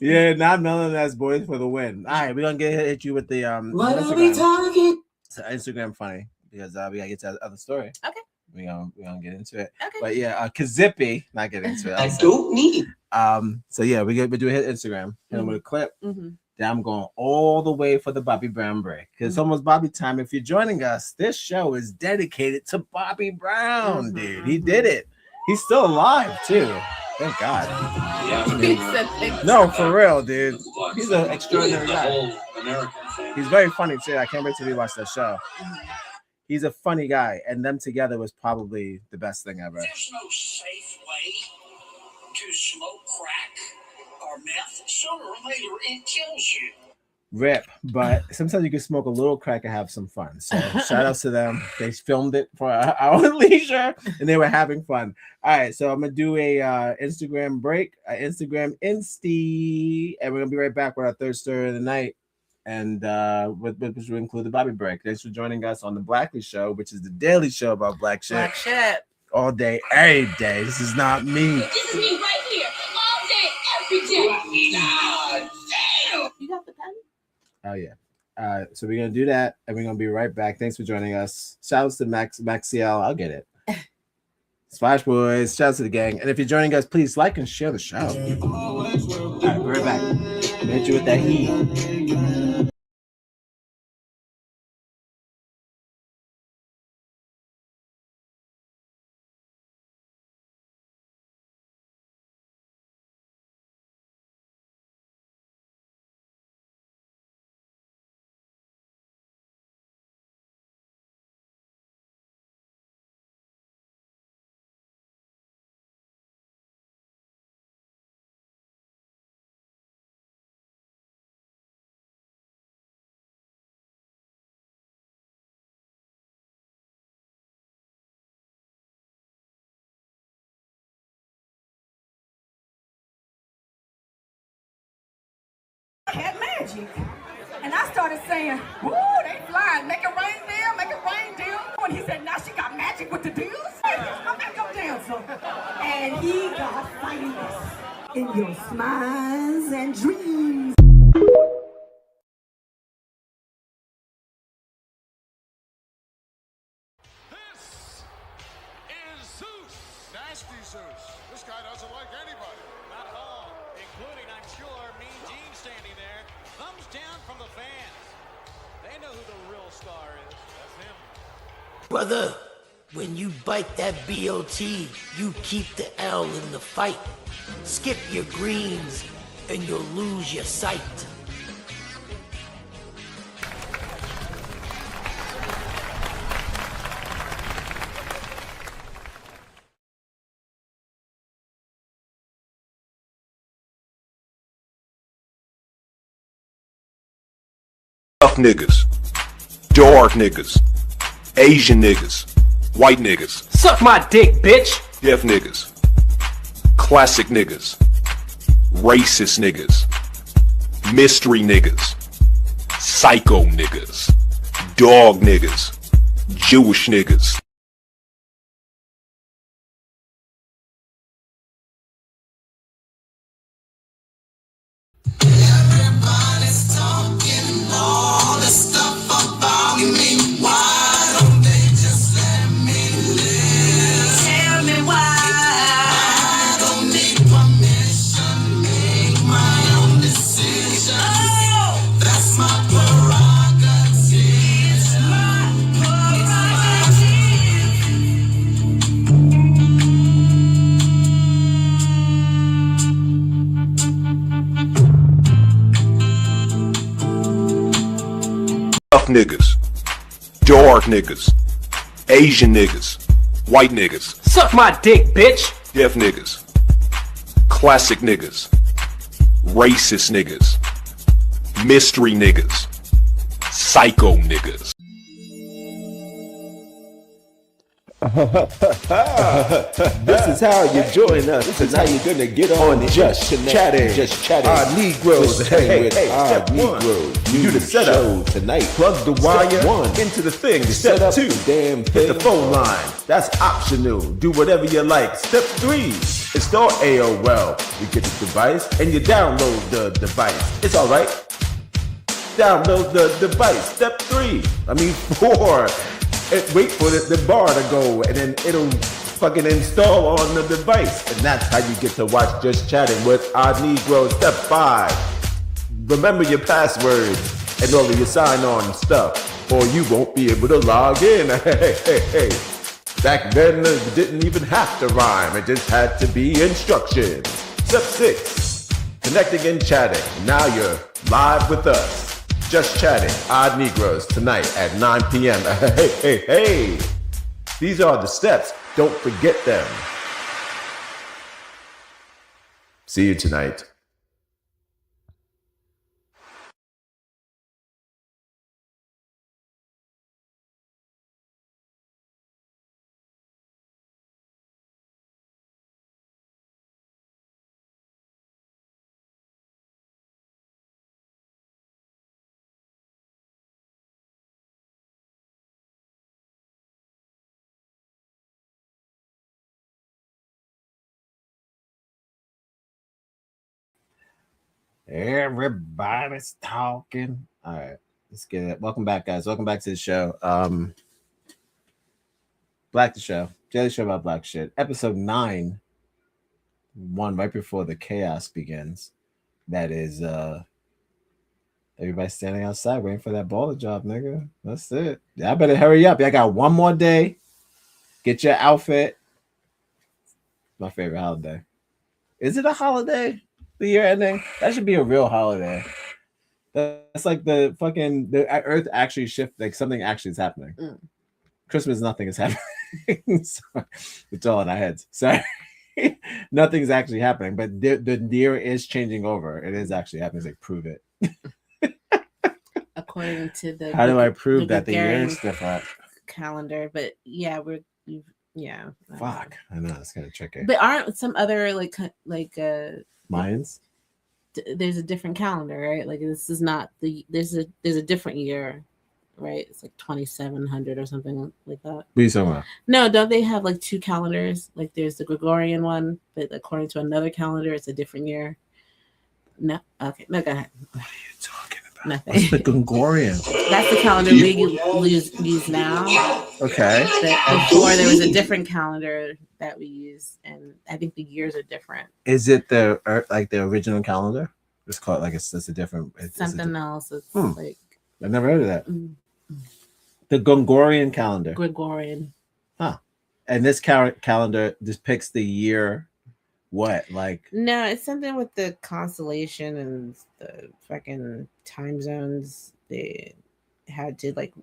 S1: Yeah, non-melanin ass boys for the win. All right, we're gonna hit you with the
S2: What are we talking?
S1: So Instagram funny because we gotta get to the other story.
S2: Okay.
S1: We gonna get into it.
S2: Okay.
S1: But yeah, Kazippy, not get into it.
S2: I don't need.
S1: So yeah, we do hit Instagram and with a clip.
S2: Mm-hmm.
S1: Then I'm going all the way for the Bobby Brown break because it's almost Bobby time. If you're joining us, this show is dedicated to Bobby Brown, dude. He did it. He's still alive too. Thank God. Yeah. No, for real, dude. He's an extraordinary guy. He's very funny too. I can't wait till we watch that show. He's a funny guy, and them together was probably the best thing ever.
S4: There's no safe way to smoke crack or meth. Sooner or later, it kills you.
S1: Rip, but sometimes you can smoke a little crack and have some fun. So shout outs to them. They filmed it for our leisure, and they were having fun. All right, so I'm gonna do a Instagram break, Instagram Insty, and we're gonna be right back with our third story of the night. And which will include the Bobby break. Thanks for joining us on the Blackley Show, which is the daily show about black shit.
S2: Black shit.
S1: All day, every day. This is not me.
S4: This is me right here, all day, every day. God damn.
S2: You got the pen?
S1: Oh yeah. So we're gonna do that, and we're gonna be right back. Thanks for joining us. Shouts to Maxiel. I'll get it. Splash Boys. Shouts to the gang. And if you're joining us, please like and share the show. All right, we're right back. Hit you with that heat.
S7: magic. And I started saying, woo, they flying, make it rain deal, make it rain deal. And he said, now she got magic with the deals? I'm back up dancer. And he got famous in your smiles and dreams.
S13: Nasty Zeus. This guy doesn't like anybody.
S14: Not at all, including, I'm sure, Mean Gene standing there. Thumbs down from the fans. They know who the real star is. That's him.
S16: Brother, when you bite that BOT, you keep the L in the fight. Skip your greens and you'll lose your sight.
S25: Tough niggas, dark niggas, Asian niggas, white niggas.
S26: Suck my dick, bitch.
S25: Deaf niggas, classic niggas, racist niggas, mystery niggas, psycho niggas, dog niggas, Jewish niggas.
S4: Everybody's talking all this stuff about me. Why don't they just let me live? Tell me why. I don't need permission, make my own decisions. Oh, that's my prerogative. It's my
S25: Tough niggas, dark niggas, Asian niggas, white niggas.
S26: Suck my dick, bitch.
S25: Deaf niggas, classic niggas, racist niggas, mystery niggas, psycho niggas.
S27: This is how you join us. This is how you're gonna get on Just Chatting. Just Chatting. Our Negroes. Hey, step Negroes. You do the setup tonight. Plug the wire into the thing. Step 2. Damn thing. Hit the phone line. That's optional. Do whatever you like. Step 3. Install AOL. You get the device and you download the device. It's all right. Download the device. Step 4. Wait for the bar to go, and then it'll fucking install on the device. And that's how you get to watch Just Chatting with our Negroes. Step 5. Remember your passwords and all of your sign-on stuff, or you won't be able to log in. Hey. Back then, it didn't even have to rhyme. It just had to be instructions. Step 6. Connecting and chatting. Now you're live with us. Just Chatting, Odd Negroes, tonight at 9 p.m. Hey. These are the steps. Don't forget them. See you tonight.
S1: Everybody's talking. All right, let's get it. Welcome back, guys. Welcome back to the show. Black the Show. Daily show about black shit. Episode 9. One right before the chaos begins. That is everybody standing outside waiting for that baller job, nigga. That's it. Y'all better hurry up. Y'all got one more day. Get your outfit. My favorite holiday. Is it a holiday? The year ending? That should be a real holiday. That's like the earth actually shift, like something actually is happening. Christmas, nothing is happening. So, it's all in our heads. Sorry. Nothing's actually happening, but the year is changing over. It is actually happening. It's like, prove it.
S2: According to the
S1: how do I prove that the year is different?
S2: Calendar, but yeah,
S1: Fuck, I know it's kind of tricky.
S2: But aren't some other like
S1: Mayans?
S2: there's a different calendar, right? Like this is not there's a different year, right? It's like 2700 or something like that.
S1: What are you talking about?
S2: No, don't they have like two calendars? Like there's the Gregorian one, but according to another calendar, it's a different year. No, okay, no, go ahead.
S1: What are you talking about?
S2: Nothing.
S1: What's the Gregorian?
S2: That's the calendar we use now.
S1: Okay.
S2: But before there was a different calendar that we use, and I think the years are different.
S1: Is it the original calendar? It's called like it's a different.
S2: Something else. It's like
S1: I've never heard of that. The Gregorian calendar.
S2: Gregorian.
S1: Huh. And this calendar depicts the year. What like?
S2: No, it's something with the constellation and the fucking time zones. They had to like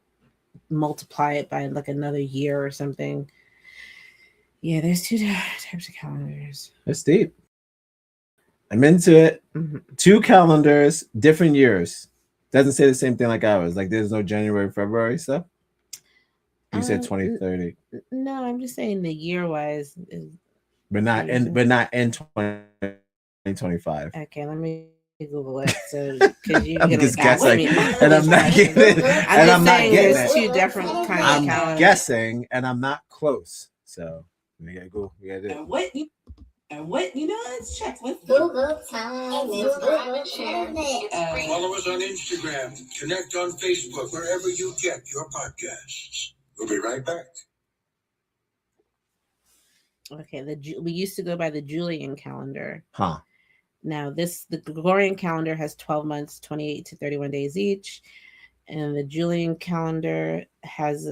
S2: multiply it by like another year or something. Yeah, there's two types of calendars.
S1: That's deep. I'm into it. 2 calendars, different years. Doesn't say the same thing like ours. Like there's no January, February stuff. You said 2030.
S2: No, I'm just saying the year wise.
S1: But not in 2025.
S2: Okay, let me Google it. So because you
S1: I'm just guessing,
S2: me.
S1: and I'm not getting it.
S2: I'm saying there's 2 different kinds of calendars.
S1: I'm guessing, and I'm not close. So we gotta go. We gotta do it.
S6: And what you know, it's checked with Google time.
S4: Follow us on Instagram. Connect on Facebook, wherever you get your podcasts. We'll be right back.
S2: Okay, we used to go by the Julian calendar.
S1: Huh.
S2: Now the Gregorian calendar has 12 months, 28 to 31 days each, and the Julian calendar has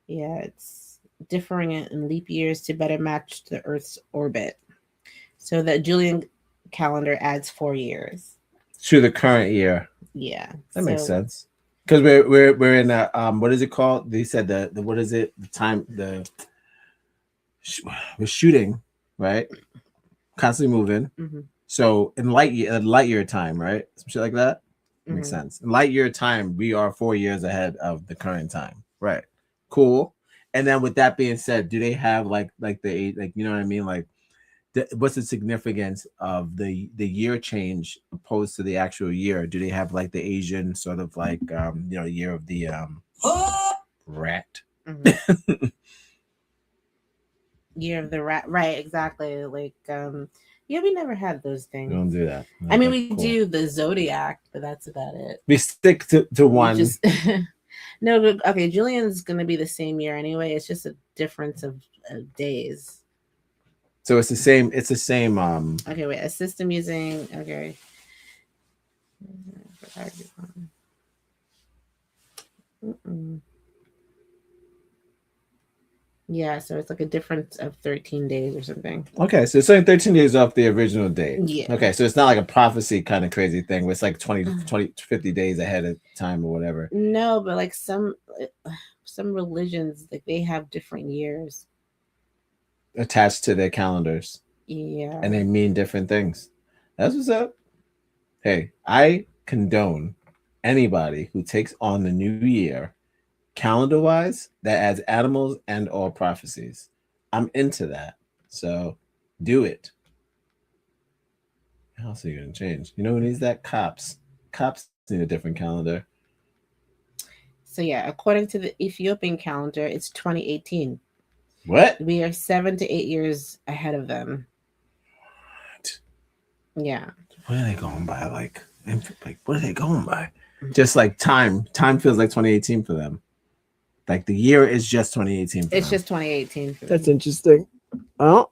S2: it's differing in leap years to better match the Earth's orbit. So the Julian calendar adds 4 years
S1: to the current year.
S2: Yeah,
S1: that makes sense. Because we're in a what is it called? They said the what is it? The time we're shooting, right? Constantly moving. So in light year time, right? Some shit like that. Makes sense. In light year time, we are 4 years ahead of the current time. Right. Cool. And then with that being said, do they have like the you know what I mean? Like what's the significance of the year change opposed to the actual year? Do they have like the Asian sort of like year of the rat?
S2: Year of the rat, right? Exactly. Like we never had those things.
S1: We don't do that.
S2: I mean, we do the zodiac, but that's about it.
S1: We stick to one.
S2: No, okay. Julian's gonna be the same year anyway. It's just a difference of days.
S1: So it's the same. It's the same.
S2: Okay, wait. A system using. Okay. Yeah, so it's like a difference of 13 days or something.
S1: Okay, so it's only 13 days off the original date.
S2: Yeah.
S1: Okay, so it's not like a prophecy kind of crazy thing where it's like 50 days ahead of time or whatever.
S2: No, but like some religions, like they have different years
S1: attached to their calendars.
S2: Yeah.
S1: And they mean different things. That's what's up. Hey, I condone anybody who takes on the new year calendar-wise that adds animals and or prophecies. I'm into that. So do it. How else are you gonna change? You know who needs that? Cops. Cops need a different calendar.
S2: So yeah, according to the Ethiopian calendar, it's 2018.
S1: What?
S2: We are 7 to 8 years ahead of them.
S1: What?
S2: Yeah.
S1: What are they going by? Like what are they going by? Just like time. Time feels like 2018 for them. Like the year is just 2018.
S2: It's just 2018.
S1: That's interesting. Oh.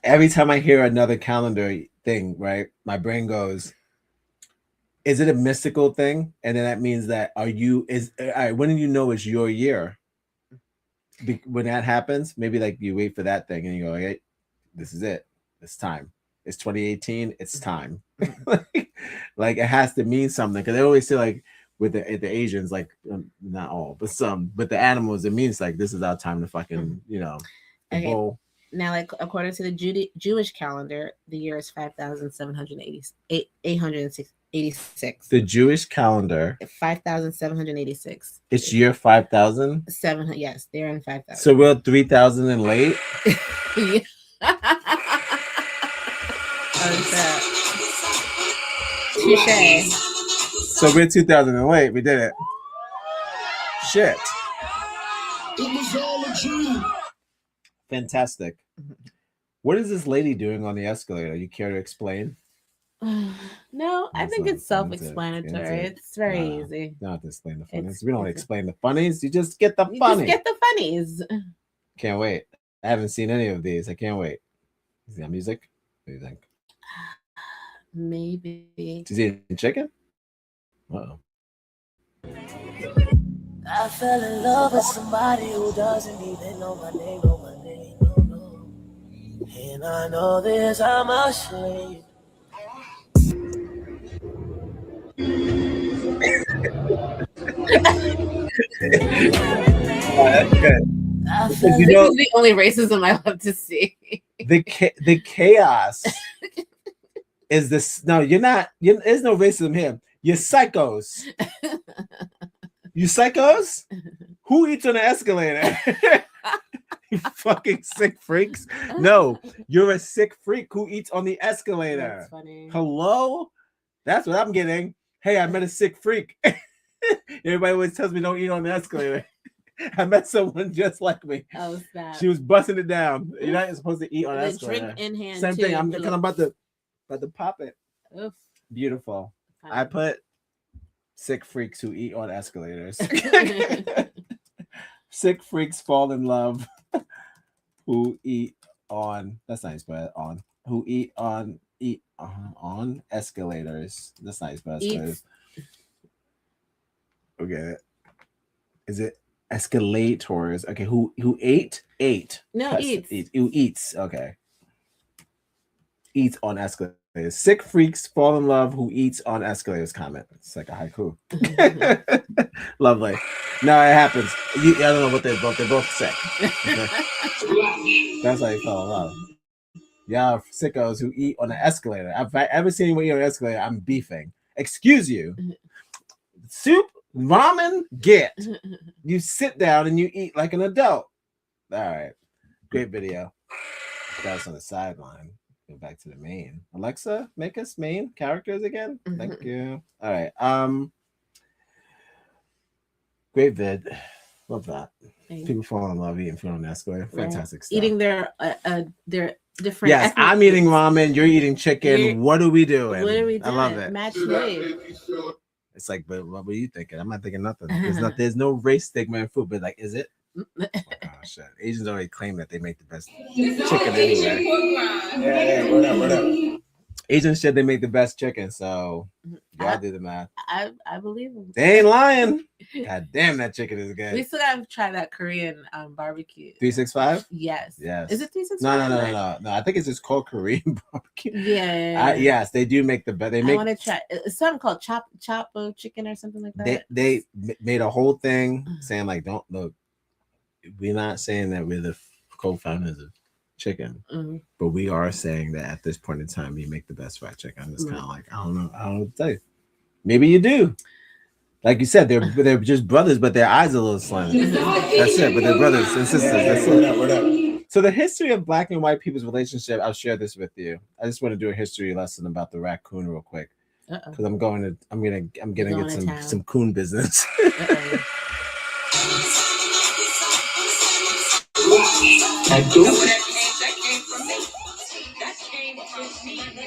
S1: Every time I hear another calendar thing, right, my brain goes, is it a mystical thing? And then that means that when do you know it's your year? When that happens, maybe like you wait for that thing and you go, hey, this is it. It's time. It's 2018. It's time. Like it has to mean something because they always say like with the Asians, like not all, but some, but the animals, it means like this is our time to fucking
S2: Okay. Now, like according to the Jewish calendar, the year is 5,786. 86.
S1: The Jewish calendar.
S2: 5,786.
S1: It's year 5,000?
S2: 700. Yes, they're in 5,000.
S1: So we're 3,000 and late?
S2: Yeah. Touche.
S1: So we're 2,000 and late. We did it. Shit.
S13: It was all a dream.
S1: Fantastic. What is this lady doing on the escalator? You care to explain?
S2: No, I think it's self-explanatory. It's very easy.
S1: You don't have to explain the funnies. We don't explain the funnies. You just get the funnies.
S2: Just get the funnies.
S1: Can't wait. I haven't seen any of these. I can't wait. Is that music? What do you think?
S2: Maybe.
S1: Is he eating chicken? Uh-oh.
S16: I fell in love with somebody who doesn't even know my name, no. And I know this, I'm ashamed.
S1: That's good.
S2: This is the only racism I love to see.
S1: The chaos is this. No, you're not. There's no racism here. You're psychos. You psychos? Who eats on the escalator? You fucking sick freaks. No, you're a sick freak who eats on the escalator.
S2: That's funny.
S1: Hello? That's what I'm getting. Hey, I met a sick freak. Everybody always tells me don't eat on the escalator. I met someone just like me.
S2: Oh, snap.
S1: She was busting it down. You're not supposed to eat on an escalator.
S2: Drink in hand.
S1: Same
S2: too.
S1: thing. I'm about to pop it.
S2: Oof.
S1: Beautiful. I put sick freaks who eat on escalators. Sick freaks fall in love who eat on. That's nice, but on who eat on escalators. That's nice, but escalators. Okay. Is it escalators? Okay. Who ate?
S2: No, eats.
S1: Who eats? Okay. Eats on escalators. Sick freaks fall in love who eats on escalators. Comment. It's like a haiku. Lovely. No, it happens. I don't know what they're both sick. Okay. That's how you fall in love. Y'all sickos who eat on an escalator. If I ever seen anyone eat on an escalator, I'm beefing. Excuse you. Soup, ramen, get. You sit down and you eat like an adult. All right. Great video. That was on the sideline. Go back to the main. Alexa, make us main characters again. Thank you. All right. Great vid. Love that. People fall in love eating food on the escalator. Fantastic stuff.
S2: Eating their different.
S1: Yes, I'm eating ramen. You're eating chicken. What are we doing?
S2: What are we doing?
S1: I love it.
S2: Match made.
S1: It's like, but what were you thinking? I'm not thinking nothing. There's no race stigma in food, but like, is it? Oh shit! Asians already claim that they make the best chicken anyway. Yeah, what up? Asians said they make the best chicken, so y'all do the math.
S2: I believe them.
S1: They ain't lying. God damn, that chicken is good.
S2: We still gotta try that Korean barbecue.
S1: 365?
S2: Yes.
S1: Yes.
S2: Is it 365?
S1: No. I think it's just called Korean barbecue.
S2: Yeah.
S1: Yes, they do make the best. They make.
S2: I want to try. It's something called Chapo chicken or something like that.
S1: They made a whole thing saying like, don't look. We're not saying that we're the co-founders of chicken, but we are saying that at this point in time, we make the best fried chicken. It's kind of like, I don't know what to tell you. Maybe you do. Like you said, they're just brothers, but their eyes are a little slimy. That's it. But they're brothers and sisters. That's it. So the history of Black and white people's relationship, I'll share this with you. I just want to do a history lesson about the raccoon real quick, because I'm gonna get some coon business.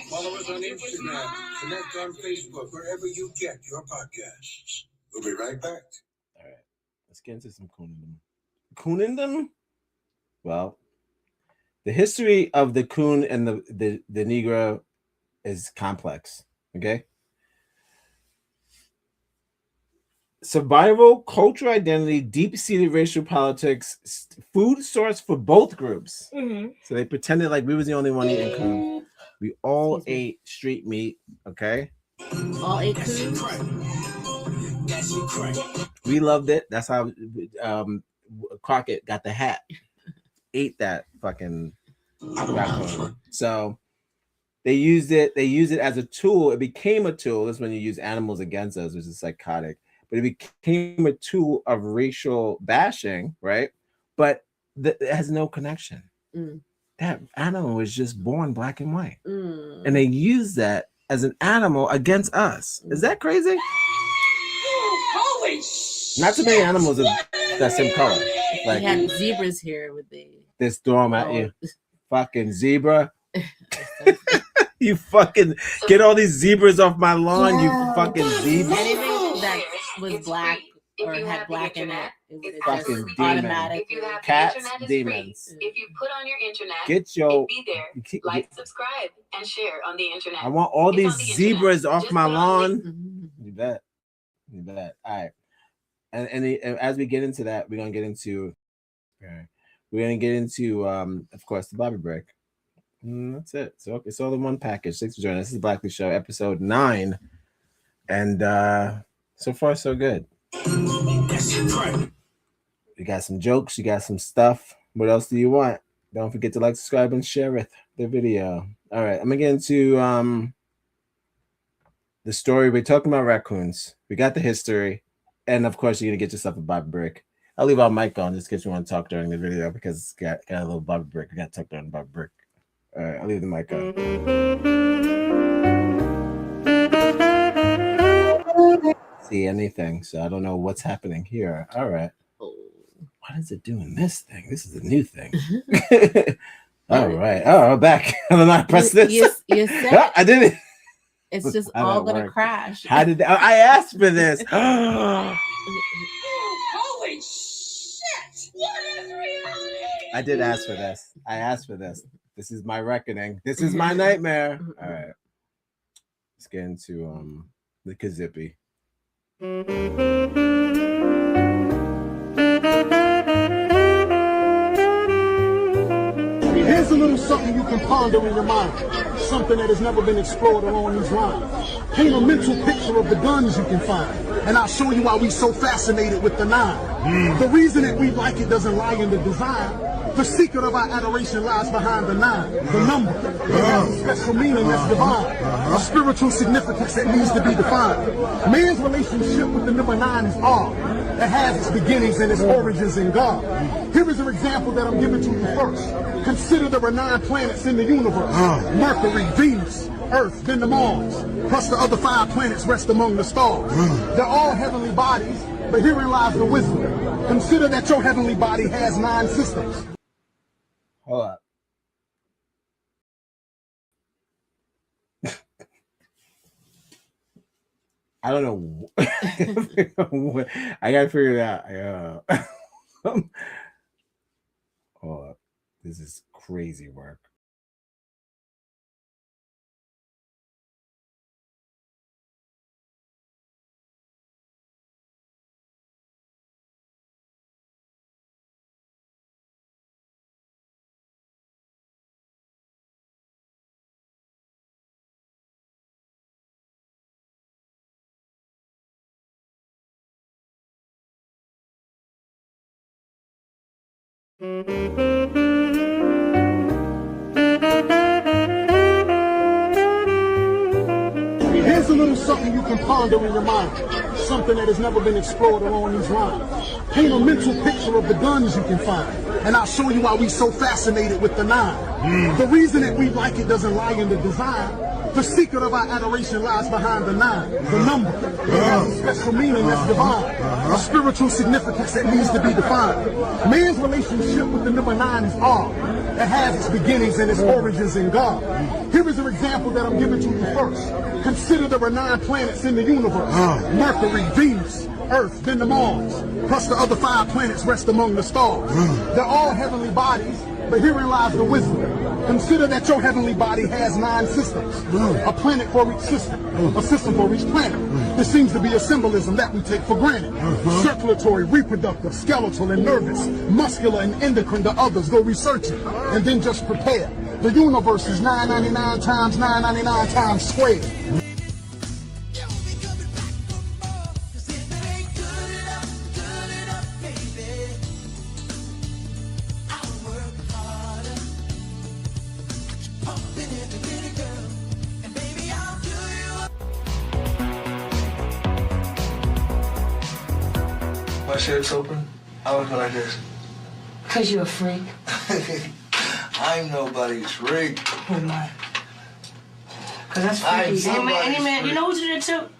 S13: Follow us on Instagram, connect on Facebook, wherever you get your podcasts. We'll be right back.
S1: All right, let's get into some coonindom. Coonindom? Well, the history of the coon and the Negro is complex. Okay. Survival, cultural identity, deep-seated racial politics, food source for both groups. So they pretended like we was the only one eating coon. We all ate street meat, okay?
S2: All ate coon?
S1: We loved it. That's how Crockett got the hat. Ate that fucking raccoon. So They used it as a tool. It became a tool. That's when you use animals against us, which is psychotic. But it became a tool of racial bashing, right? But it has no connection. That animal was just born black and white. And they use that as an animal against us. Is that crazy?
S7: Holy shit!
S1: Not too many animals of that same color.
S2: Like, we had zebras here with the...
S1: They throw them at you. Fucking zebra. You fucking get all these zebras off my lawn, you fucking zebra.
S2: Anything that was black or had black in it, it
S1: fucking
S2: just automatic.
S1: Cats, demons.
S10: If you put on your internet,
S1: get your
S10: be there. Like, subscribe, and share on the internet.
S1: I want all these zebras off my lawn. You bet. You bet. All right. And as we get into that, we're gonna get into of course, the Bobby break. That's it. So it's all in one package. Thanks for joining us. This is the Blackley Show, episode 9, and so far so good. You got some jokes. You got some stuff. What else do you want? Don't forget to like, subscribe, and share the video. All right, I'm gonna get into the story. We're talking about raccoons. We got the history, and of course, you're gonna get yourself a Bobby break. I'll leave our mic on just in case you want to talk during the video because it's got a little Bobby break. I got to talk during the Bobby break. All right, I'll leave the mic on. See anything, so I don't know what's happening here. All right. What is it doing this thing? This is a new thing. All right. Oh, I'm back. I don't know how to press this.
S2: You said
S1: I did it.
S2: It's just all going to crash.
S1: How did I asked for this?
S7: Holy shit! What is reality?
S1: I did ask for this. I asked for this. This is my reckoning. This is my nightmare. All right. Let's get into the Kazippy.
S12: Here's a little something you can ponder in your mind. Something that has never been explored along these lines. Paint a mental picture of the guns you can find. And I'll show you why we're so fascinated with the 9. The reason that we like it doesn't lie in the design. The secret of our adoration lies behind the 9, the number. It has a special meaning that's divine, a spiritual significance that needs to be defined. Man's relationship with the number 9 is odd. It has its beginnings and its origins in God. Here is an example that I'm giving to you first. Consider there are 9 planets in the universe. Mercury, Venus, Earth, then the Mars. Plus the other 5 planets rest among the stars. They're all heavenly bodies, but herein lies the wisdom. Consider that your heavenly body has 9 systems.
S1: Hold up. I don't know. I gotta figure it out. Hold up. This is crazy work.
S12: Here's a little something you can ponder in your mind. Something that has never been explored along these lines. Paint a mental picture of the guns you can find. And I'll show you why we're so fascinated with the 9. The reason that we like it doesn't lie in the design. The secret of our adoration lies behind the 9, the number. It has a special meaning that's divine, a spiritual significance that needs to be defined. Man's relationship with the number 9 is odd. It has its beginnings and its origins in God. Here is an example that I'm giving to you first. Consider there are 9 planets in the universe. Mercury, Venus, Earth, then the Mars. Plus the other 5 planets rest among the stars. They're all heavenly bodies, but herein lies the wisdom. Consider that your heavenly body has 9 systems. A planet for each system. A system for each planet. There seems to be a symbolism that we take for granted. Circulatory, reproductive, skeletal, and nervous. Muscular and endocrine to others. Go research it. And then just prepare. The universe is 999 times 999 times squared.
S4: Pumping every little girl.
S16: My shirt's open. I look like this.
S7: Because you're a freak.
S16: I'm nobody's freak.
S7: Who am I? Because that's
S16: I'm
S7: freaky. Any man,
S16: freak.
S7: you know what you did too?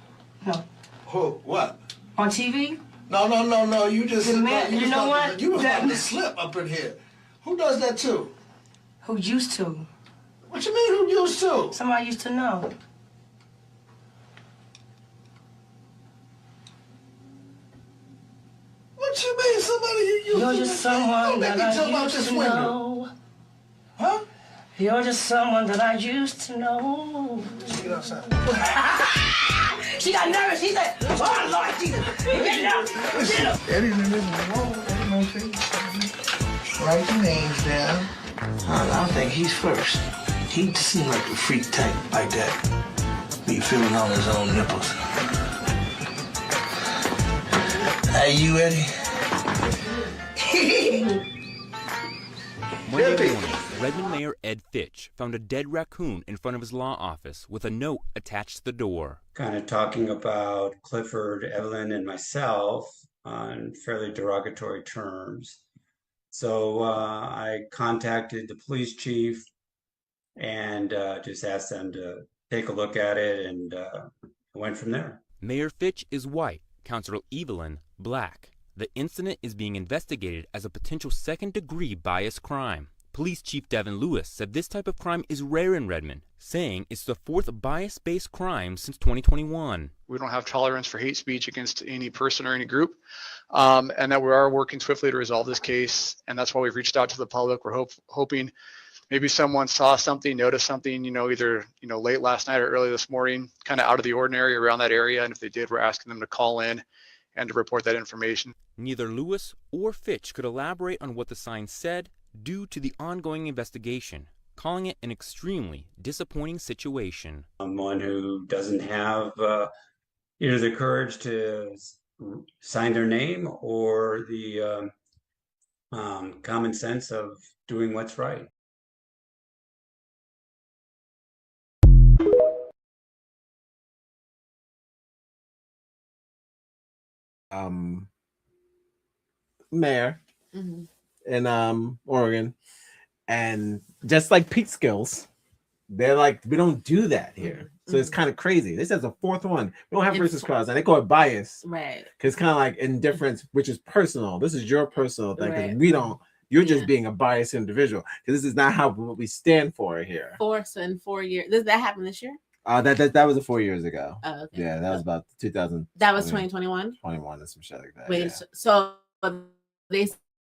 S7: No.
S16: Who? What?
S7: On TV?
S16: No. You just.
S7: The man, you know what?
S16: You was about to slip up in here. Who does that too?
S7: Who used to?
S16: What you mean? Who used to?
S7: Somebody used to know.
S16: What you mean? Somebody you used to?
S7: You're just someone that I used to know.
S16: Huh?
S7: You're just someone that I used to know.
S16: Get outside.
S7: She got nervous. She said, "Oh Lord Jesus, get down, get up."
S16: Eddie's in this room. Eddie don't see. Write your names down. I think he's first. He just seems like a freak type like that. Be feeling on his own nipples. Hey, you Eddie?
S8: Monday morning, Redmond Mayor Ed Fitch found a dead raccoon in front of his law office with a note attached to the door.
S17: Kind of talking about Clifford, Evelyn, and myself on fairly derogatory terms. So I contacted the police chief and just asked them to take a look at it, and went from there.
S8: Mayor Fitch is white, Councilor Evelyn black. The incident is being investigated as a potential second-degree bias crime. Police Chief Devin Lewis said this type of crime is rare in Redmond, saying it's the fourth bias-based crime since 2021.
S18: We don't have tolerance for hate speech against any person or any group, and that we are working swiftly to resolve this case, and that's why we've reached out to the public. We're hoping maybe someone saw something, noticed something, either late last night or early this morning, kind of out of the ordinary around that area, and if they did, we're asking them to call in and to report that information.
S8: Neither Lewis or Fitch could elaborate on what the sign said due to the ongoing investigation, calling it an extremely disappointing situation.
S17: Someone who doesn't have either the courage to sign their name or the common sense of doing what's right.
S1: Mayor in Oregon, and just like Pete Skills, they're like, we don't do that here. So it's kind of crazy. This is a fourth one. We don't have versus clause, and they call it bias,
S2: right?
S1: Because it's kind of like indifference, which is personal. This is your personal thing, because
S2: Right.
S1: we don't. You're just being a biased individual, because this is not what we stand for here.
S2: So in 4 years, did that happen this year?
S1: That was 4 years ago.
S2: Oh, okay.
S1: Yeah, that was about 2000.
S2: That was 2021.
S1: 21 or some shit like that.
S2: Wait,
S1: yeah.
S2: so they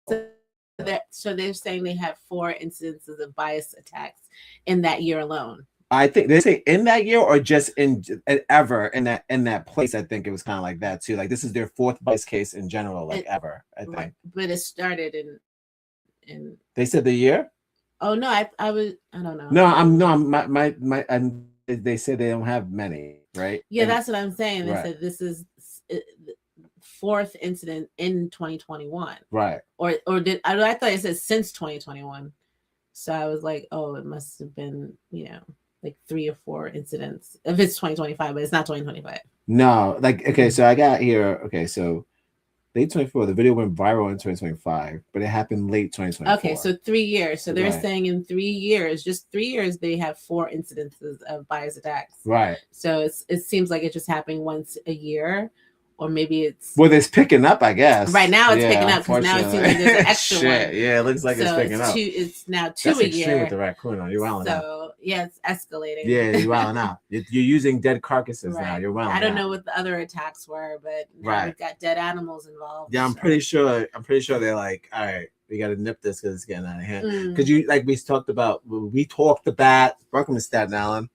S2: said that, so they're saying they have 4 incidences of bias attacks in that year alone.
S1: I think they say in that year or just in ever in that place. I think it was kind of like that too. Like this is their 4th bias case in general, like ever. I think.
S2: But it started in.
S1: They said the year.
S2: Oh no, I don't know.
S1: They said they don't have many, right?
S2: Yeah, that's what I'm saying. They
S1: Right.
S2: said this is 4th incident in 2021.
S1: Right.
S2: Or I thought it said since 2021. So I was like, oh, it must have been, like 3 or 4 incidents. If it's 2025, but it's not 2025.
S1: No, like okay, so I got here. Okay, so late 24, the video went viral in 2025, but it happened late 2024.
S2: Okay, so 3 years. So they're
S1: Right.
S2: saying in 3 years, just 3 years, they have 4 incidences of bias attacks.
S1: Right.
S2: So it seems like it's just happening once a year, or maybe it's
S1: It's picking up, I guess.
S2: right now. It's picking up because now it seems like there's an extra
S1: Shit.
S2: one.
S1: Yeah, it looks like it's
S2: So
S1: picking up.
S2: It's now 2
S1: That's
S2: a
S1: extreme
S2: year.
S1: with the raccoon on. You're wilding out.
S2: So yeah, it's escalating.
S1: Yeah, you're wilding out. You're using dead carcasses now.
S2: Right.
S1: You're wilding
S2: I don't
S1: out.
S2: know what the other attacks were, but now
S1: Right.
S2: we've got dead animals involved.
S1: Yeah, I'm pretty sure they're like, all right, we got to nip this because it's getting out of hand.
S2: Mm.
S1: Because we talked about. Welcome to Staten Island.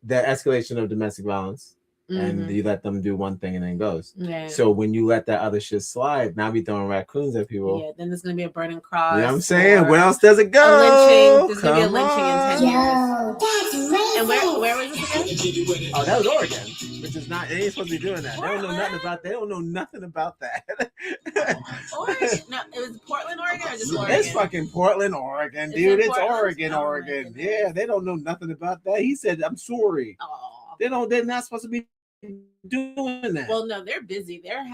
S1: The escalation of domestic violence, and you let them do one thing and then it goes.
S2: Yeah.
S1: So when you let that other shit slide, now we throwing raccoons at people.
S2: Yeah, then there's gonna be a burning cross.
S1: You know what I'm saying? Where else does it go?
S2: A lynching. There's gonna be a
S1: Come
S2: lynching in 10 years.
S6: That's racist.
S2: And where was this again?
S1: Oh, that was Oregon, which is not. They ain't supposed to be doing that. They don't know nothing about. They don't know nothing about that.
S2: Oregon? No, it was Portland, Oregon, or just Oregon?
S1: It's fucking Portland, Oregon,
S2: Is
S1: dude.
S2: it
S1: It's
S2: Portland?
S1: Oregon, Oregon. Yeah, they don't know nothing about that. He said, "I'm sorry."
S2: Oh.
S1: They don't. They're not supposed to be doing that?
S2: Well, no, they're busy. They were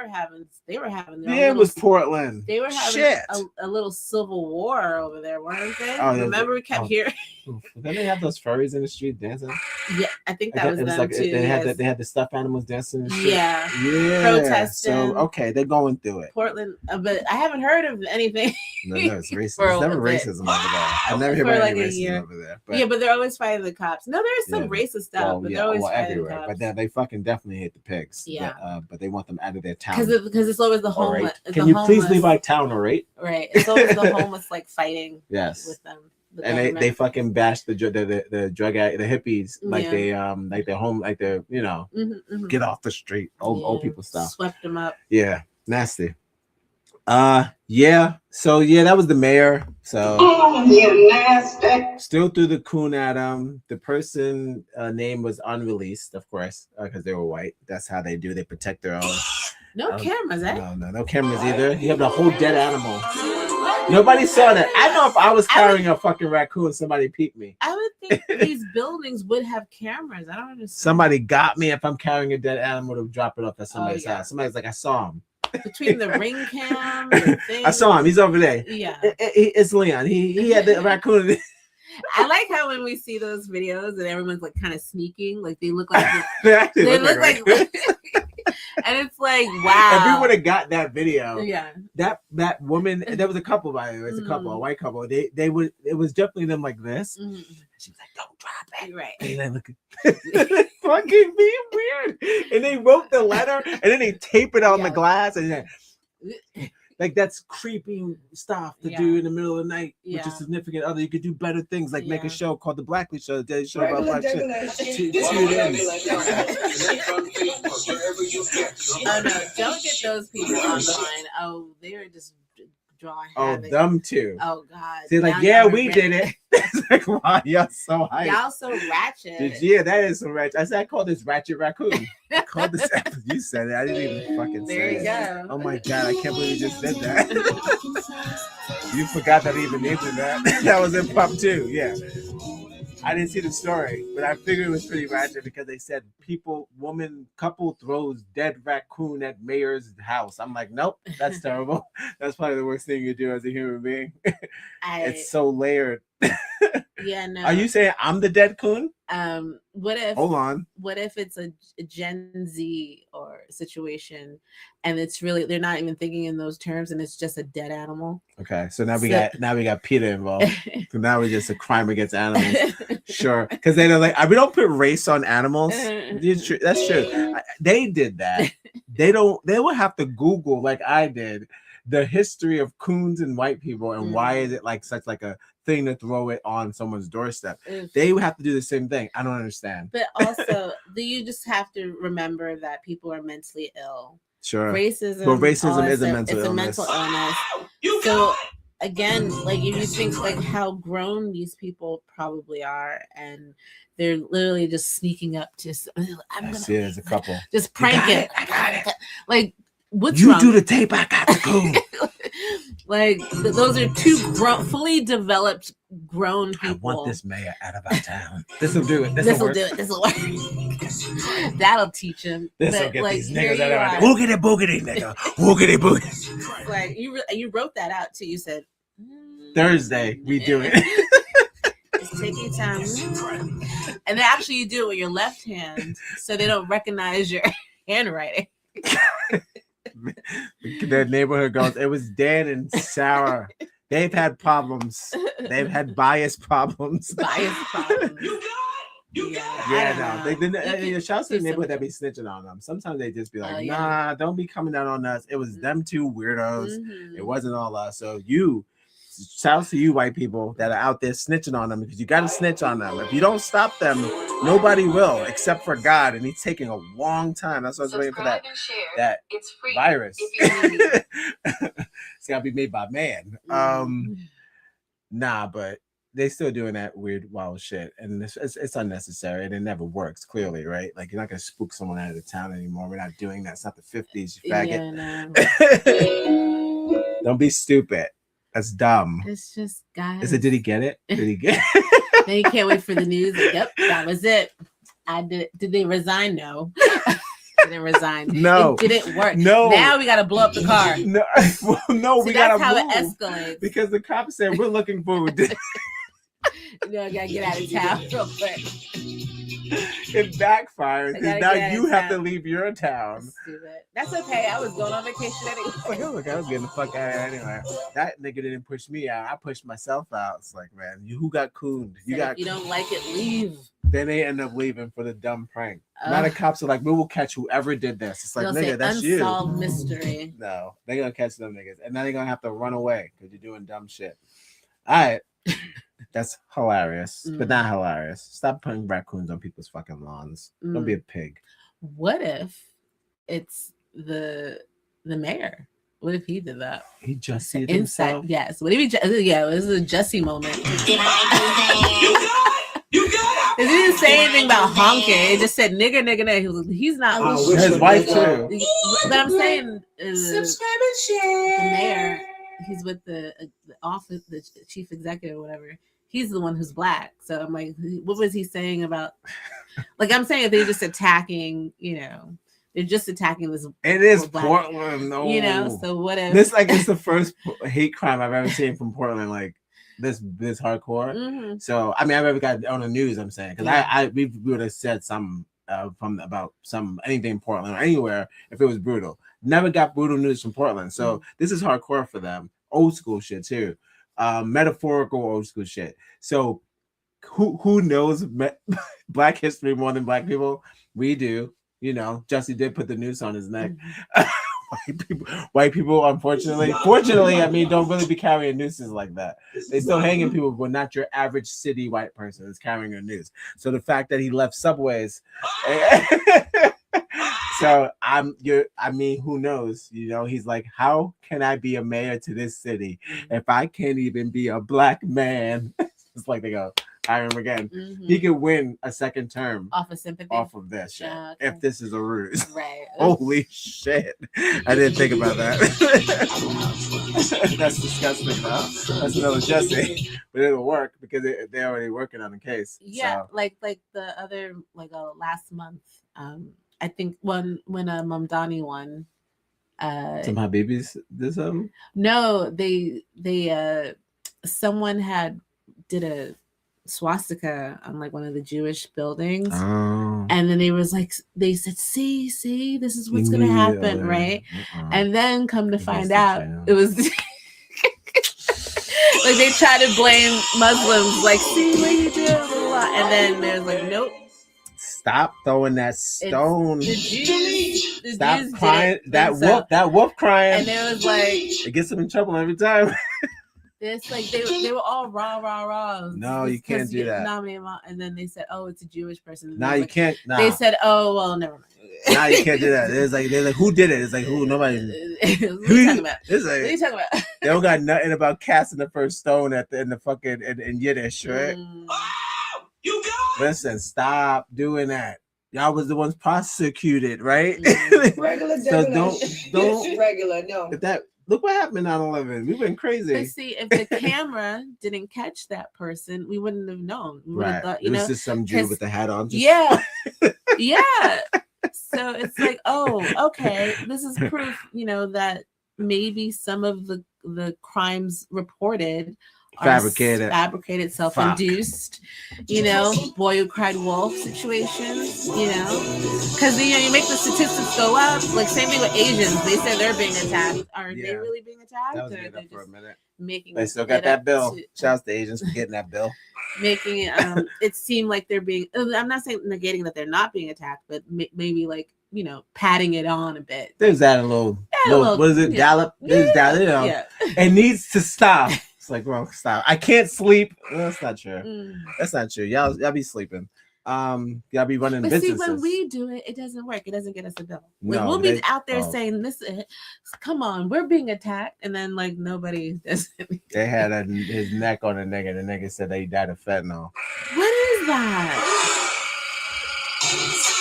S2: having their
S1: Yeah, it was Portland.
S2: They were having a little civil war over there, weren't they?
S1: Oh,
S2: Remember, we kept hearing.
S1: Then they have those furries in the street dancing.
S2: Yeah, I think that was them
S1: like,
S2: too.
S1: They had the stuffed animals dancing. And shit.
S2: Yeah,
S1: protesting. So okay, they're going through it.
S2: Portland, but I haven't heard of anything.
S1: No, it's racist. There's never racism over there. I've never heard about any racism over there.
S2: But, yeah, but they're always fighting the cops. No, there's some racist stuff, but they're always fighting
S1: everywhere.
S2: The cops.
S1: But they fucking definitely hate the pigs.
S2: Yeah.
S1: But they want them out of their town.
S2: Because it's always the homeless.
S1: Can you please leave our town, or right?
S2: Right. It's always the homeless like fighting.
S1: Yes.
S2: With them.
S1: And they fucking bash the drug the hippies like they're home like they're get off the street old people stuff.
S2: Swept them up.
S1: Yeah, nasty. So that was the mayor. So
S5: nasty.
S1: Still threw the coon at him. The person name was unreleased, of course, because they were white. That's how they do. They protect their own.
S2: No cameras, eh?
S1: No cameras either. You have the whole dead animal. Nobody saw that. I know if I was carrying a fucking raccoon, somebody peeped me.
S2: I would think these buildings would have cameras. I don't understand.
S1: Somebody got me if I'm carrying a dead animal to drop it off at somebody's house. Somebody's like, I saw him.
S2: Between the ring cam, the thing.
S1: I saw him. He's over there.
S2: Yeah,
S1: it's Leon. He had the raccoon.
S2: I like how when we see those videos and everyone's like kind of sneaking, like they look like
S1: they look like
S2: and it's like, wow.
S1: If we would have got that video,
S2: yeah,
S1: that woman, there was a couple, by the way, a couple, a white couple. They would, it was definitely them like this.
S2: Mm-hmm.
S1: She was like, "Don't drop it,"
S2: right?
S1: And then look, fucking being weird. And they wrote the letter, and then they tape it on the glass, and then. Like that's creepy stuff to do in the middle of the night with your significant other. You could do better things, like make a show called The Blackley Show, the daily show about black shit.
S2: Oh no! Don't get those people online. Oh, they're just drawing.
S1: Oh, them too.
S2: Oh God!
S1: They're like, yeah, we did it. It's like, wow, y'all so hype.
S2: Y'all so ratchet.
S1: Yeah, that is so ratchet. I said I called this Ratchet Raccoon. I called this. You said it. I didn't even fucking say it.
S2: There you go.
S1: Oh my God, I can't believe you just did that. You forgot that I even named it that. That was in Pop 2. Yeah. I didn't see the story, but I figured it was pretty ratchet because they said couple throws dead raccoon at mayor's house. I'm like, nope, that's terrible. That's probably the worst thing you do as a human being. It's so layered.
S2: Yeah, no.
S1: Are you saying I'm the dead coon?
S2: What if?
S1: Hold on.
S2: What if it's a Gen Z or situation, and it's really they're not even thinking in those terms, and it's just a dead animal?
S1: Okay, so now we got PETA involved. So now we're just a crime against animals. Sure, because they're like, we don't put race on animals. That's true. They did that. They will have to Google, like I did, the history of coons and white people and why is it like such like a thing to throw it on someone's doorstep. They would have to do the same thing. I don't understand.
S2: But also, you just have to remember that people are mentally ill.
S1: Sure.
S2: Racism.
S1: But racism is a mental illness.
S2: It's a mental illness. So again, like if you think like how grown these people probably are, and they're literally just sneaking up to.
S1: There's a couple.
S2: Just prank it.
S1: I got it.
S2: Like what's
S1: you
S2: wrong?
S1: do the tape. I got the coon.
S2: Like those are two fully developed grown people.
S1: I want this mayor out of our town. This will do it.
S2: This will do it. This will work. That'll teach him.
S1: This will get these niggas out of our town. Woogity boogity, nigga. Woogity boogity.
S2: Like you wrote that out too. You said
S1: Thursday we do it.
S2: Just take your time. And then actually you do it with your left hand, so they don't recognize your handwriting.
S1: The neighborhood girls, it was Dan and Sarah. They've had problems. They've had bias problems. Yeah, no. Shouts to the neighborhood that be snitching on them. Sometimes they just be like, nah, don't be coming down on us. It was them two weirdos. It wasn't all us. So shouts to you white people that are out there snitching on them, because you got to snitch on them. If you don't stop them, nobody will except for God, and he's taking a long time. That's why I was waiting for that virus. It's got to be made by man. Nah, but they still doing that weird wild shit, and it's unnecessary, and it never works, clearly, right? Like, you're not gonna spook someone out of the town anymore. We're not doing that. It's not the 50s, you faggot. No. Don't be stupid. That's dumb.
S2: It's just, guys.
S1: Did he get it? Did he get it?
S2: Then you can't wait for the news. Like, yep, that was it. I did. Did they resign? No. didn't resign.
S1: No.
S2: It didn't work.
S1: No.
S2: Now we got to blow up the car.
S1: No, well, no,
S2: See,
S1: we
S2: that's
S1: gotta
S2: how
S1: move.
S2: it escalates.
S1: Because the cops said we're looking for.
S2: You know, I gotta get out of town real quick.
S1: It backfires. And now you have to leave your town.
S2: Stupid. That's okay. I was going on vacation anyway.
S1: Like, oh, look, I was getting the fuck out of here anyway. That nigga didn't push me out. I pushed myself out. It's like, man, who got cooned?
S2: If you don't like it, leave.
S1: Then they end up leaving for the dumb prank. Now the cops are like, we will catch whoever did this. It's like,
S2: They'll
S1: nigga,
S2: say
S1: that's you.
S2: Unsolved mystery.
S1: No, they're gonna catch them niggas, and now they're gonna have to run away because you're doing dumb shit. All right, that's hilarious, but not hilarious. Stop putting raccoons on people's fucking lawns. Don't be a pig.
S2: What if it's the mayor? What if he did that?
S1: He just said
S2: inside.
S1: himself?
S2: Yes. What if he? Yeah, this is a Jesse moment. He didn't say anything about honking. He just said nigga, nigga, nigga. He's not.
S1: His wife too.
S2: But I'm saying
S6: Subscribe and share.
S2: The mayor. He's with the office, the chief executive, or whatever. He's the one who's black. So I'm like, what was he saying about? Like I'm saying, if they're just attacking, they're just attacking this.
S1: It is Portland, no.
S2: So whatever.
S1: This it's the first hate crime I've ever seen from Portland. Like this hardcore.
S2: Mm-hmm.
S1: So I mean, I've ever got on the news. I'm saying because we would have said something about anything in Portland or anywhere if it was brutal. Never got brutal news from Portland. So this is hardcore for them. Old school shit too. Metaphorical old school shit. So who knows Black history more than Black people? We do. Jesse did put the noose on his neck. White people, unfortunately, fortunately, I mean, don't really be carrying nooses like that. They still hanging people, but not your average city white person is carrying a noose. So the fact that he left subways, so who knows? He's like, how can I be a mayor to this city if I can't even be a Black man? It's like they go, hire him again. Mm-hmm. He could win a second term
S2: off of sympathy,
S1: off of this shit.
S2: Okay.
S1: If this is a ruse,
S2: right?
S1: Holy shit! I didn't think about that. That's disgusting, though. That's another Jesse, but it'll work because they're already working on the case.
S2: Yeah,
S1: so.
S2: like the other last month. I think when Mamdani won.
S1: Some Habibis did something.
S2: No, they someone did a swastika on one of the Jewish buildings, and then they said, see, this is what's gonna happen, right? And then come to find out, it was they try to blame Muslims, see what you do, and then there's nope.
S1: Stop throwing that stone.
S2: The Jews
S1: Stop crying. That wolf crying.
S2: And it was
S1: it gets them in trouble every time.
S2: This they were all raw.
S1: No, you can't do that.
S2: And then they said, "Oh, it's a Jewish person."
S1: No, you can't. Nah.
S2: They said, "Oh, well, never mind."
S1: No, you can't do that. They're like, who did it? It's like, who? Nobody.
S2: What are you talking about?
S1: It's
S2: what are you talking about?
S1: They don't got nothing about casting the first stone in the fucking in Yiddish, right?
S6: You got
S1: Listen, stop doing that. Y'all was the ones prosecuted, right?
S6: regular.
S1: So don't
S6: regular. No.
S1: Look what happened on 11. We went crazy.
S2: But see, if the camera didn't catch that person, we wouldn't have known. We would have thought,
S1: it was just some Jew with the hat on.
S2: Yeah. Yeah. So it's like, oh, okay. This is proof, that maybe some of the crimes reported fabricated, self-induced, boy who cried wolf situations, because you make the statistics go up. Same thing with Asians. They say they're being attacked. Are they really being attacked?
S1: That was made up for a minute.
S2: They
S1: still got that bill. Shout out to Asians for getting that bill.
S2: Making it it seem like they're being. I'm not saying negating that they're not being attacked, but maybe patting it on a bit.
S1: There's that a little what is it? Dollop. There's dollop.
S2: Yeah.
S1: It needs to stop. It's like, bro, stop. I can't sleep. Well, that's not true. That's not true. Y'all be sleeping. Y'all be running businesses.
S2: See, when we do it, it doesn't work. It doesn't get us a bill.
S1: No,
S2: we'll be out there saying this. Come on, we're being attacked, and then nobody does it.
S1: They had his neck on a nigga. The nigga said they died of fentanyl.
S2: What is that?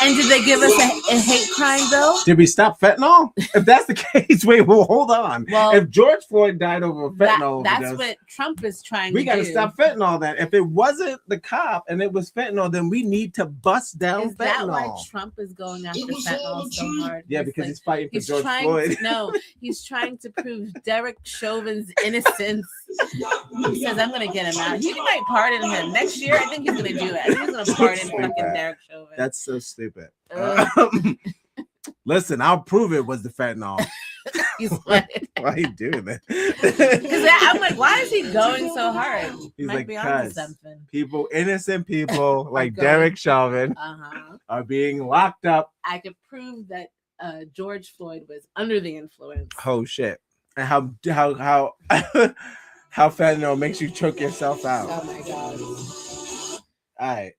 S2: And did they give us a hate crime bill?
S1: Did we stop fentanyl? If that's the case, wait, well, hold on.
S2: Well,
S1: if George Floyd died over fentanyl,
S2: that's what Trump is trying
S1: we
S2: to
S1: got
S2: do.
S1: to stop fentanyl then. If it wasn't the cop and it was fentanyl, then we need to bust down
S2: Is
S1: fentanyl.
S2: that why Trump is going after fentanyl so hard?
S1: Yeah, because he's fighting for George Floyd.
S2: No, he's trying to prove Derek Chauvin's innocence. He says, I'm going to get him out. He might pardon him. Next year, I think he's going to do it. I think he's going to pardon fucking Derek Chauvin.
S1: That's so stupid. Listen, I'll prove it was the fentanyl. Why are you doing that?
S2: Because I'm like, why is he going so hard?
S1: He's
S2: Might
S1: like,
S2: be onto something.
S1: People, innocent people like Derek Chauvin are being locked up.
S2: I could prove that George Floyd was under the influence.
S1: Oh shit! And how how fentanyl makes you choke yourself out.
S2: Oh my god!
S1: All right,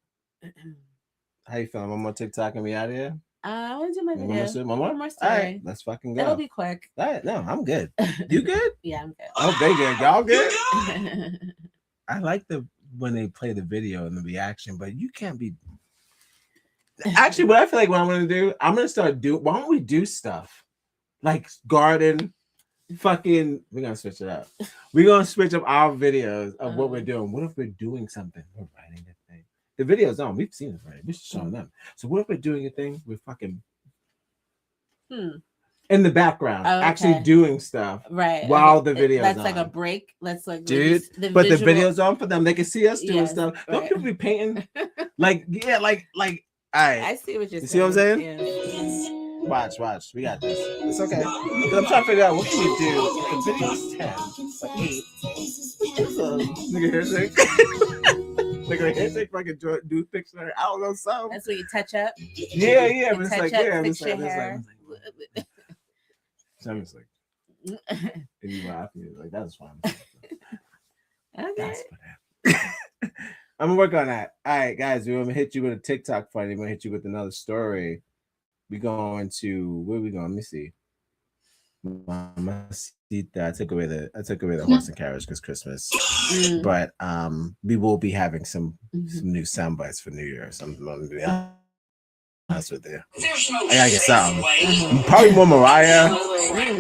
S1: how you feeling? One more TikTok and we out of here.
S2: I want to do my video.
S1: One more?
S2: More story.
S1: All right, let's fucking go.
S2: It'll be quick.
S1: All right, no, I'm good. You good?
S2: Yeah, I'm good.
S1: Oh, they good. Y'all good? I like when they play the video and the reaction, but you can't be. Actually, what I feel like what I'm gonna do, I'm gonna start why don't we do stuff like garden, fucking? We're gonna switch it up. We're gonna switch up our videos of what we're doing. What if we're doing something? We're writing a thing. The video's on. We've seen it already. We're showing them. So what if we're doing a thing? We're fucking in the background, actually doing stuff while the video's
S2: that's
S1: on.
S2: like a break. Let's like
S1: Dude, but the video's on for them. They can see us doing stuff. Don't people be painting? like all right.
S2: I see what you're saying.
S1: You see what I'm saying?
S2: Yeah.
S1: Watch. We got this. It's okay. I'm trying to figure out what can we do. If the video's 10, like 8. Nigga handshake. Nigga handshake fucking do picture. I don't know something.
S2: That's what you touch up.
S1: Yeah.
S2: You
S1: But it's
S2: touch
S1: like,
S2: up,
S1: yeah.
S2: fix
S1: It's
S2: your
S1: like,
S2: hair.
S1: so I'm just like, and you laugh. You're like, that's fine.
S2: Okay.
S1: I'm gonna work on that. All right, guys, we're gonna hit you with a TikTok funny. We're gonna hit you with another story. We're going to where are we going? Let me see. I took away the horse and carriage because Christmas. But we will be having some new sound bites for New Year's. I'm gonna be honest with you. I gotta get something. Probably more Mariah.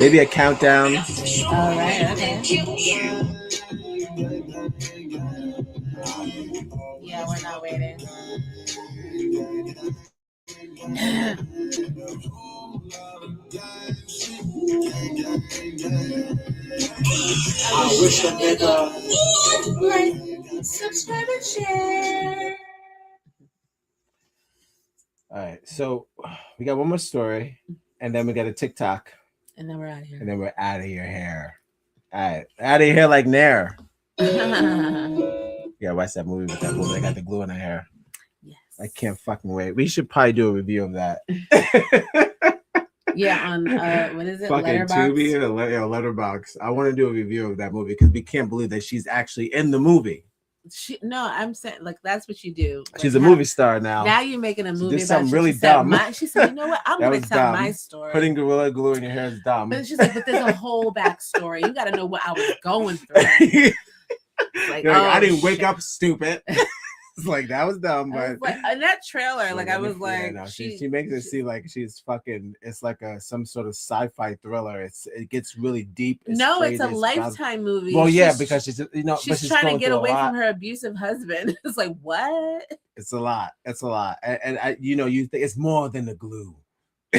S1: Maybe a countdown.
S2: All right. Okay. Yeah, we're not waiting.
S4: I wish a nigga
S2: like, subscribe and share.
S1: All right, so we got one more story, and then we got a TikTok,
S2: and then we're out of here.
S1: And then we're out of your hair. All right, out of here like Nair. Yeah, watch that movie with that woman. They got the glue in her hair.
S2: Yes.
S1: I can't fucking wait. We should probably do a review of that.
S2: Yeah, on what is it?
S1: Fucking
S2: Letterboxd?
S1: Tubi or Letterboxd. I want to do a review of that movie because we can't believe that she's actually in the movie.
S2: No, I'm saying like that's what you do. Like,
S1: She's a movie star now.
S2: Now you're making a movie
S1: about
S2: something
S1: really dumb.
S2: She said, "You know what? I'm going to tell my story."
S1: Putting Gorilla Glue in your hair is dumb.
S2: But she's like, "But there's a whole backstory. You got to know what I was going through." Like,
S1: I didn't wake up stupid. It's like that was dumb, but
S2: like, in that trailer, like I was like,
S1: no, she makes it seem like she's fucking. It's like some sort of sci-fi thriller. It gets really deep.
S2: It's a Lifetime movie.
S1: Well, yeah, because she's
S2: she's trying to get away from her abusive husband. It's like what?
S1: It's a lot. It's a lot, and I, you think it's more than the glue.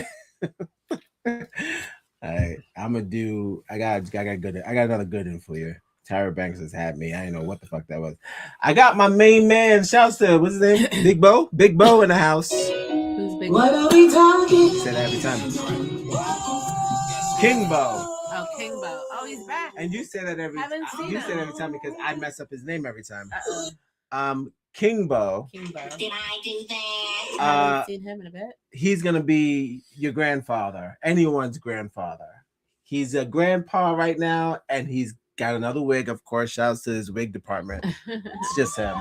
S1: All right, I'm gonna do. I got another good one for you. Tyra Banks has had me. I didn't know what the fuck that was. I got my main man. Shouts to what's his name? Big Bo. Big Bo in the house.
S2: Who's Big Bo?
S6: What are we talking?
S1: Say that every time. King Bo.
S2: Oh, King Bo. Oh, he's back.
S1: And you say that every.
S2: Haven't seen
S1: you
S2: him.
S1: say that every time because I mess up his name every time. King Bo.
S2: King Bo.
S6: Did I do that?
S2: I haven't seen him in a bit.
S1: He's gonna be your grandfather. Anyone's grandfather. He's a grandpa right now, and he's got another wig, of course. Shouts to his wig department. It's just him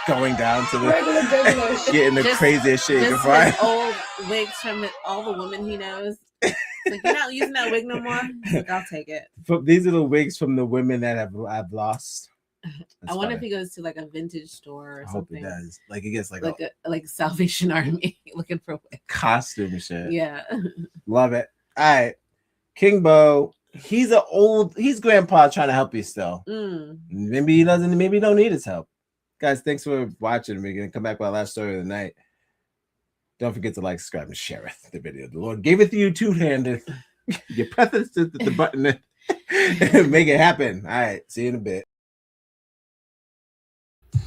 S1: going down to the getting the craziest shit.
S2: Just his old wigs from all the women he knows. Like, you're not using that wig no more. He's like, I'll take it.
S1: These are the wigs from the women that I've lost.
S2: I wonder if he goes to like a vintage store or
S1: I hope he
S2: something.
S1: does. Like he gets like
S2: a Salvation Army looking for
S1: costume and shit.
S2: Yeah.
S1: Love it. All right. King Bo, he's grandpa trying to help you still. Maybe he don't need his help. Guys, thanks for watching. We're gonna come back with our last story of the night. Don't forget to like, subscribe, and share the video. The Lord gave it to you two-handed. You press the button and make it happen. All right, see you in a bit.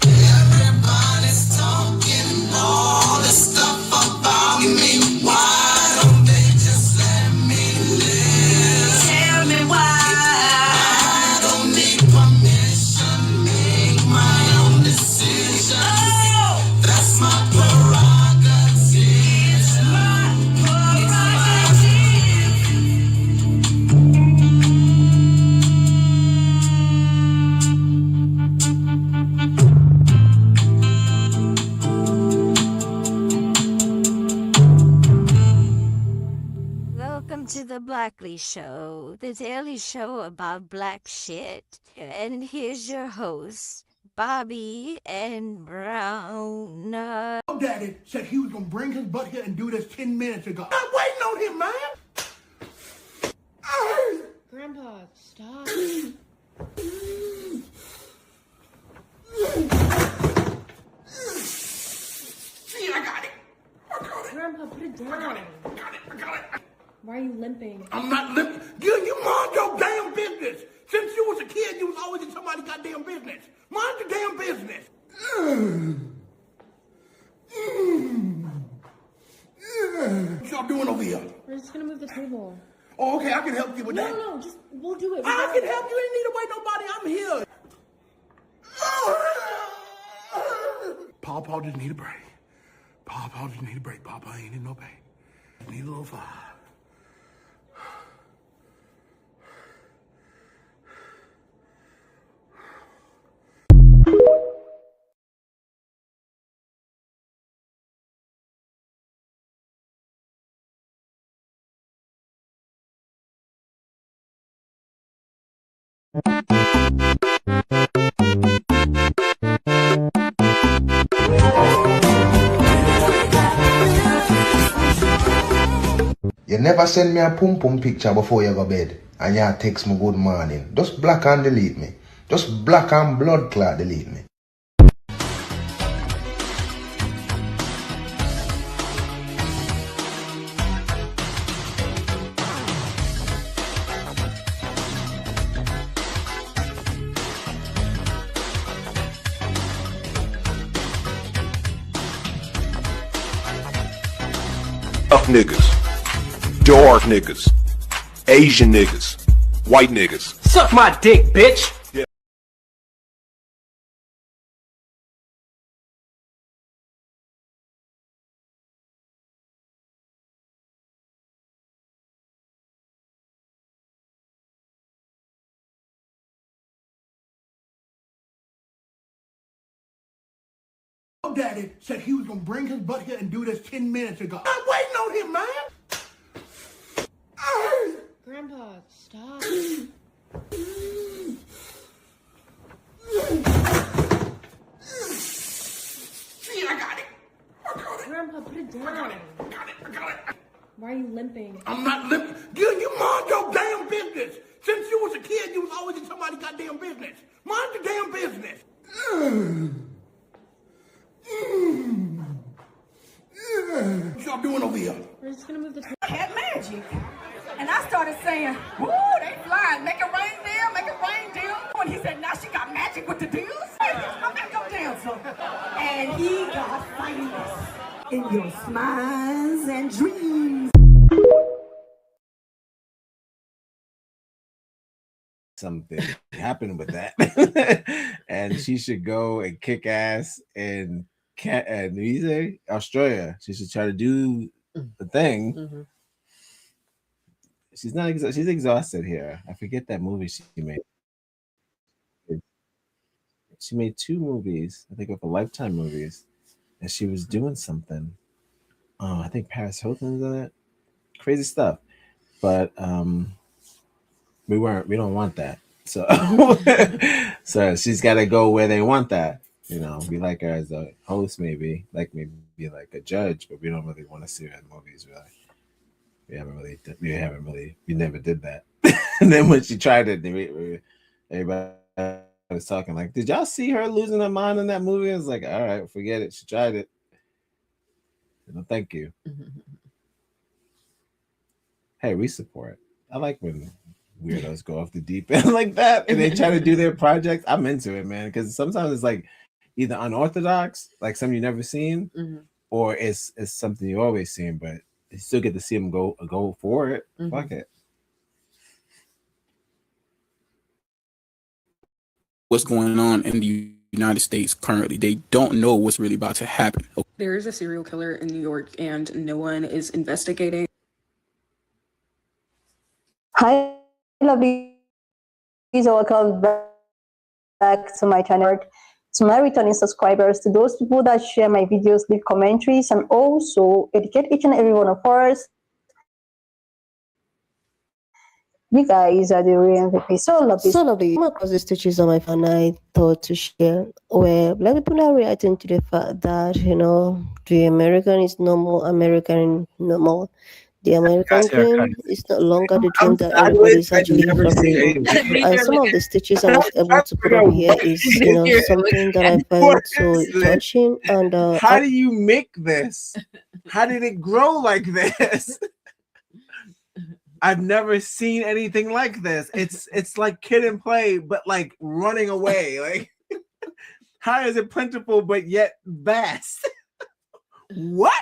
S4: Everybody's talking all this stuff about me. Why don't they just let me live? Tell me why. I don't need permission. Make my own decisions. Oh, that's my prerogative. It's my prerogative.
S9: Welcome to the Blackley Show, the daily show about black shit. And here's your host, Bobby and Brown.
S12: Daddy said he was gonna bring his butt here and do this 10 minutes ago. I'm waiting on him, man.
S11: Grandpa, stop.
S12: See, I got it.
S11: Grandpa, put it down. I got it. Why are you limping?
S12: I'm not limping. You mind your damn business. Since you was a kid, you was always in somebody's goddamn business. Mind your damn business. What y'all doing over here?
S11: We're just gonna move the table.
S12: Oh, okay, I can help you with that.
S11: No, just, we'll do it.
S12: I can help you. You ain't need to wait nobody. I'm here. Paw just need a break. Paw just need a break. Papa ain't in no pain. Need a little fire.
S19: You never send me a pum pum picture before you go bed, and you text me good morning. Just block and delete me. Just black and blood clot delete me.
S25: Tough niggas, dark niggas, Asian niggas, white niggas.
S26: Suck my dick, bitch.
S12: Daddy said he was gonna bring his butt here and do this 10 minutes ago. I'm waiting on him, man.
S11: Grandpa, stop.
S12: See, I got it.
S11: Grandpa, put it down.
S12: I got it.
S11: Why are you limping?
S12: I'm not limping. You mind your damn business. Since you was a kid, you was always in somebody's goddamn business. Mind your damn business. What y'all doing over here?
S11: We're just gonna move the table.
S7: I had magic. And I started saying, woo, they flying. Make it rain deal, make it rain deal. And he said, now she got magic with the deals. I'm back up dancer. And he got famous in your smiles and dreams.
S1: Something happened with that. And she should go and kick ass in Australia. She should try to do the thing. She's not she's exhausted here. I forget that movie she made. She made 2 movies, I think, of Lifetime movies, and she was doing something. Oh, I think Paris Hilton's in it. Crazy stuff. But we don't want that. So, so she's got to go where they want that. You know, we like her as a host, maybe like a judge, but we don't really want to see her in movies. Really, we never did that. And then when she tried it, everybody was talking like, "Did y'all see her losing her mind in that movie?" I was like, "All right, forget it. She tried it. No, thank you." Hey, we support. I like when weirdos go off the deep end like that and they try to do their projects. I'm into it, man, because sometimes it's like either unorthodox, like something you never seen, or it's something you always seen, but you still get to see them go for it. Fuck it.
S3: What's going on in the United States currently? They don't know what's really about to happen.
S15: There is a serial killer in New York and no one is investigating.
S20: Hi, lovelies. Welcome back to my channel. To my returning subscribers, to those people that share my videos, leave commentaries, and also educate each and every one of us. You guys are the real MVP. So lovely. So lovely. My causes stitches on my phone I thought to share where black people are reacting to the fact that, you know, the American is no more American no more. The American dream is no longer the dream that everybody is actually fulfilling. And some of the stitches I was able to put up here is, you know, something that I find so touching. And
S1: how do you make this? How did it grow like this? I've never seen anything like this. It's like Kid and Play, but like running away. Like, how is it plentiful but yet vast? What?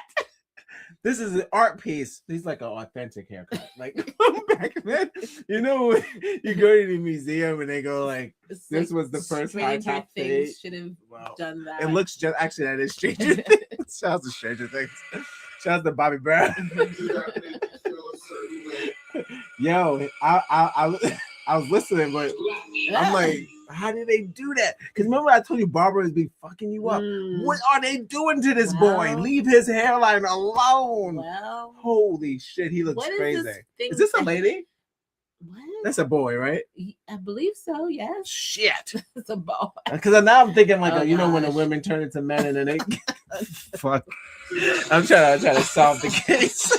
S1: This is an art piece. He's like an authentic haircut. Like back then, you know, you go to the museum and they go like, it's "This like was the first high top fade."
S2: Should have done that.
S1: It looks just actually that is Stranger Things. Shout out to Stranger Things. Shout out to Bobby&Brown. Yo, I was listening, but I'm like, how did they do that? Because remember I told you barbers be fucking you up. What are they doing to this boy? Leave his hairline alone.
S2: Well,
S1: holy shit, he looks crazy. Is this a lady?
S2: What?
S1: That's a boy, right?
S2: I believe so. Yes.
S1: Shit.
S2: It's a boy.
S1: Because now I'm thinking like, you know, when the women turn into men and then they fuck. I'm trying to solve the case.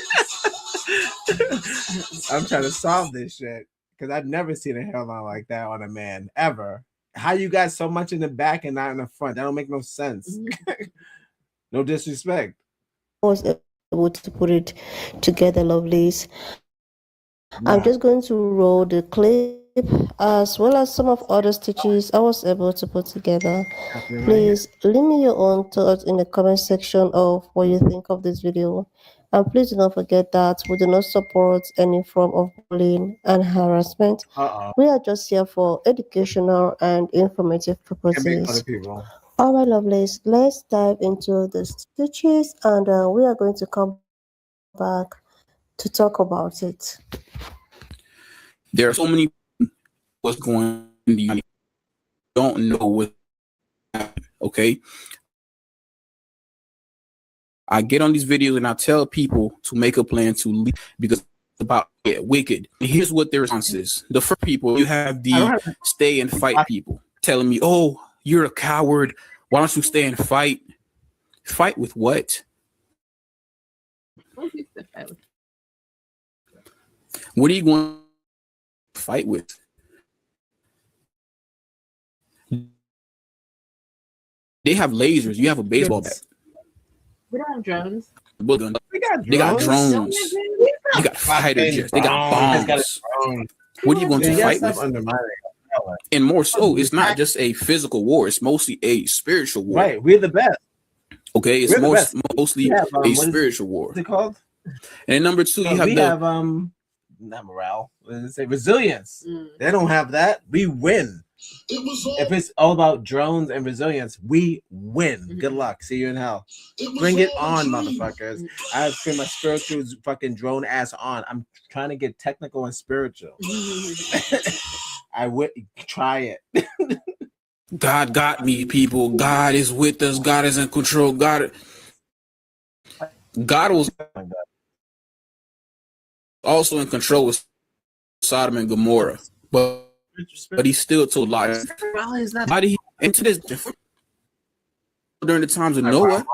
S1: I'm trying to solve this shit because I've never seen a hairline like that on a man ever. How you got so much in the back and not in the front? That don't make no sense. No disrespect.
S20: I was able to put it together, lovelies. I'm just going to roll the clip as well as some of other stitches I was able to put together. Please leave me your own thoughts in the comment section of what you think of this video. And please do not forget that we do not support any form of bullying and harassment. We are just here for educational and informative purposes. All right, lovelies, let's dive into the stitches and we are going to come back to talk about it.
S3: There are so many what's going on in the United States. Don't know what happened, okay? I get on these videos and I tell people to make a plan to leave because it's about wicked. And here's what their response is. The first people, you have the stay and fight people telling me, "Oh, you're a coward. Why don't you stay and fight?" Fight with what? What are you going to fight with? They have lasers. You have a baseball bat.
S2: We don't have drones.
S3: They got drones. They got fighter jets. They got bombs. What are you going to fight with? And more so, it's not just a physical war. It's mostly a spiritual war.
S1: Right. We're the best.
S3: Okay. It's mostly a spiritual war.
S1: What's it called?
S3: And number two, you have
S1: not morale. What does it say? Resilience. They don't have that. We win. If it's all about drones and resilience, we win. Good luck. See you in hell. Bring it on, motherfuckers. I feel my spiritual fucking drone ass on. I'm trying to get technical and spiritual. I would try it.
S3: God got me, people. God is with us. God is in control. God was also in control with Sodom and Gomorrah. But but he still told lies. Why did he enter this during the times of Noah?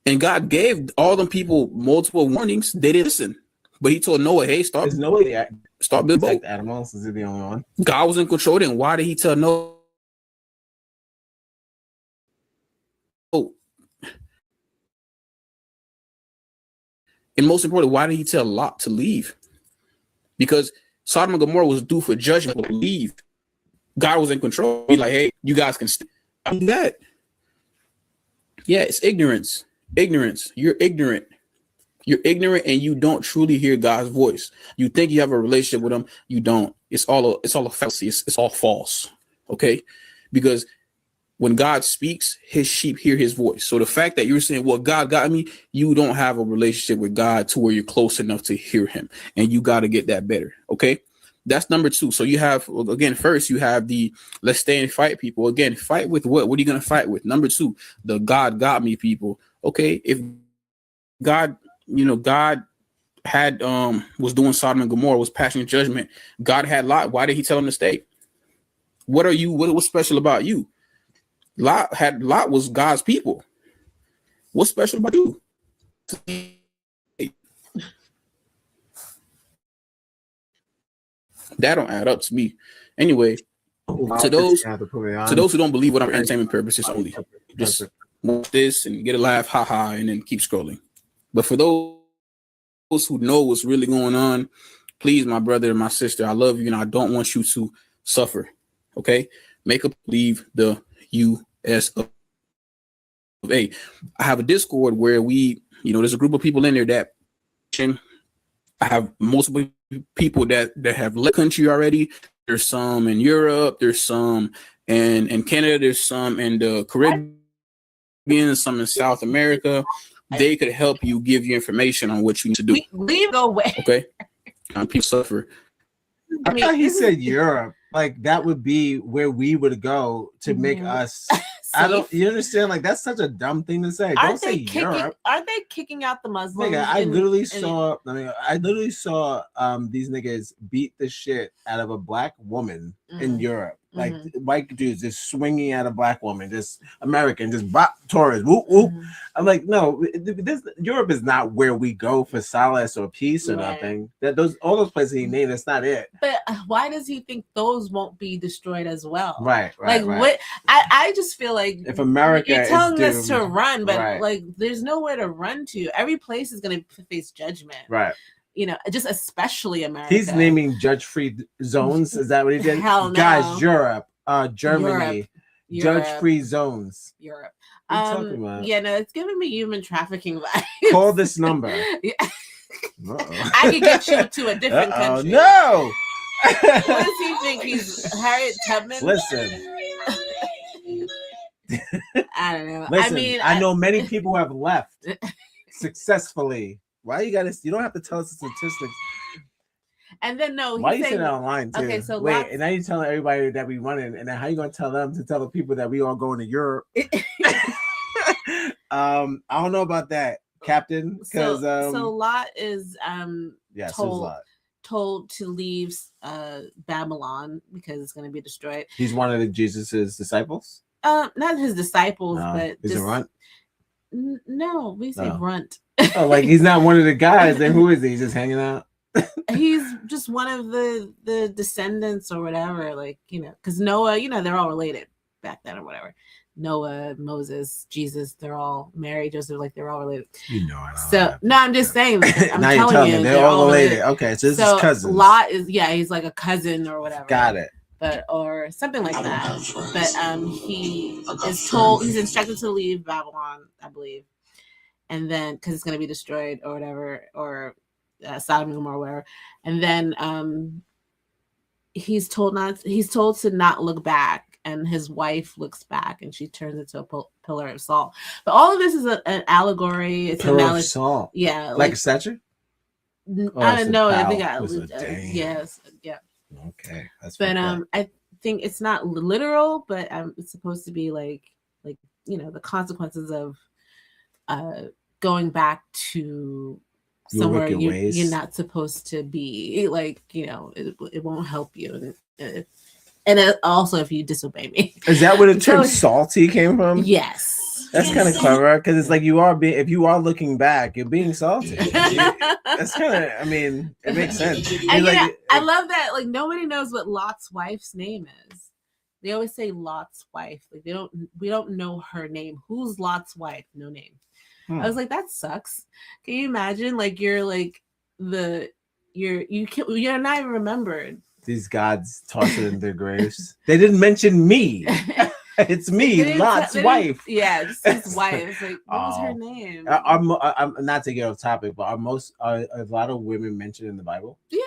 S3: And God gave all them people multiple warnings. They didn't listen. But he told Noah, hey, start building boat.
S1: Animals. Is it the only one?
S3: God was in control. Then why did he tell Noah? And most importantly, why did he tell Lot to leave? Because Sodom and Gomorrah was due for judgment to leave. God was in control. He's like, hey, you guys can stay. I'm that. Yeah, it's ignorance. Ignorance. You're ignorant. You're ignorant and you don't truly hear God's voice. You think you have a relationship with him. You don't. It's all a fallacy. It's all false. Okay? Because when God speaks, his sheep hear his voice. So the fact that you're saying, well, God got me, you don't have a relationship with God to where you're close enough to hear him. And you got to get that better. Okay? That's number 2. So you have, again, first you have the let's stay and fight people. Again, fight with what? What are you going to fight with? Number 2, the God got me people. Okay? If God, God had was doing Sodom and Gomorrah, was passing judgment. God had Lot. Why did he tell him to stay? What are you? What's special about you? Lot was God's people. What's special about you? That don't add up to me. Anyway, to those who don't believe what I'm entertainment purposes only, just watch this and get a laugh, haha, and then keep scrolling. But for those who know what's really going on, please, my brother and my sister, I love you and I don't want you to suffer. Okay, make up leave the US of A. I have a Discord where we, there's a group of people in there that I have multiple people that have left country already. There's some in Europe, there's some in Canada, there's some in the Caribbean, some in South America. They could help you, give you information on what you need to do.
S2: Leave away.
S3: Okay. People suffer.
S1: I thought he said Europe. Like that would be where we would go to make us. You understand? Like that's such a dumb thing to say. Don't say Europe.
S2: Aren't they kicking out the Muslims?
S1: Nigga, I literally saw these niggas beat the shit out of a black woman in Europe. Like white dudes just swinging at a black woman, just American, just tourists. Whoop, whoop. I'm like, no, Europe is not where we go for solace or peace or nothing. All those places he named, that's not it.
S2: But why does he think those won't be destroyed as well?
S1: Right.
S2: What? I just feel like
S1: if America,
S2: you're telling us to run, but like there's nowhere to run to. Every place is going to face judgment.
S1: Right.
S2: Just especially America.
S1: He's naming judge-free zones. Is that what he did?
S2: Hell no.
S1: Guys, Europe, Germany, judge-free zones.
S2: Europe.
S1: What are you talking about?
S2: Yeah, no, it's giving me human trafficking vibes.
S1: Call this number.
S2: Yeah. I could get you to a different country.
S1: No.
S2: What does he think? He's Harriet Tubman?
S1: Listen.
S2: I don't know.
S1: Listen, I know many people who have left successfully. Why you don't have to tell us the statistics.
S2: And then
S1: why you say that online too?
S2: Okay, so
S1: wait, and now you're telling everybody that we running, and then how you gonna tell them to tell the people that we all going to Europe? I don't know about that, Captain. Because
S2: so Lot is
S1: told
S2: to leave Babylon because it's going to be destroyed.
S1: He's one of Jesus's disciples.
S2: Not his disciples, but
S1: he's a runt.
S2: No, we say runt.
S1: Oh, like he's not one of the guys. Then who is he? He's just hanging out.
S2: He's just one of the descendants or whatever. Like because Noah, they're all related back then or whatever. Noah, Moses, Jesus, they're all Mary, Joseph, like they're all related. I'm just saying. I'm telling you,
S1: they're all related. Okay, so this is cousins.
S2: Lot is he's like a cousin or whatever.
S1: Got it.
S2: But or something like that. But he is told, he's instructed to leave Babylon, I believe, and then because it's going to be destroyed or whatever, or Sodom and Gomorrah or whatever, and then he's told to not look back, and his wife looks back, and she turns into a pillar of salt. But all of this is an allegory. It's
S1: pillar of salt.
S2: Yeah,
S1: like a statue.
S2: I don't know. I think
S1: yes,
S2: yeah.
S1: Okay, that's
S2: but I think it's not literal, but it's supposed to be like the consequences of going back to somewhere you're not supposed to be. Like, you know, it won't help you. And also if you disobey me.
S1: Is that where the term salty came from?
S2: Yes.
S1: That's kind of clever because it's like if you are looking back, you're being salty. That's kind of, I mean, it makes sense.
S2: And like, I love that. Like, nobody knows what Lot's wife's name is. They always say Lot's wife. Like, we don't know her name. Who's Lot's wife? No name. I was like, that sucks. Can you imagine? Like, you're not even remembered.
S1: These gods toss it in their graves. They didn't mention me. It's me, Lot's wife.
S2: Yeah, just his wife. Like, what was her name?
S1: I'm not to get off topic, but are a lot of women mentioned in the Bible?
S2: Yeah.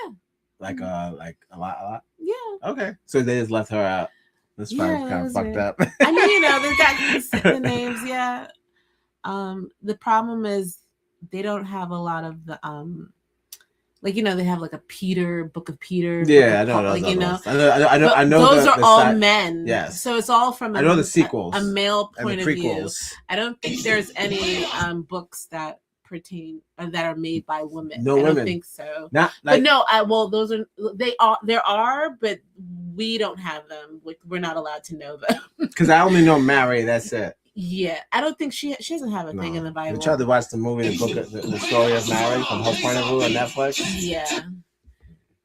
S1: Like a lot.
S2: Yeah.
S1: Okay, so they just left her out. That's probably kind of fucked up.
S2: I mean, you know, they've got the names. Yeah. The problem is they don't have a lot of the like, you know, they have like a book of Peter.
S1: Yeah, I know.
S2: Like, you know,
S1: I know.
S2: Those are all men.
S1: Yes.
S2: So it's all from
S1: I know the sequels,
S2: a male point of view.
S1: prequels.
S2: I don't think there's any books that pertain that are made by women.
S1: No
S2: I
S1: women.
S2: don't think so.
S1: Not like,
S2: but no. Well, there are, but we don't have them. We're not allowed to know them.
S1: Because I only know Mary. That's it.
S2: Yeah, I don't think she doesn't have a thing in the Bible.
S1: We tried to watch the movie, the book, the story of Mary from her point of view on Netflix.
S2: Yeah.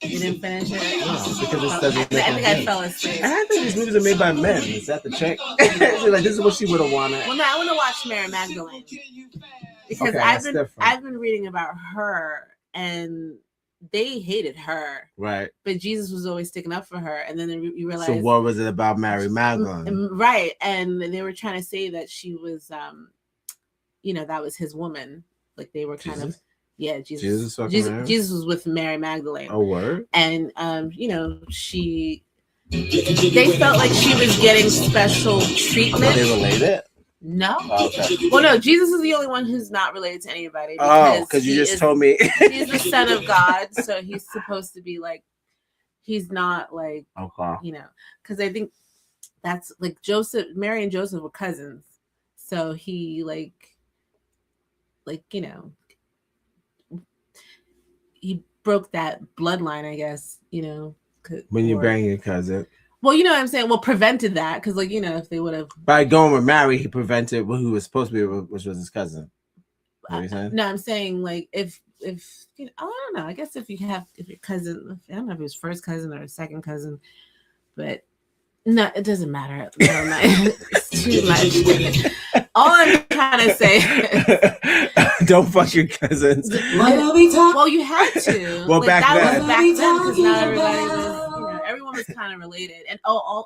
S2: You didn't finish it?
S1: No, because it doesn't.
S2: I think I fell asleep.
S1: I think these movies are made by men. Is that the trick? Like, this is what she would have wanted.
S2: Well, no, I want to watch Mary Magdalene because I've been reading about her, and they hated her.
S1: Right.
S2: But Jesus was always sticking up for her, and then you realize.
S1: So what was it about Mary Magdalene?
S2: Right, and they were trying to say that she was, you know, that was his woman. Like, they were kind of. Yeah, Jesus was with Mary Magdalene.
S1: Oh, word.
S2: And you know, they felt like she was getting special treatment.
S1: Are they related?
S2: No.
S1: Oh, okay.
S2: Well, no, Jesus is the only one who's not related to anybody.
S1: Because you just told me.
S2: He's the son of God, so he's supposed to be like, he's not like, you know, because I think that's like Mary and Joseph were cousins. So he like, you know, he broke that bloodline, I guess, you know.
S1: When you bang your cousin.
S2: Well, you know what I'm saying? Well, prevented that, because, like, you know, if they would have...
S1: By going with Mary, he prevented who was supposed to be with, which was his cousin. What are you saying?
S2: No, I'm saying, like, if you know, I don't know. I guess if your cousin... I don't know if it was first cousin or second cousin, but... No, it doesn't matter. It's too much. All I'm trying to say is,
S1: don't fuck your cousins.
S2: Well, you had to.
S1: Well, like, back then.
S2: Was back then, because not everybody was, you know, everyone was kind of related. And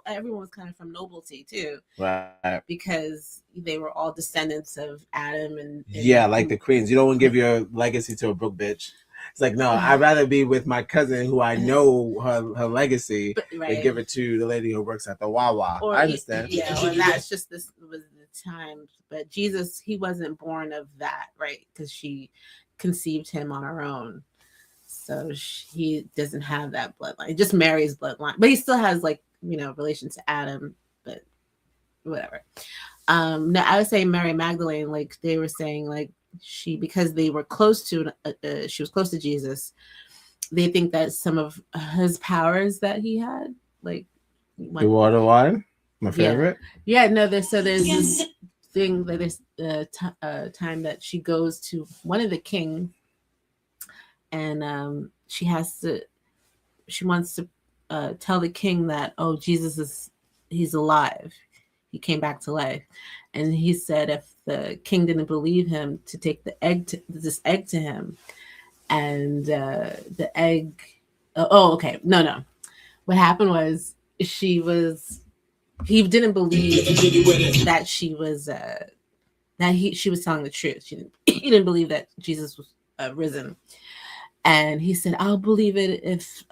S2: everyone was kind of from nobility, too.
S1: Right.
S2: Because they were all descendants of Adam and
S1: yeah, like the queens. You don't want to give your legacy to a broke bitch. It's like, no, I'd rather be with my cousin who I know her legacy than give it to the lady who works at the Wawa. I understand.
S2: Yeah, well, that's just was the time. But Jesus, he wasn't born of that, right? Because she conceived him on her own. So he doesn't have that bloodline. Just Mary's bloodline. But he still has, like, you know, relation to Adam, but whatever. No, I would say Mary Magdalene, like they were saying, like, because they were close to she was close to Jesus, they think that some of his powers that he had, like
S1: the water wine, my favorite.
S2: Yeah, no, there's this thing that there's time that she goes to one of the kings, and she wants to tell the king that, oh, he's alive, he came back to life. And he said if the king didn't believe him, to take this egg to him, and the egg. Okay, no. What happened was he didn't believe that she was she was telling the truth. He didn't believe that Jesus was risen, and he said, "I'll believe it if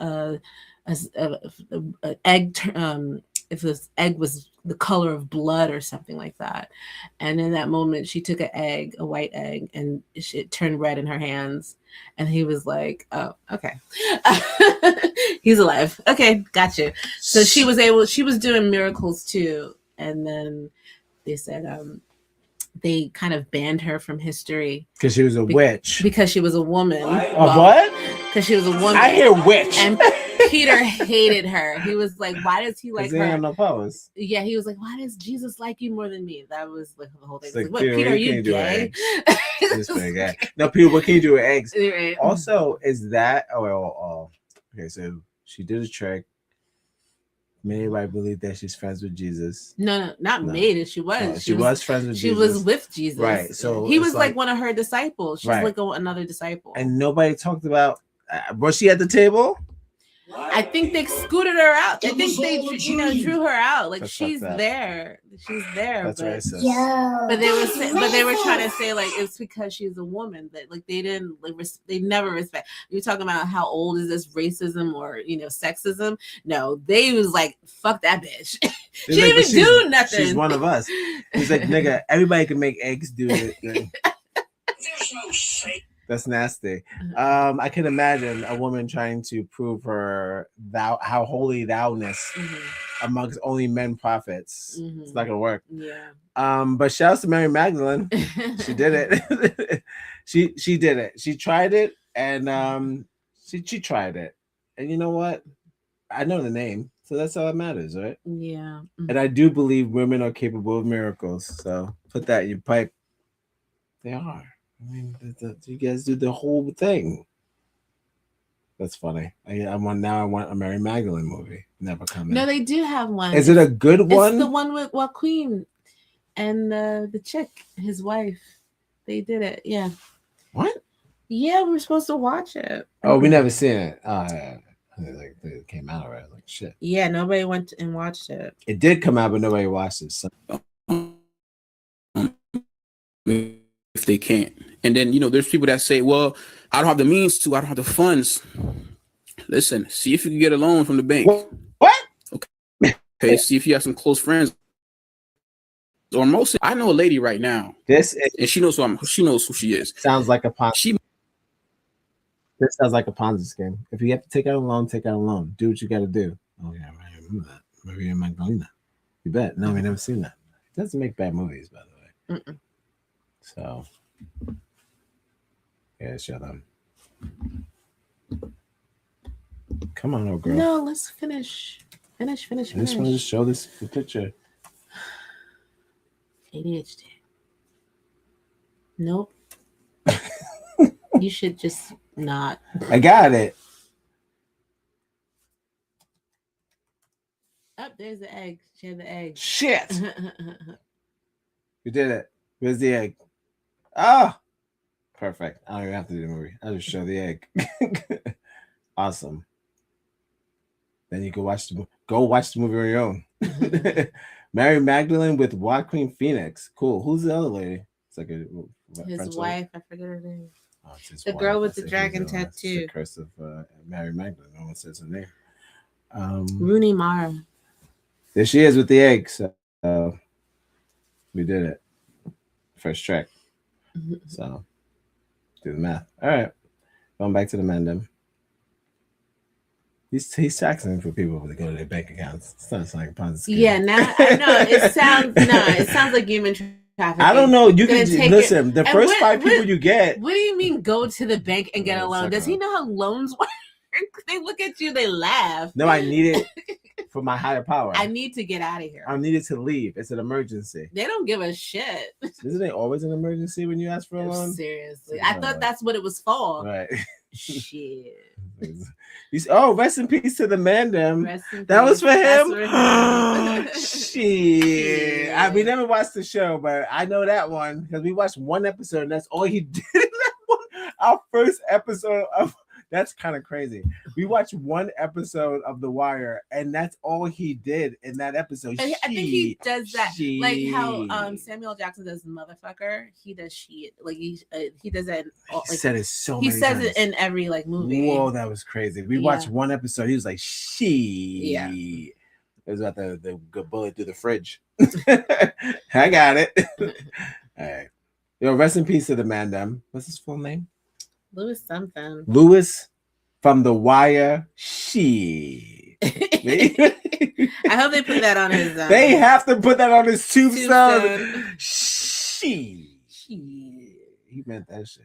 S2: if this egg was the color of blood or something like that." And in that moment, she took a white egg, and it turned red in her hands. And he was like, oh, okay. He's alive. Okay, gotcha. So she was doing miracles too. And then they said, they kind of banned her from history
S1: because she was a witch.
S2: Because she was a woman.
S1: What?
S2: Because she was a woman.
S1: I hear witch.
S2: And Peter hated her. He was like, "Why does he like her?"
S1: Have no powers.
S2: Yeah, he was like, "Why does Jesus like you more than me?" That was like the whole thing.
S1: Like,
S2: what, Peter, are you gay?
S1: No, Peter, what can you do with eggs?
S2: Right.
S1: Also, is that okay? So she did a trick. Made everybody believe that she's friends with Jesus.
S2: No, not made it. She was.
S1: No, she was friends with Jesus.
S2: She was with Jesus.
S1: Right. So
S2: he was like one of her disciples. She's
S1: right.
S2: like another disciple.
S1: And nobody talked about. Was she at the table?
S2: I think they scooted her out. I think they, drew her out. Like, she's there. She's there.
S1: That's racist.
S2: But they were trying to say like it's because she's a woman that like they didn't like they never respect. You're talking about how old is this racism or sexism? No, they was like fuck that bitch. She didn't even do nothing.
S1: She's one of us. He's like, nigga, everybody can make eggs do it.
S4: There's no shame.
S1: That's nasty. I can imagine a woman trying to prove her how holy thou-ness amongst only men prophets. It's not gonna work.
S2: Yeah.
S1: But shout out to Mary Magdalene. She did it. she did it. She tried it, and she tried it. And you know what? I know the name, so that's all that matters, right?
S2: Yeah.
S1: And I do believe women are capable of miracles. So put that in your pipe. They are. I mean, you guys do the whole thing. That's funny. I want a Mary Magdalene movie. Never coming.
S2: No, they do have one.
S1: Is it a good one?
S2: It's the one with Joaquin and the chick, his wife. They did it. Yeah.
S1: What?
S2: Yeah, we were supposed to watch it.
S1: Oh, we never seen it. Yeah. Like it came out already. Like shit.
S2: Yeah, nobody went and watched it.
S1: It did come out, but nobody watched it. So.
S3: If they can't. And then, there's people that say, well, I don't have the means to, I don't have the funds. Listen, see if you can get a loan from the bank.
S1: What?
S3: Okay, see if you have some close friends. Or I know a lady right now. And she knows who she is.
S1: Sounds like a Ponzi. This sounds like a Ponzi scheme. If you have to take out a loan, take out a loan. Do what you got to do. Oh yeah, I remember that. Maria Magdalena. You bet. No, we never seen that. It doesn't make bad movies, by the way. So, yeah, shut up. Come on, old girl.
S2: No, let's finish. Finish.
S1: I just wanted to show this picture.
S2: ADHD. Nope. You should just not.
S1: I got it.
S2: Oh, there's the egg. She had the egg.
S1: Shit. You did it. Where's the egg? Ah, perfect. I don't even have to do the movie. I'll just show the egg. Awesome. Then you can watch the movie on your own. Mary Magdalene with Joaquin Phoenix. Cool. Who's the other lady? It's like
S2: his wife. I forget her name.
S1: Oh,
S2: the
S1: wife.
S2: girl with the dragon tattoo.
S1: The curse of Mary Magdalene. No one says her name.
S2: Rooney Mara.
S1: There she is with the egg. So we did it. First track. So do the math. All right. Going back to the mandem. He's taxing for people to go to their bank accounts. It sounds like a Ponzi scheme.
S2: Yeah, now I know it sounds like human trafficking.
S1: I don't know. You can listen. The first 5 people you get.
S2: What do you mean go to the bank and get a loan? Does he know how loans work? They look at you, they laugh.
S1: No, I need it for my higher power.
S2: I need to get out of here.
S1: I needed to leave. It's an emergency.
S2: They don't give a shit.
S1: Isn't it always an emergency when you ask for a loan?
S2: Seriously. I thought that's what it was for.
S1: Right.
S2: Shit.
S1: Rest in peace to the mandem. That was for him. Shit. We never watched the show, but I know that one because we watched one episode and that's all he did in that one. Our first episode of that's kind of crazy. We watched one episode of The Wire, and that's all he did in that episode.
S2: I think he does that, like how Samuel Jackson does motherfucker. He does shit, like he does that.
S1: He said it so
S2: he
S1: many
S2: says
S1: times.
S2: it in every like movie.
S1: Whoa, that was crazy. We watched one episode. He was like, "She."
S2: Yeah.
S1: It was about the bullet through the fridge. I got it. All right. Yo, rest in peace to the mandem. What's his full name?
S2: Louis something.
S1: Louis from The Wire. She.
S2: I hope they put that on his.
S1: They have to put that on his tombstone. She. He meant that shit.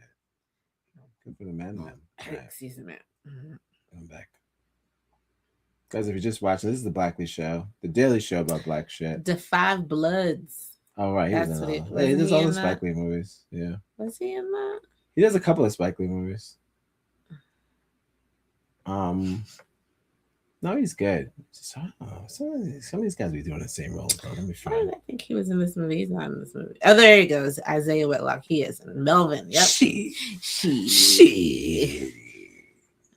S1: Good for the man.
S2: Excuse me.
S1: I'm back. Guys, if you're just watching, this is the Blackley Show, the daily show about black shit.
S2: The Five Bloods.
S1: Oh, right.
S2: That's what it was.
S1: He does all the Spike Lee movies. Yeah.
S2: Was he in that?
S1: He does a couple of Spike Lee movies. No, he's good. Some of these guys be doing the same role. Let me find.
S2: I think he was in this movie. He's not in this movie. Oh, there he goes. Isaiah Whitlock. He is. Melvin. Yep. She.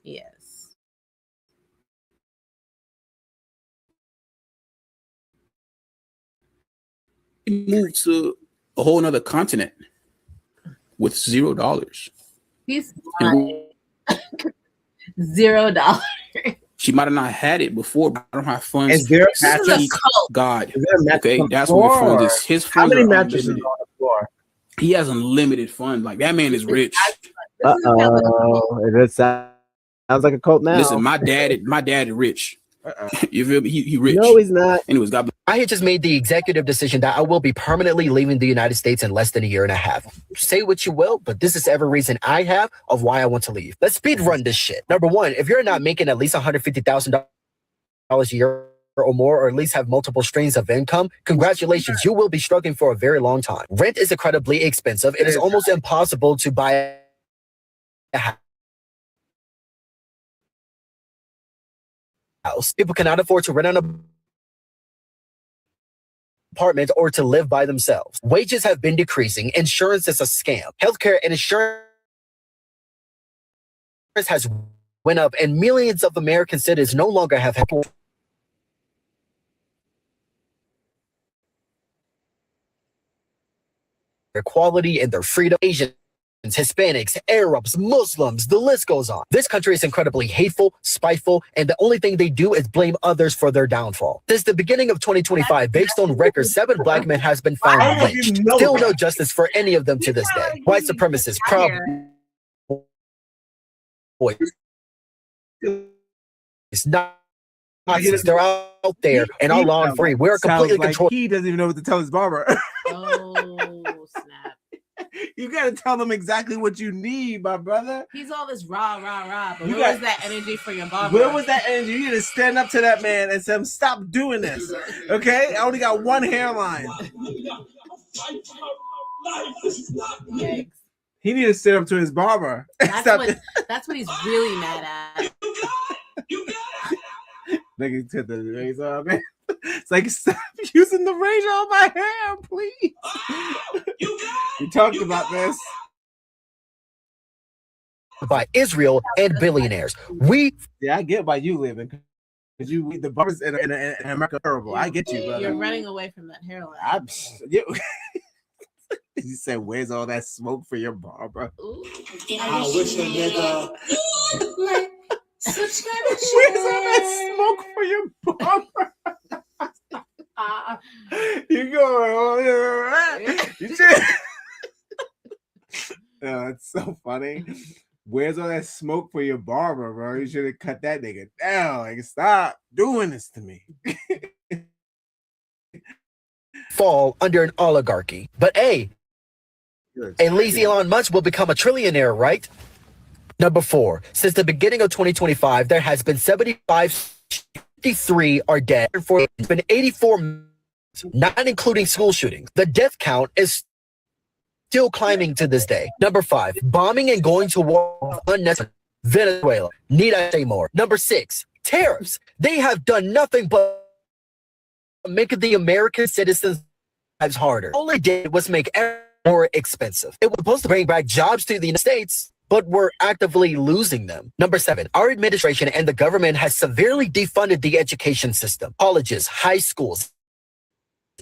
S2: Yes.
S3: He moved to a whole nother continent with $0.
S2: He's $0.
S3: She might have not had it before, but I don't have funds.
S1: Is there a mattress?
S3: God.
S1: Is there a mattress
S3: okay,
S1: on the
S3: that's
S1: floor,
S3: what funds is. His funds
S1: how many
S3: are
S1: mattresses
S3: unlimited.
S1: on the floor?
S3: He has unlimited funds. Like that man is rich.
S1: It sounds like a cult now.
S3: Listen, my dad is rich. You feel me? He rich.
S1: No, he's not.
S3: Anyways, God bless.
S13: I had just made the executive decision that I will be permanently leaving the United States in less than a year and a half. Say what you will, but this is every reason I have of why I want to leave. Let's speed run this shit. Number one, if you're not making at least $150,000 a year or more, or at least have multiple streams of income, congratulations, you will be struggling for a very long time. Rent is incredibly expensive. It is almost impossible to buy a house. People cannot afford to rent an apartment or to live by themselves. Wages have been decreasing. Insurance is a scam. Healthcare and insurance has went up, and millions of American citizens no longer have health equality and their freedom. Asians, Hispanics, Arabs, Muslims, the list goes on. This country is incredibly hateful, spiteful, and the only thing they do is blame others for their downfall. Since the beginning of 2025, based on records, 7 black men has been found lynched. Still no justice for any of them to this day. White supremacists, proud boys. It's not. They're out there and all on free. We're completely controlled.
S1: He doesn't even know what to tell his barber.
S2: Oh, snap.
S1: You got to tell them exactly what you need, my brother.
S2: He's all this rah. But
S1: You
S2: where
S1: got-
S2: was that energy for your barber?
S1: Where was that energy? You need to stand up to that man and say, stop doing this. Okay? I only got one hairline. He need to stand up to his barber.
S2: That's what he's really mad at.
S1: Nigga took the razor, man. It's like, stop using the razor on my hair, please. We talked about this.
S13: By Israel and billionaires.
S1: I get why you living. Because the barbers in America are terrible. I get you, brother.
S2: You're running away from that hairline.
S1: He said, where's all that smoke for your barber?
S4: I wish a nigga.
S1: Where's all that smoke for your barber? You go. You should. Oh, it's so funny. Where's all that smoke for your barber, bro? You should have cut that nigga down. Like, stop doing this to me.
S13: Fall under an oligarchy. But hey, at least Elon Musk will become a trillionaire, right? Number 4, since the beginning of 2025, there has been 53 are dead. It's been 84, not including school shootings. The death count is still climbing to this day. Number 5, bombing and going to war unnecessary. Venezuela. Need I say more? Number 6, tariffs. They have done nothing but make the American citizens' lives harder. All they did was make everything more expensive. It was supposed to bring back jobs to the United States, but we're actively losing them. Number 7, our administration and the government has severely defunded the education system. Colleges, high schools,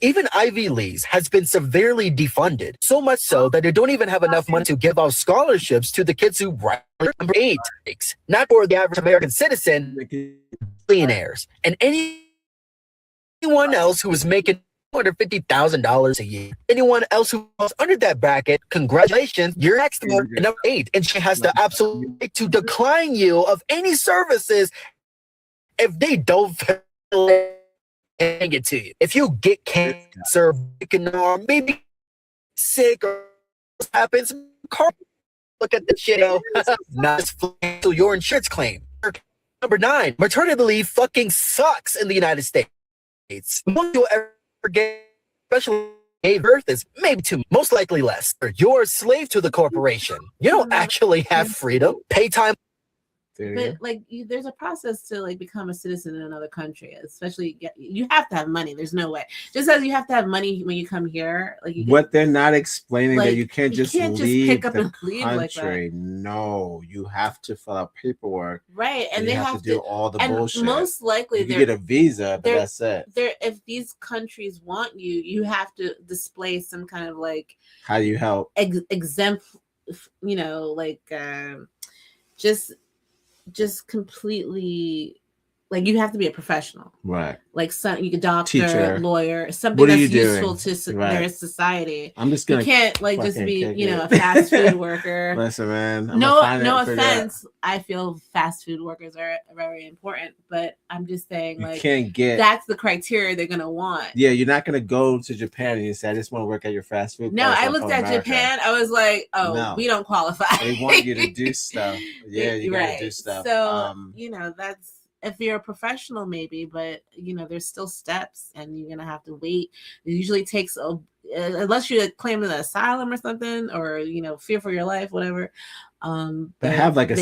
S13: even Ivy Leagues has been severely defunded. So much so that they don't even have enough money to give out scholarships to the kids who write. Number 8, not for the average American citizen, billionaires, and anyone else who is making $250,000 a year. Anyone else who falls under that bracket, congratulations, you're next to number 8, and she has the absolute right to decline you of any services if they don't it to you. If you get cancer, or maybe sick or happens, look at the shit. Not to your insurance claim. Number 9, maternity leave fucking sucks in the United States. Most you'll ever get, especially birth, is maybe 2, most likely less. You're a slave to the corporation. You don't actually have freedom. Pay time.
S2: But like, there's a process to like become a citizen in another country. Especially, you have to have money. There's no way. Just as you have to have money when you come here, like
S1: what they're not explaining
S2: like,
S1: that you can't just leave
S2: pick up
S1: the
S2: and leave like
S1: country.
S2: that.
S1: No, you have to fill out paperwork,
S2: right? And
S1: they
S2: they
S1: have to do all the bullshit.
S2: Most likely,
S1: you get a visa, but that's it.
S2: If these countries want you, you have to display some kind of like
S1: how do you help
S2: exempt, you know, like just completely, like, you have to be a professional,
S1: right?
S2: Like you could doctor,
S1: teacher,
S2: lawyer, something that's useful to their society.
S1: I'm just gonna,
S2: you can't like just be, you know, a fast food worker.
S1: Listen, man.
S2: No offense. I feel fast food workers are very important, but I'm just saying, like,
S1: can't get,
S2: that's the criteria they're gonna want.
S1: Yeah, you're not gonna go to Japan and you say, I just want to work at your fast food.
S2: No, I looked at Japan. I was like, oh, no, we don't qualify.
S1: They want you to do stuff. Yeah, you gotta do stuff.
S2: So you know, that's, if you're a professional, maybe, but you know, there's still steps, and you're gonna have to wait. It usually takes unless you claim an asylum or something, or you know, fear for your life, whatever.
S1: They have like you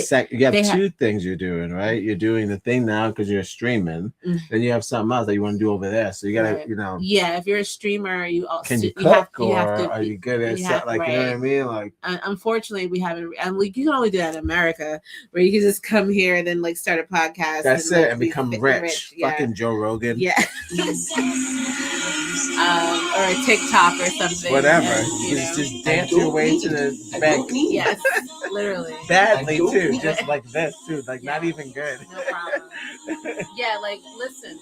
S1: have 2 things you're doing, right? You're doing the thing now because you're streaming. Then you have something else that you want to do over there. So you gotta, you know.
S2: Yeah, if you're a streamer, you also
S1: can you cook, or are you good at like, you know what I mean? Like,
S2: unfortunately, we haven't. And you can only do that in America, where you can just come here and then like start a podcast.
S1: That's
S2: and,
S1: it, and become rich.
S2: Yeah.
S1: Fucking Joe Rogan.
S2: Yeah. Or a TikTok or something.
S1: Whatever. You just dance your way to the bank.
S2: Yes, literally.
S1: Badly too, just like this too, like not even good.
S2: No problem. Yeah, like listen,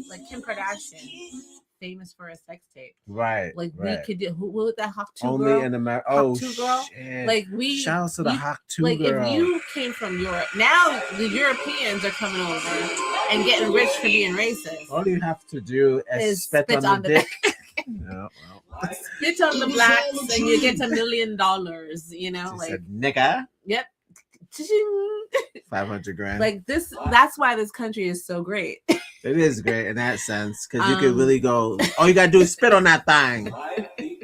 S2: like Kim Kardashian, famous for a sex tape.
S1: Right.
S2: Like we could do. Who was that Hawk 2
S1: only
S2: girl?
S1: In America.
S2: Oh shit. Like
S1: shout out to the Hawk 2
S2: like
S1: girl.
S2: If you came from Europe, now the Europeans are coming over and getting rich for being racist.
S1: All you have to do is spit on the dick. No, well.
S2: Spit on the blacks and you get $1 million. You know,
S1: she
S2: like
S1: said, nigga.
S2: Yep.
S1: 500 grand.
S2: Like this. That's why this country is so great.
S1: It is great in that sense, because you could really go. All you gotta do is spit on that thing.
S2: It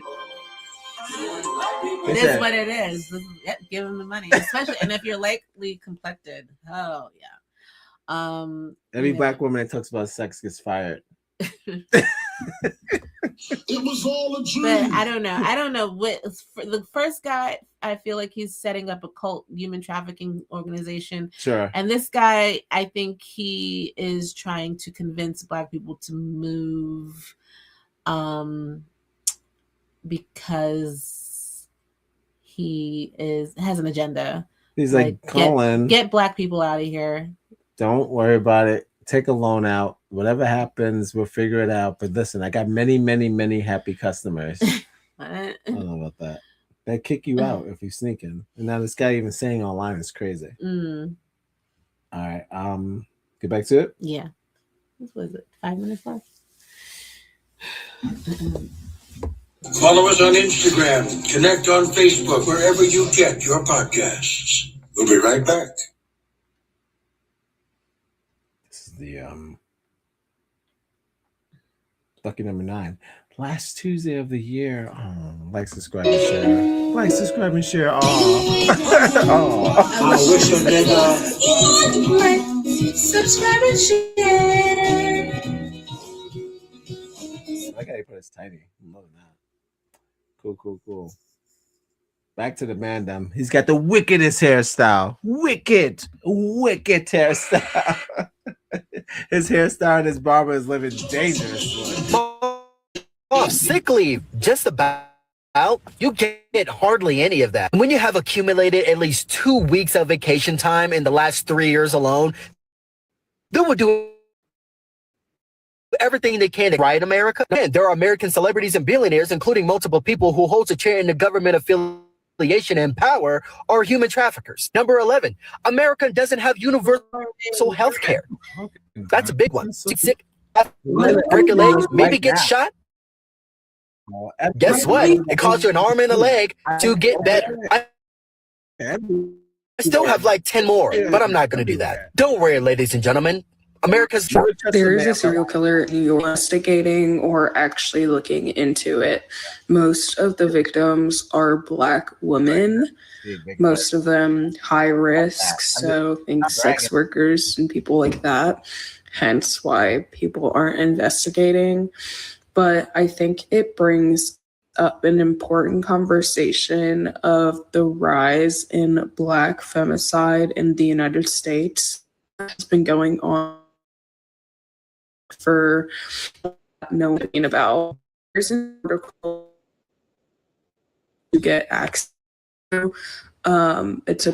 S2: is what it is. Yep, give them the money, especially, and if you're lightly complected. Oh yeah.
S1: Every black woman that talks about sex gets fired.
S12: It was all a dream.
S2: But I don't know what the first guy. I feel like he's setting up a cult human trafficking organization.
S1: Sure.
S2: And this guy, I think he is trying to convince black people to move, because he has an agenda.
S1: He's like Colin,
S2: get black people out of here. Don't
S1: worry about it. Take a loan out. Whatever happens, we'll figure it out. But listen, I got many, many, many happy customers. I don't know about that. They kick you out if you sneak in. And now this guy even saying online is crazy. All right. Get back to it.
S2: Yeah. What was it? 5 minutes left.
S10: Follow us on Instagram. Connect on Facebook, wherever you get your podcasts. We'll be right back.
S1: This is the lucky number 9. Last Tuesday of the year. Oh, like, subscribe, and share. Like, subscribe, and share. Oh.
S10: I wish a nigga.
S4: Like, subscribe, and share.
S1: I like how you put it tiny. I'm loving that. Cool. Back to the man. He's got the wickedest hairstyle. Wicked hairstyle. His hairstyle and his barber is living dangerous.
S13: Off sick leave, just about. You get hardly any of that. When you have accumulated at least 2 weeks of vacation time in the last 3 years alone, they will do everything they can to right America. And there are American celebrities and billionaires, including multiple people who hold a chair in the government affiliation and power, are human traffickers. Number 11, America doesn't have universal health care. That's a big one. Sick, break your legs, maybe get shot. Guess what? It costs you an arm and a leg to get better. I still have like 10 more, but I'm not going to do that. Don't worry, ladies and gentlemen. America's...
S15: There is a serial killer in New York investigating or actually looking into it. Most of the victims are Black women, most of them high risk, so think sex workers and people like that, hence why people aren't investigating. But I think it brings up an important conversation of the rise in Black femicide in the United States. It's been going on for no one about. There's an article to get access to. It's a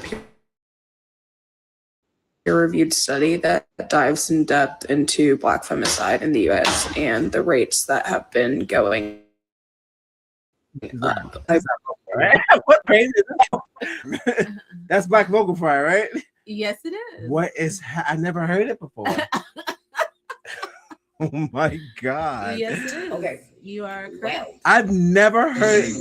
S15: peer-reviewed study that dives in depth into Black femicide in the US and the rates that have been going up.
S1: What crazy is that? That's Black vocal fry, right?
S2: Yes, it is.
S1: What is? I never heard it before. Oh my God.
S2: Yes, it is. Okay. You are correct.
S1: I've never heard it.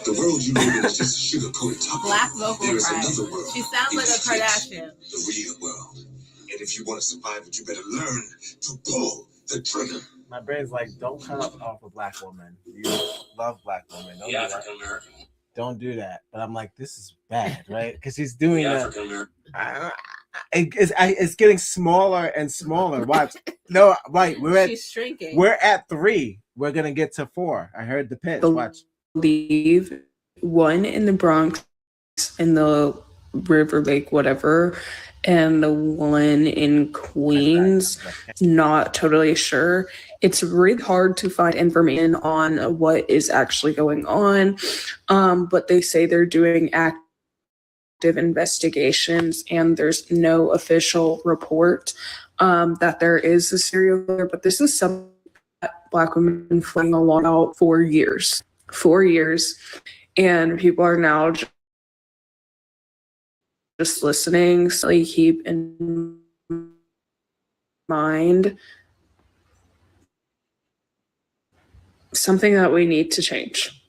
S10: The world you live in is just sugar-coated top.
S2: Black vocal
S10: There is
S2: fry.
S10: another world.
S2: She sounds like a Kardashian.
S10: The real world. And if you want to survive it, you better learn to pull the trigger.
S1: My brain's like, don't come up off a Black woman. You love Black women. Don't do
S10: African American.
S1: Don't do that. But I'm like, this is bad, right? Because he's doing
S10: African American.
S1: It's getting smaller and smaller. Watch. No, right.
S2: She's shrinking.
S1: We're at 3. We're gonna get to 4. I heard the pitch. Watch.
S15: Believe one in the Bronx, in the River Lake, whatever, and the one in Queens. Not totally sure. It's really hard to find information on what is actually going on, but they say they're doing active investigations, and there's no official report that there is a serial killer. But this is something that Black women have been flying along out for years, and people are now just listening. So keep in mind something that we need to change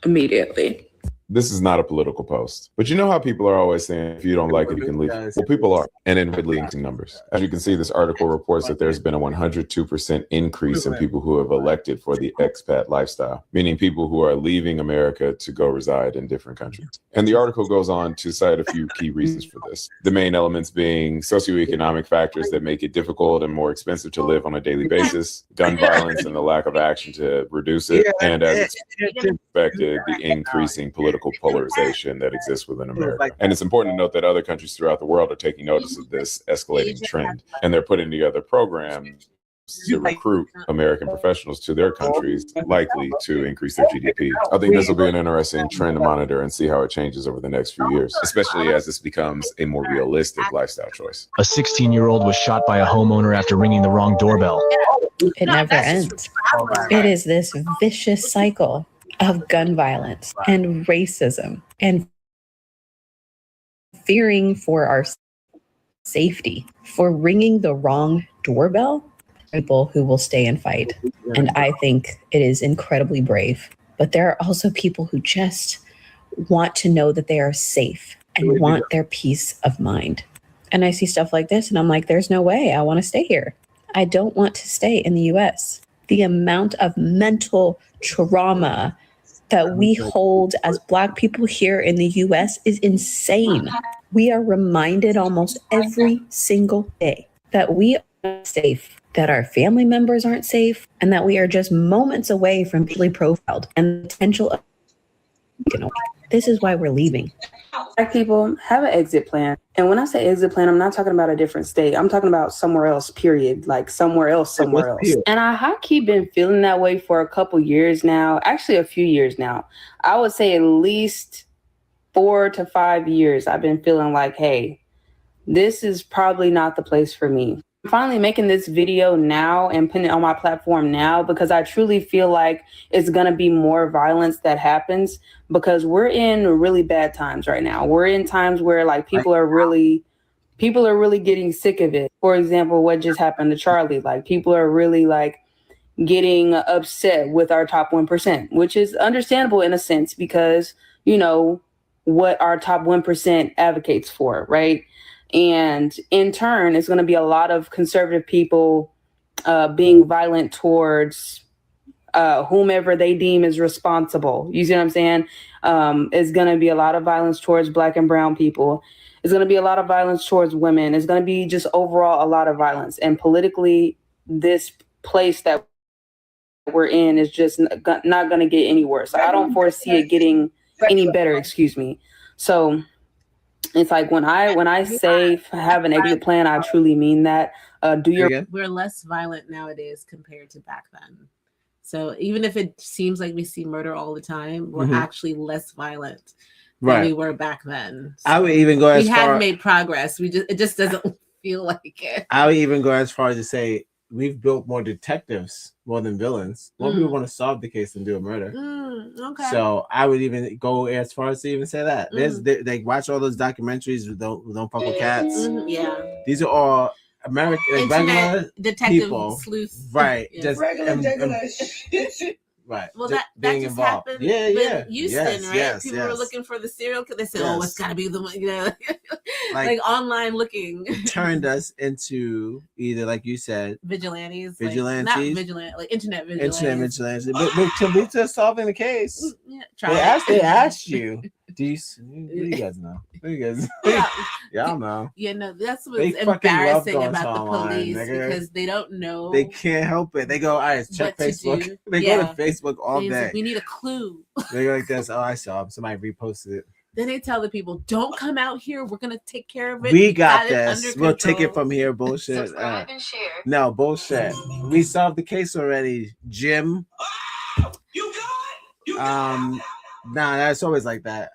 S15: immediately.
S14: This is not a political post, but you know how people are always saying, if you don't like it, you can leave. Well, people are, and in increasing numbers. As you can see, this article reports that there's been a 102% increase in people who have elected for the expat lifestyle, meaning people who are leaving America to go reside in different countries. And the article goes on to cite a few key reasons for this. The main elements being socioeconomic factors that make it difficult and more expensive to live on a daily basis, gun violence and the lack of action to reduce it, and as expected, the increasing political polarization that exists within America. And it's important to note that other countries throughout the world are taking notice of this escalating trend, and they're putting together programs to recruit American professionals to their countries, likely to increase their GDP. I think this will be an interesting trend to monitor and see how it changes over the next few years, especially as this becomes a more realistic lifestyle choice.
S16: A 16-year-old was shot by a homeowner after ringing the wrong doorbell.
S21: It never ends. It is this vicious cycle of gun violence and racism and fearing for our safety, for ringing the wrong doorbell. People who will stay and fight. And I think it is incredibly brave. But there are also people who just want to know that they are safe and want their peace of mind. And I see stuff like this and I'm like, there's no way I want to stay here. I don't want to stay in the US. The amount of mental trauma that we hold as Black people here in the US is insane. We are reminded almost every single day that we are safe, that our family members aren't safe, and that we are just moments away from being profiled and the potential of, this is why we're leaving.
S15: Black people have an exit plan. And when I say exit plan, I'm not talking about a different state. I'm talking about somewhere else, period. Like somewhere else. And I high-key been feeling that way for a couple years now. Actually, a few years now. I would say at least 4 to 5 years. I've been feeling like, hey, this is probably not the place for me. I'm finally making this video now and putting it on my platform now because I truly feel like it's going to be more violence that happens because we're in really bad times right now. We're in times where like people are really getting sick of it. For example, what just happened to Charlie, like people are really like getting upset with our top 1%, which is understandable in a sense because, you know, what our top 1% advocates for, right? And in turn, it's going to be a lot of conservative people being violent towards whomever they deem is responsible. You see what I'm saying? It's going to be a lot of violence towards Black and brown people. It's going to be a lot of violence towards women. It's going to be just overall a lot of violence. And politically, this place that we're in is just not going to get any worse. I don't foresee it getting any better, excuse me. So it's like when I say have an exit plan, I truly mean that.
S2: We're less violent nowadays compared to back then. So even if it seems like we see murder all the time, we're actually less violent than we were back then. So
S1: I would even go as far.
S2: We have made progress. It just doesn't feel like it.
S1: I would even go as far as to say we've built more detectives more than villains. More people want to solve the case than do a murder.
S2: Okay.
S1: So I would even go as far as to even say that. They watch all those documentaries. Don't fuck with cats.
S2: Yeah.
S1: These are all American, like regular
S2: detective
S1: people,
S2: sleuths,
S1: right?
S2: Yeah.
S1: Just right.
S2: Well,
S1: just
S2: that
S1: being
S2: just
S1: involved.
S2: happened
S1: Yeah.
S2: with Houston, right? People were looking for the serial killer. They said, "Oh, it's got to be the one," you know, like online looking.
S1: Turned us into either, like you said,
S2: vigilantes,
S1: like, not
S2: vigilant, like internet vigilantes.
S1: But to solving the case.
S2: Yeah,
S1: they asked you. What do you guys know? What do you guys? Y'all know.
S2: Yeah, no, that's what's embarrassing about the police because they don't know.
S1: They can't help it. They go, all right, check Facebook. They go to Facebook all day.
S2: We need a clue.
S1: They go like this. Oh, I saw him. Somebody reposted it.
S2: Then they tell the people, don't come out here. We're going to take care of it.
S1: We got this. We'll take it from here. Bullshit.
S2: Subscribe and share.
S1: No, bullshit. We solved the case already, Jim. Nah, that's always like that.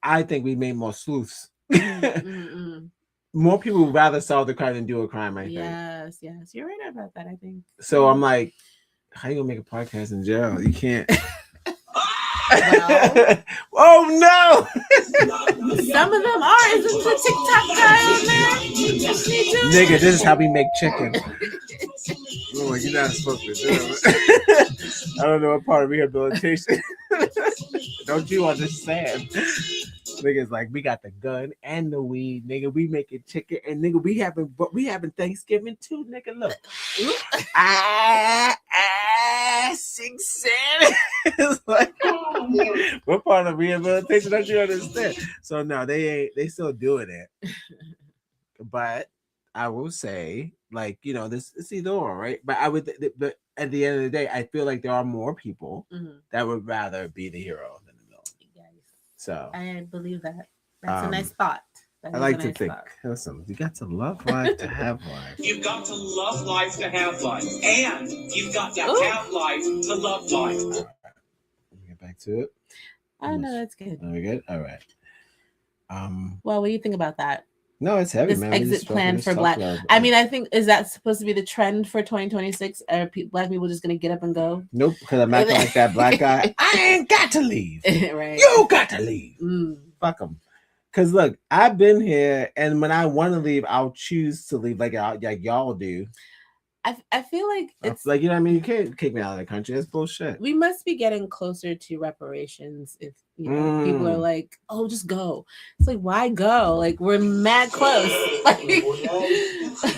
S1: I think we made more sleuths. More people would rather solve the crime than do a crime, I think.
S2: Yes. You're right about that, I think.
S1: So I'm like, how you gonna make a podcast in jail? You can't. Oh no!
S2: Some of them are. Isn't the TikTok guy on there?
S1: Nigga, this is how we make chicken. Oh, you're not supposed to do it. I don't know what part of rehabilitation. Don't you understand? Niggas like, we got the gun and the weed, nigga. We making chicken and nigga, we having Thanksgiving too, nigga. Look, 6 7. It's like, what part of rehabilitation don't you understand? So no, they still doing it. But I will say, like, you know, this is either or, right? But but at the end of the day, I feel like there are more people that would rather be the hero than the villain. So
S2: I believe that. That's a nice thought.
S1: I like to think. Listen, you got to love life to have life.
S5: You've got to love life to have life, and you've got to have life to love life.
S1: Let me get back to it.
S2: Oh no, that's good.
S1: Are we good? All right.
S2: Well, what do you think about that?
S1: No, it's heavy,
S2: this
S1: man.
S2: Exit plan for Black. I mean, I think, is that supposed to be the trend for 2026? Are Black people just going to get up and go?
S1: Nope, because I'm acting like that black guy. I ain't got to leave.
S2: Right.
S1: You got to leave. Fuck them. Because look, I've been here, and when I want to leave, I'll choose to leave like y'all do.
S2: I feel like it's
S1: like, you know what I mean? You can't kick me out of the country. That's bullshit.
S2: We must be getting closer to reparations if, you know, people are like, oh, just go. It's like, why go? Like, we're mad close.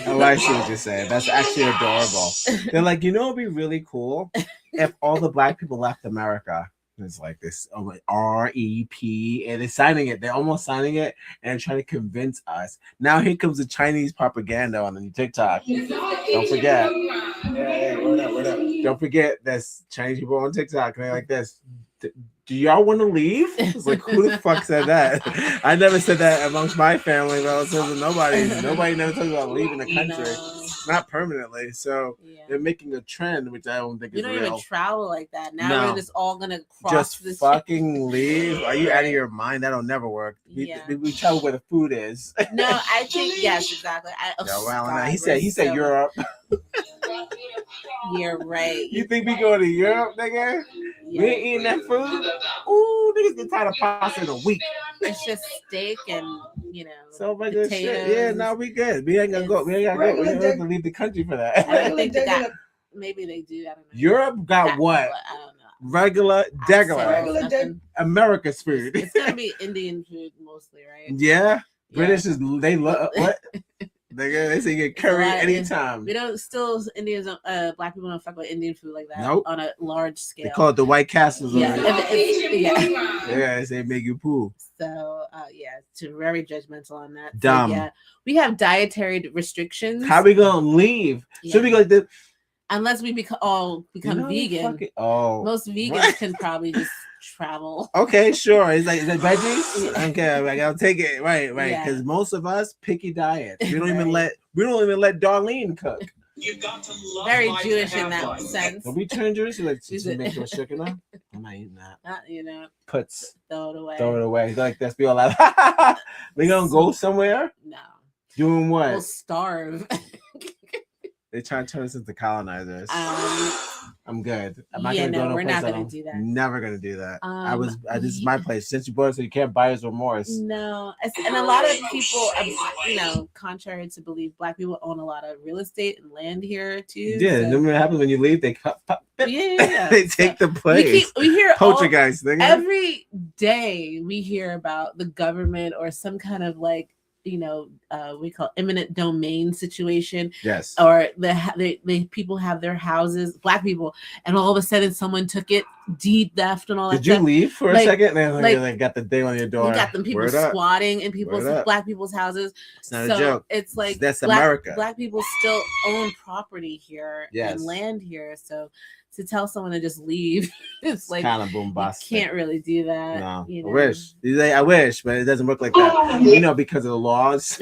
S1: Oh, I see what you're saying. That's actually adorable. They're like, you know, it'd be really cool if all the Black people left America. It's like this REP, and they're signing it. They're almost signing it, and trying to convince us. Now here comes the Chinese propaganda on the TikTok. Don't forget. Word up. Don't forget there's Chinese people on TikTok, and they're like this. Do y'all want to leave? It's like, who the fuck said that? I never said that amongst my family relatives, and nobody never talks about leaving the country. Not permanently. So they're making a trend, which I don't think is real.
S2: You don't even travel like that. Now we're just all gonna cross
S1: just
S2: this
S1: fucking leave. Are you out of your mind? That'll never work. We travel where the food is.
S2: No, I think yes, exactly.
S1: He said Europe.
S2: You're right.
S1: You think we go to Europe, nigga? Yeah. We ain't eating that food? Ooh, niggas get tired of pasta in a week.
S2: It's just steak and you know,
S1: So regular shit.
S2: potatoes.
S1: Yeah, no, we good. We ain't gonna go. We ain't gotta go. We don't have to leave the country for that.
S2: I don't think they got. Maybe they do. I don't know.
S1: Europe got what?
S2: I don't know.
S1: Regular, America's food.
S2: It's gonna be Indian food mostly, right?
S1: Yeah. British is they love what? They say get curry anytime.
S2: We don't Indians black people don't fuck with Indian food like that.
S1: Nope.
S2: On a large scale.
S1: They call it the White Castles.
S2: Yeah.
S1: Yeah, they make you poo.
S2: So it's very judgmental on that.
S1: Dumb.
S2: So, yeah, we have dietary restrictions.
S1: How we gonna leave?
S2: Yeah.
S1: So we go to
S2: unless we become vegan. Most vegans can probably just travel.
S1: Okay, sure. Is it veggies? Okay, like, I'll take it. Right. Because most of us picky diets. We don't even let Darlene cook.
S5: You've got to love
S2: very
S5: life
S2: Jewish
S5: to have
S2: in that
S5: life.
S2: sense.
S1: Don't be turn Jewish. Like, make sure chicken up. I'm not eating that.
S2: You know,
S1: Puts.
S2: Throw it away.
S1: Throw it away. Like that's be all that. We gonna go somewhere?
S2: No.
S1: Doing what?
S2: We'll starve.
S1: They try to turn us into colonizers. I'm good. I'm not
S2: yeah,
S1: gonna go to
S2: we're
S1: a place
S2: not gonna do that.
S1: Never gonna do that. This is my place. Since you bought it, so you can't buyer's remorse.
S2: No, and a lot of people, you know, contrary to belief, black people own a lot of real estate and land here too.
S1: Yeah,
S2: so.
S1: then what happens when you leave? They cut.
S2: Yeah.
S1: They take the place.
S2: We hear
S1: poltergeist.
S2: Every day we hear about the government or some kind of like, you know, we call eminent domain situation.
S1: Yes.
S2: Or the people have their houses, black people, and all of a sudden someone took it, deed theft and all that.
S1: Did you leave for a second? And
S2: like
S1: got the day on your door.
S2: You got them people squatting in black people's houses.
S1: It's not a joke.
S2: It's like
S1: that's America.
S2: Black people still own property here and
S1: Yes.
S2: land here. So to tell someone to just leave, it's like
S1: kind of bombastic.
S2: You can't really do that.
S1: No,
S2: you know?
S1: I wish, but it doesn't work like that. You know, because of the laws,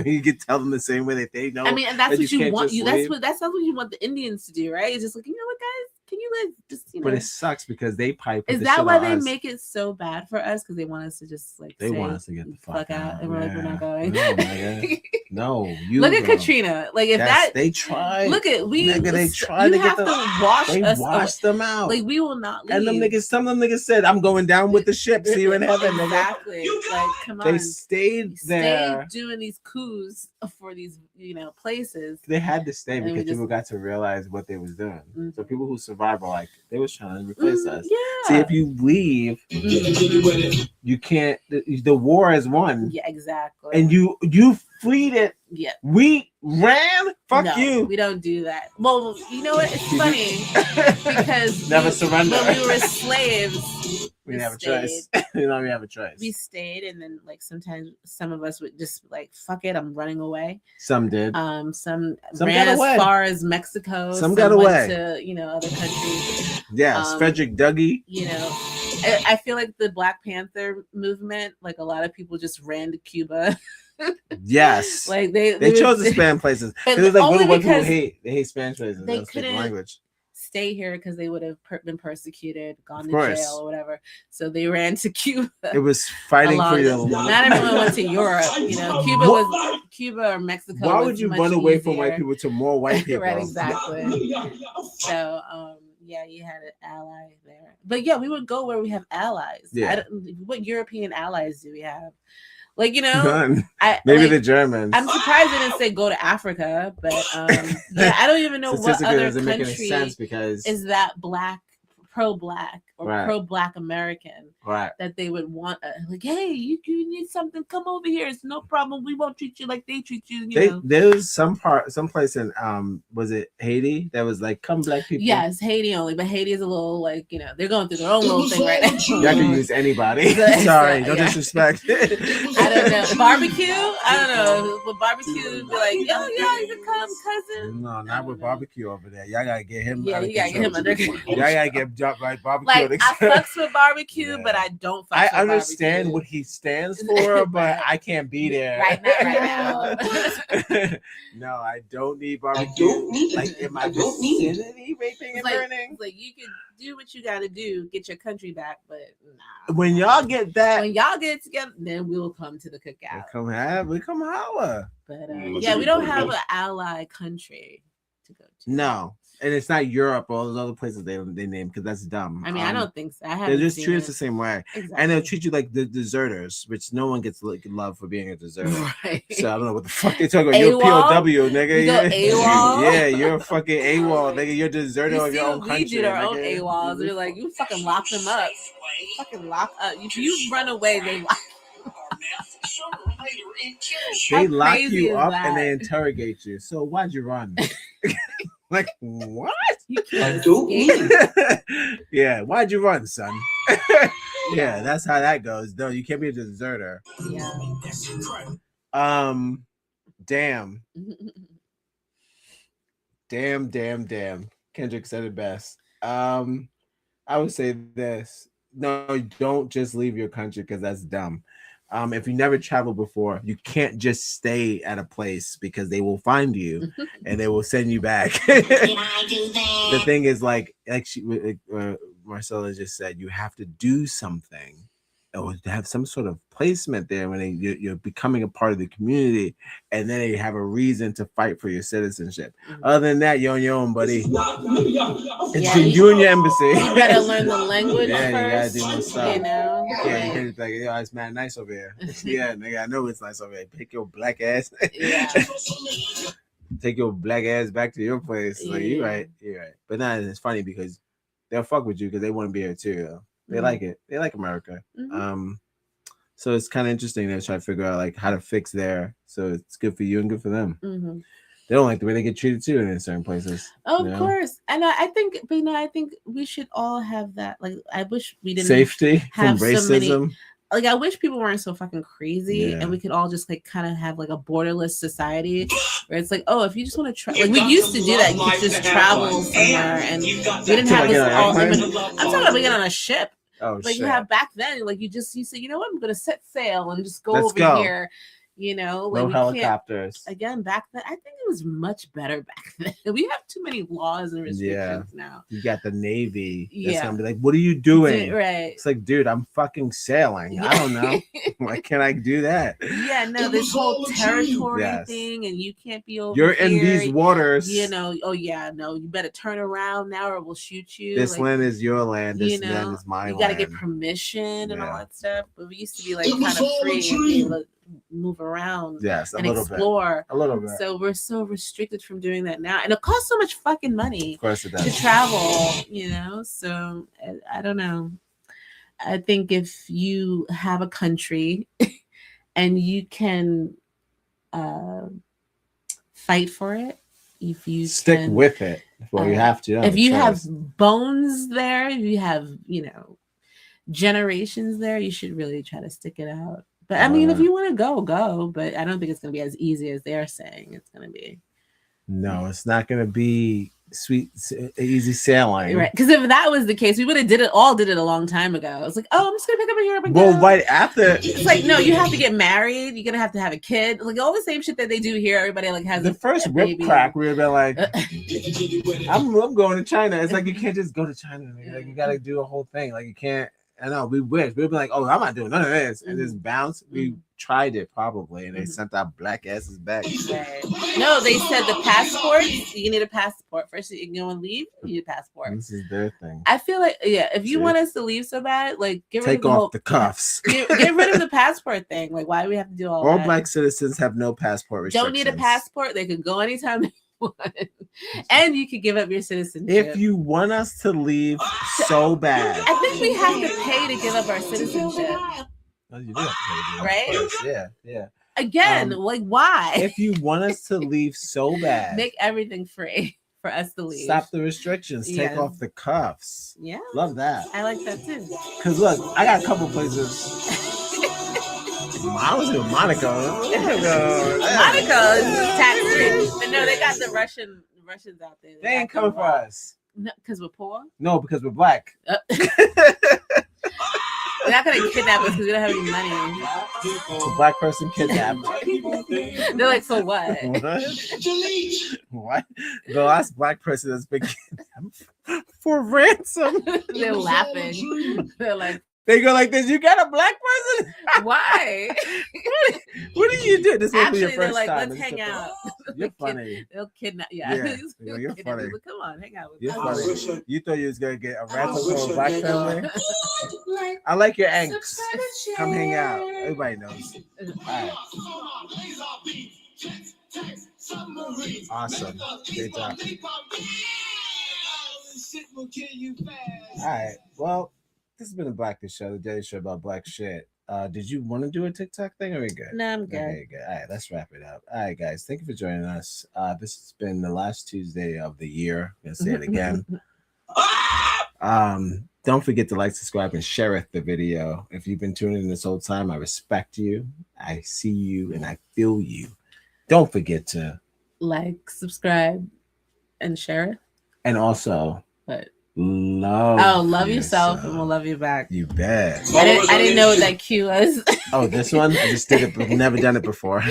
S1: you can tell them the same way that they know.
S2: I mean, and that's what you want. That's what you want the Indians to do, right? It's just like, you know what, guys, can you guys just, you know?
S1: But it sucks because they pipe.
S2: Is that why they make it so bad for us? Because they want us to just like
S1: they want us to get the fuck out,
S2: and we're like, we're not going.
S1: No, you
S2: look at Katrina. Like if
S1: they tried.
S2: Look at
S1: they tried to get wash them out.
S2: Like we will not leave.
S1: And some of them niggas said, "I'm going down with the ship. See you in heaven."
S2: Exactly. Like come on.
S1: They stayed there,
S2: doing these coups for these, you know, places.
S1: They had to stay because people got to realize what they was doing. Mm-hmm. So people who survived were like, they was trying to replace us.
S2: Yeah.
S1: See, if you leave, you can't. The war is won.
S2: Yeah, exactly.
S1: And you freed it.
S2: Yeah.
S1: We ran. Fuck you.
S2: We don't do that. Well, you know what? It's funny because
S1: never surrender.
S2: When we were slaves,
S1: we didn't have a choice. We don't even have a choice.
S2: We stayed, and then like sometimes some of us would just like, fuck it, I'm running away.
S1: Some did.
S2: Some ran as far as Mexico.
S1: Some got away
S2: to, you know, other countries.
S1: Yes, Frederick Dougie.
S2: You know, I feel like the Black Panther movement, like a lot of people just ran to Cuba.
S1: Yes,
S2: like they
S1: chose the Spanish places. It was like what people hate. They hate Spanish places. They couldn't language.
S2: Stay here because they would have been persecuted, gone to jail or whatever. So they ran to Cuba.
S1: It was fighting for your life.
S2: Not everyone went to Europe. You know, Cuba or Mexico.
S1: Why would you run away from white people to more white people?
S2: Right, exactly. So yeah, you had an ally there. But yeah, we would go where we have allies.
S1: Yeah.
S2: What European allies do we have? Like, you know,
S1: maybe the Germans.
S2: I'm surprised they didn't say go to Africa, but yeah, I don't even know what other country is that pro-black or pro-black American that they would want. Like, hey, you need something? Come over here. It's no problem. We won't treat you like they treat you.
S1: There was some place in was it Haiti that was like, come black people.
S2: Yes, Haiti only, but Haiti is a little like, you know, they're going through their own little thing right now.
S1: Y'all can use anybody. Sorry, no disrespect.
S2: I don't know. Barbecue? I don't know. But barbecue would be like, yo, you can come, cousin.
S1: No, not with barbecue over there. Y'all gotta get him.
S2: Yeah, you gotta get him under control.
S1: Y'all gotta get dropped right barbecue.
S2: Like, I fucks with barbecue, but I don't fuck with
S1: understand
S2: barbecue.
S1: what he stands for, but I can't be there.
S2: Right now.
S1: No, I don't need barbecue. Like in my vicinity, raping and burning.
S2: Like you can do what you gotta do, get your country back, but nah.
S1: When y'all get
S2: it together, then we'll come to the cookout.
S1: We come holla.
S2: But yeah, we don't have an ally country to go to.
S1: No. And it's not Europe or all those other places they name because that's dumb.
S2: I mean, I don't think so. I
S1: They
S2: haven't
S1: just
S2: seen
S1: treat us
S2: it.
S1: the same way,
S2: Exactly.
S1: and they'll treat you like the deserters, which no one gets love for being a deserter.
S2: Right.
S1: So I don't know what the fuck they talking about. You're a POW, nigga.
S2: You go AWOL?
S1: Yeah, you're a fucking AWOL, nigga. You're a deserter
S2: You
S1: of
S2: see
S1: your
S2: what
S1: own
S2: we
S1: country.
S2: did our own
S1: nigga.
S2: AWOLs. We're like, you fucking lock them up. Fucking lock up. If you run away, they lock.
S1: They
S2: How
S1: lock
S2: crazy
S1: you
S2: is
S1: up
S2: that?
S1: and they interrogate you. So why'd you run? Like what?
S2: You can't escape.
S1: Yeah, why'd you run, son? Yeah, that's how that goes. No, you can't be a deserter.
S2: Yeah.
S1: Damn. Damn. Kendrick said it best. I would say this. No, don't just leave your country because that's dumb. If you never traveled before, you can't just stay at a place because they will find you and they will send you back. The thing is, like Marcella just said, you have to do something or to have some sort of placement there when you're becoming a part of the community, and then you have a reason to fight for your citizenship. Other than that, you're on your own, buddy. It's you and your embassy.
S2: You better learn the language
S1: first.
S2: first.
S1: You gotta do more stuff.
S2: You know?
S1: You can't like, yo, it's mad nice over here. Yeah, nigga, I know it's nice over here. Pick your black ass.
S2: Yeah.
S1: Take your black ass back to your place. Like, you're right. But now it's funny because they'll fuck with you because they want to be here too. Though. They like it. They like America. So it's kind of interesting to try to figure out like how to fix there. So it's good for you and good for them. They don't like the way they get treated too in certain places.
S2: Of course. And I think, but I think we should all have that. Like, I wish we didn't
S1: safety
S2: have
S1: from racism.
S2: So many, like, I wish people weren't so fucking crazy and we could all just like kind of have like a borderless society where it's like, oh, if you just want to travel, like we used to do that. You could just travel somewhere and we didn't have this all. I'm talking about we get on a ship.
S1: Oh,
S2: like you have back then, like you say, you know what, I'm gonna set sail and just go
S1: Let's
S2: over
S1: go.
S2: here. You know, like
S1: no
S2: we
S1: helicopters.
S2: Again, back then, I think it was much better back then. We have too many laws and restrictions now.
S1: You got the Navy. That's
S2: Yeah.
S1: gonna be like, what are you doing?
S2: Right.
S1: It's like, dude, I'm fucking sailing. I don't know. Why can't I do that?
S2: Yeah, no, this whole territory thing, and you can't be over
S1: You're
S2: here.
S1: in these waters.
S2: You know, oh yeah, no, you better turn around now or we'll shoot you.
S1: This
S2: like,
S1: land is your land. This land is my land.
S2: You gotta get permission and all that stuff. But we used to be like kind of free and be able to move around and explore.
S1: A little bit.
S2: So we're so restricted from doing that now. And it costs so much fucking money
S1: of course it does.
S2: to travel, you know? So I don't know. I think if you have a country and you can fight for it, if you
S1: stick with it, well, you have to.
S2: If you have bones there, if you have, generations there, you should really try to stick it out. But I mean, if you want to go. But I don't think it's going to be as easy as they're saying it's going to be.
S1: No, it's not going to be easy sailing.
S2: Right. Because if that was the case, we would have did it a long time ago. It's like, oh, I'm just going to pick up a Europe and
S1: go.
S2: Well,
S1: right after.
S2: It's like, no, you have to get married. You're going to have a kid. Like all the same shit that they do here. Everybody like has
S1: the first whip
S2: baby.
S1: crack. We would have been like, I'm going to China. It's like, you can't just go to China. Like, you got to do a whole thing. Like, you can't. I know we wish we'd be like, oh, I'm not doing none of this, and just bounce. We tried it probably, and they sent our black asses back.
S2: Right. No, they said the passport. You need a passport first. You can go and leave. You need a passport.
S1: This is their thing.
S2: I feel like, if you want us to leave so bad, like
S1: take off the cuffs.
S2: Get rid of the passport thing. Like, why do we have to do all that?
S1: Black citizens have no passport restrictions.
S2: Don't need a passport. They can go anytime they want, and you could give up your citizenship.
S1: If you want us to leave so bad,
S2: I think we have to pay to give up our citizenship.
S1: Oh, you do have to pay,
S2: right?
S1: Yeah.
S2: Again, like why?
S1: If you want us to leave so bad,
S2: make everything free for us to leave.
S1: Stop the restrictions. Take off the cuffs.
S2: Yeah,
S1: love that.
S2: I like that too.
S1: Cause look, I got a couple places. I was in Monaco.
S2: Monaco is tax free, but no, they got the Russians out there.
S1: They ain't coming for us.
S2: No, because we're poor.
S1: No, because we're black.
S2: They're not gonna kidnap us because we don't have any money.
S1: A black person kidnapped.
S2: They're like, so what?
S1: What? The last black person that's been kidnapped for ransom.
S2: They're laughing. They're like,
S1: They go like this. You got a black person?
S2: Why?
S1: What do you do? This will be your
S2: Actually, they're
S1: first
S2: like,
S1: time.
S2: let's hang out.
S1: You're funny.
S2: They'll kidnap.
S1: Yeah,
S2: Yeah.
S1: you're funny.
S2: But come on, hang out with
S1: You're
S2: us.
S1: funny. You thought you was gonna get a ransom from a black family? I like your angst. Come hang out. Everybody knows. All right. Awesome. Great job. All right. Well, this has been a Blackish show, the daily show about black shit. Did you want to do a TikTok thing, or are we good?
S2: No, I'm good.
S1: Okay, good. All right, let's wrap it up. All right, guys, thank you for joining us. This has been the last Tuesday of the year. I'm gonna say it again. Don't forget to like, subscribe, and share the video. If you've been tuning in this whole time, I respect you. I see you, and I feel you. Don't forget to
S2: like, subscribe, and share it.
S1: And also,
S2: what?
S1: Love
S2: yourself, and we'll love you back.
S1: You bet.
S2: I didn't know what that cue was.
S1: Oh, this one? I just did it, but never done it before. All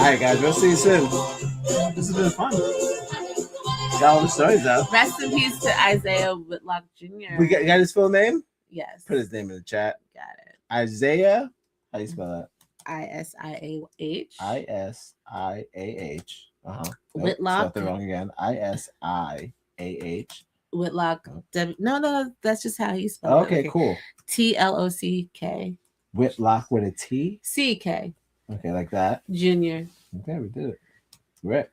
S1: right, guys, we'll see you soon. This has been fun. Got all the stories out.
S2: Rest in peace to Isaiah Whitlock Jr.
S1: You got his full name?
S2: Yes.
S1: Put his name in the chat.
S2: Got it.
S1: Isaiah. How do you spell that?
S2: ISIAH.
S1: ISIAH.
S2: Whitlock.
S1: Spelled it wrong again. ISIAH.
S2: Whitlock. No, that's just how he spelled
S1: it. Okay, cool.
S2: TLOCK.
S1: Whitlock with a T?
S2: CK.
S1: Okay, like that.
S2: Junior.
S1: Okay, we did it. Rip.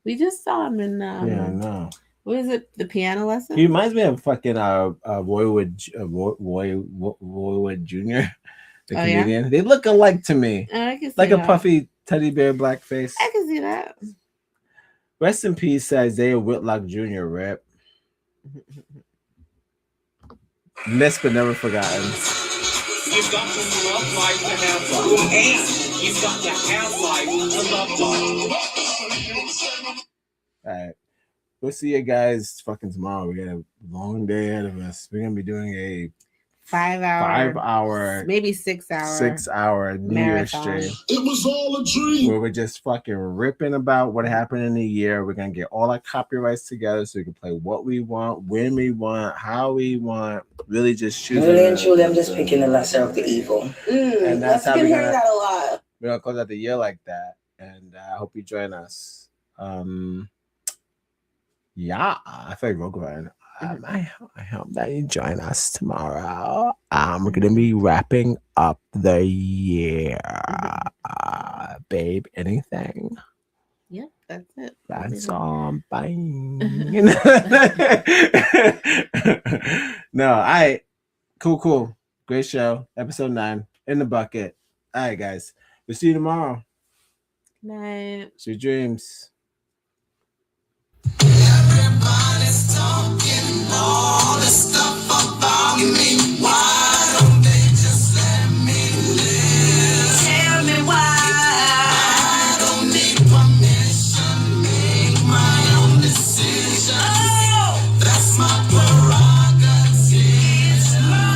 S2: We just saw him in
S1: yeah, I know.
S2: What is it? The piano lesson?
S1: He reminds me of fucking Roywood Jr. The comedian. Yeah? They look alike to me.
S2: I can see
S1: like
S2: that.
S1: A puffy teddy bear black face.
S2: I can see that.
S1: Rest in peace, Isaiah Whitlock Jr. Rip. Missed but never forgotten.
S5: You've got to love life to have life. And you've got to have life to love life.
S1: All right. We'll see you guys fucking tomorrow. We got a long day ahead of us. We're going to be doing a
S2: 5 hour, maybe 6 hour,
S1: 6 hour New Year's stream.
S12: It was all a dream.
S1: Where we're just fucking ripping about what happened in the year. We're gonna get all our copyrights together so we can play what we want, when we want, how we want. Really just choosing.
S15: Really and truly, I'm just picking the lesser of the evil.
S1: And that's how
S15: been
S1: we're
S15: hearing that a lot.
S1: We're gonna close out the year like that. And I hope you join us. Yeah, I feel like Rogan. I hope that you join us tomorrow. We're gonna be wrapping up the year. Babe, anything?
S2: Yep, that's it.
S1: That's all. Bye. No, all right. Cool. Great show. Episode 9 in the bucket. All right, guys. We'll see you tomorrow.
S2: Good night.
S1: Sweet dreams.
S4: Everybody's talking all this stuff about me. Why don't they just let me live? Tell me why. I don't need permission. Make my own decisions. Oh, that's my prerogative. It's my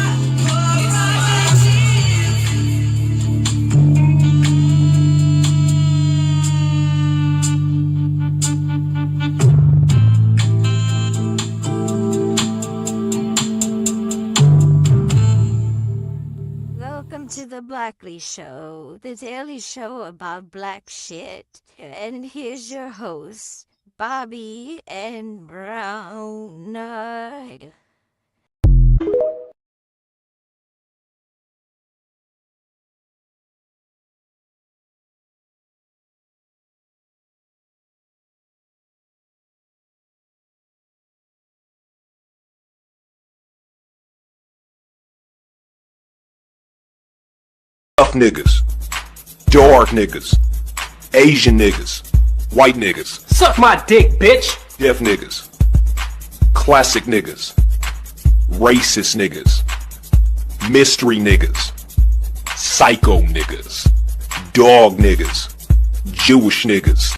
S9: Welcome to the Blackley Show, the daily show about black shit. And here's your hosts, Bobby&Brown.
S25: Tough niggas, dark niggas, Asian niggas, white niggas,
S26: Suck my dick, bitch.
S25: deaf niggas, classic niggas, racist niggas, mystery niggas, psycho niggas, dog niggas, Jewish niggas.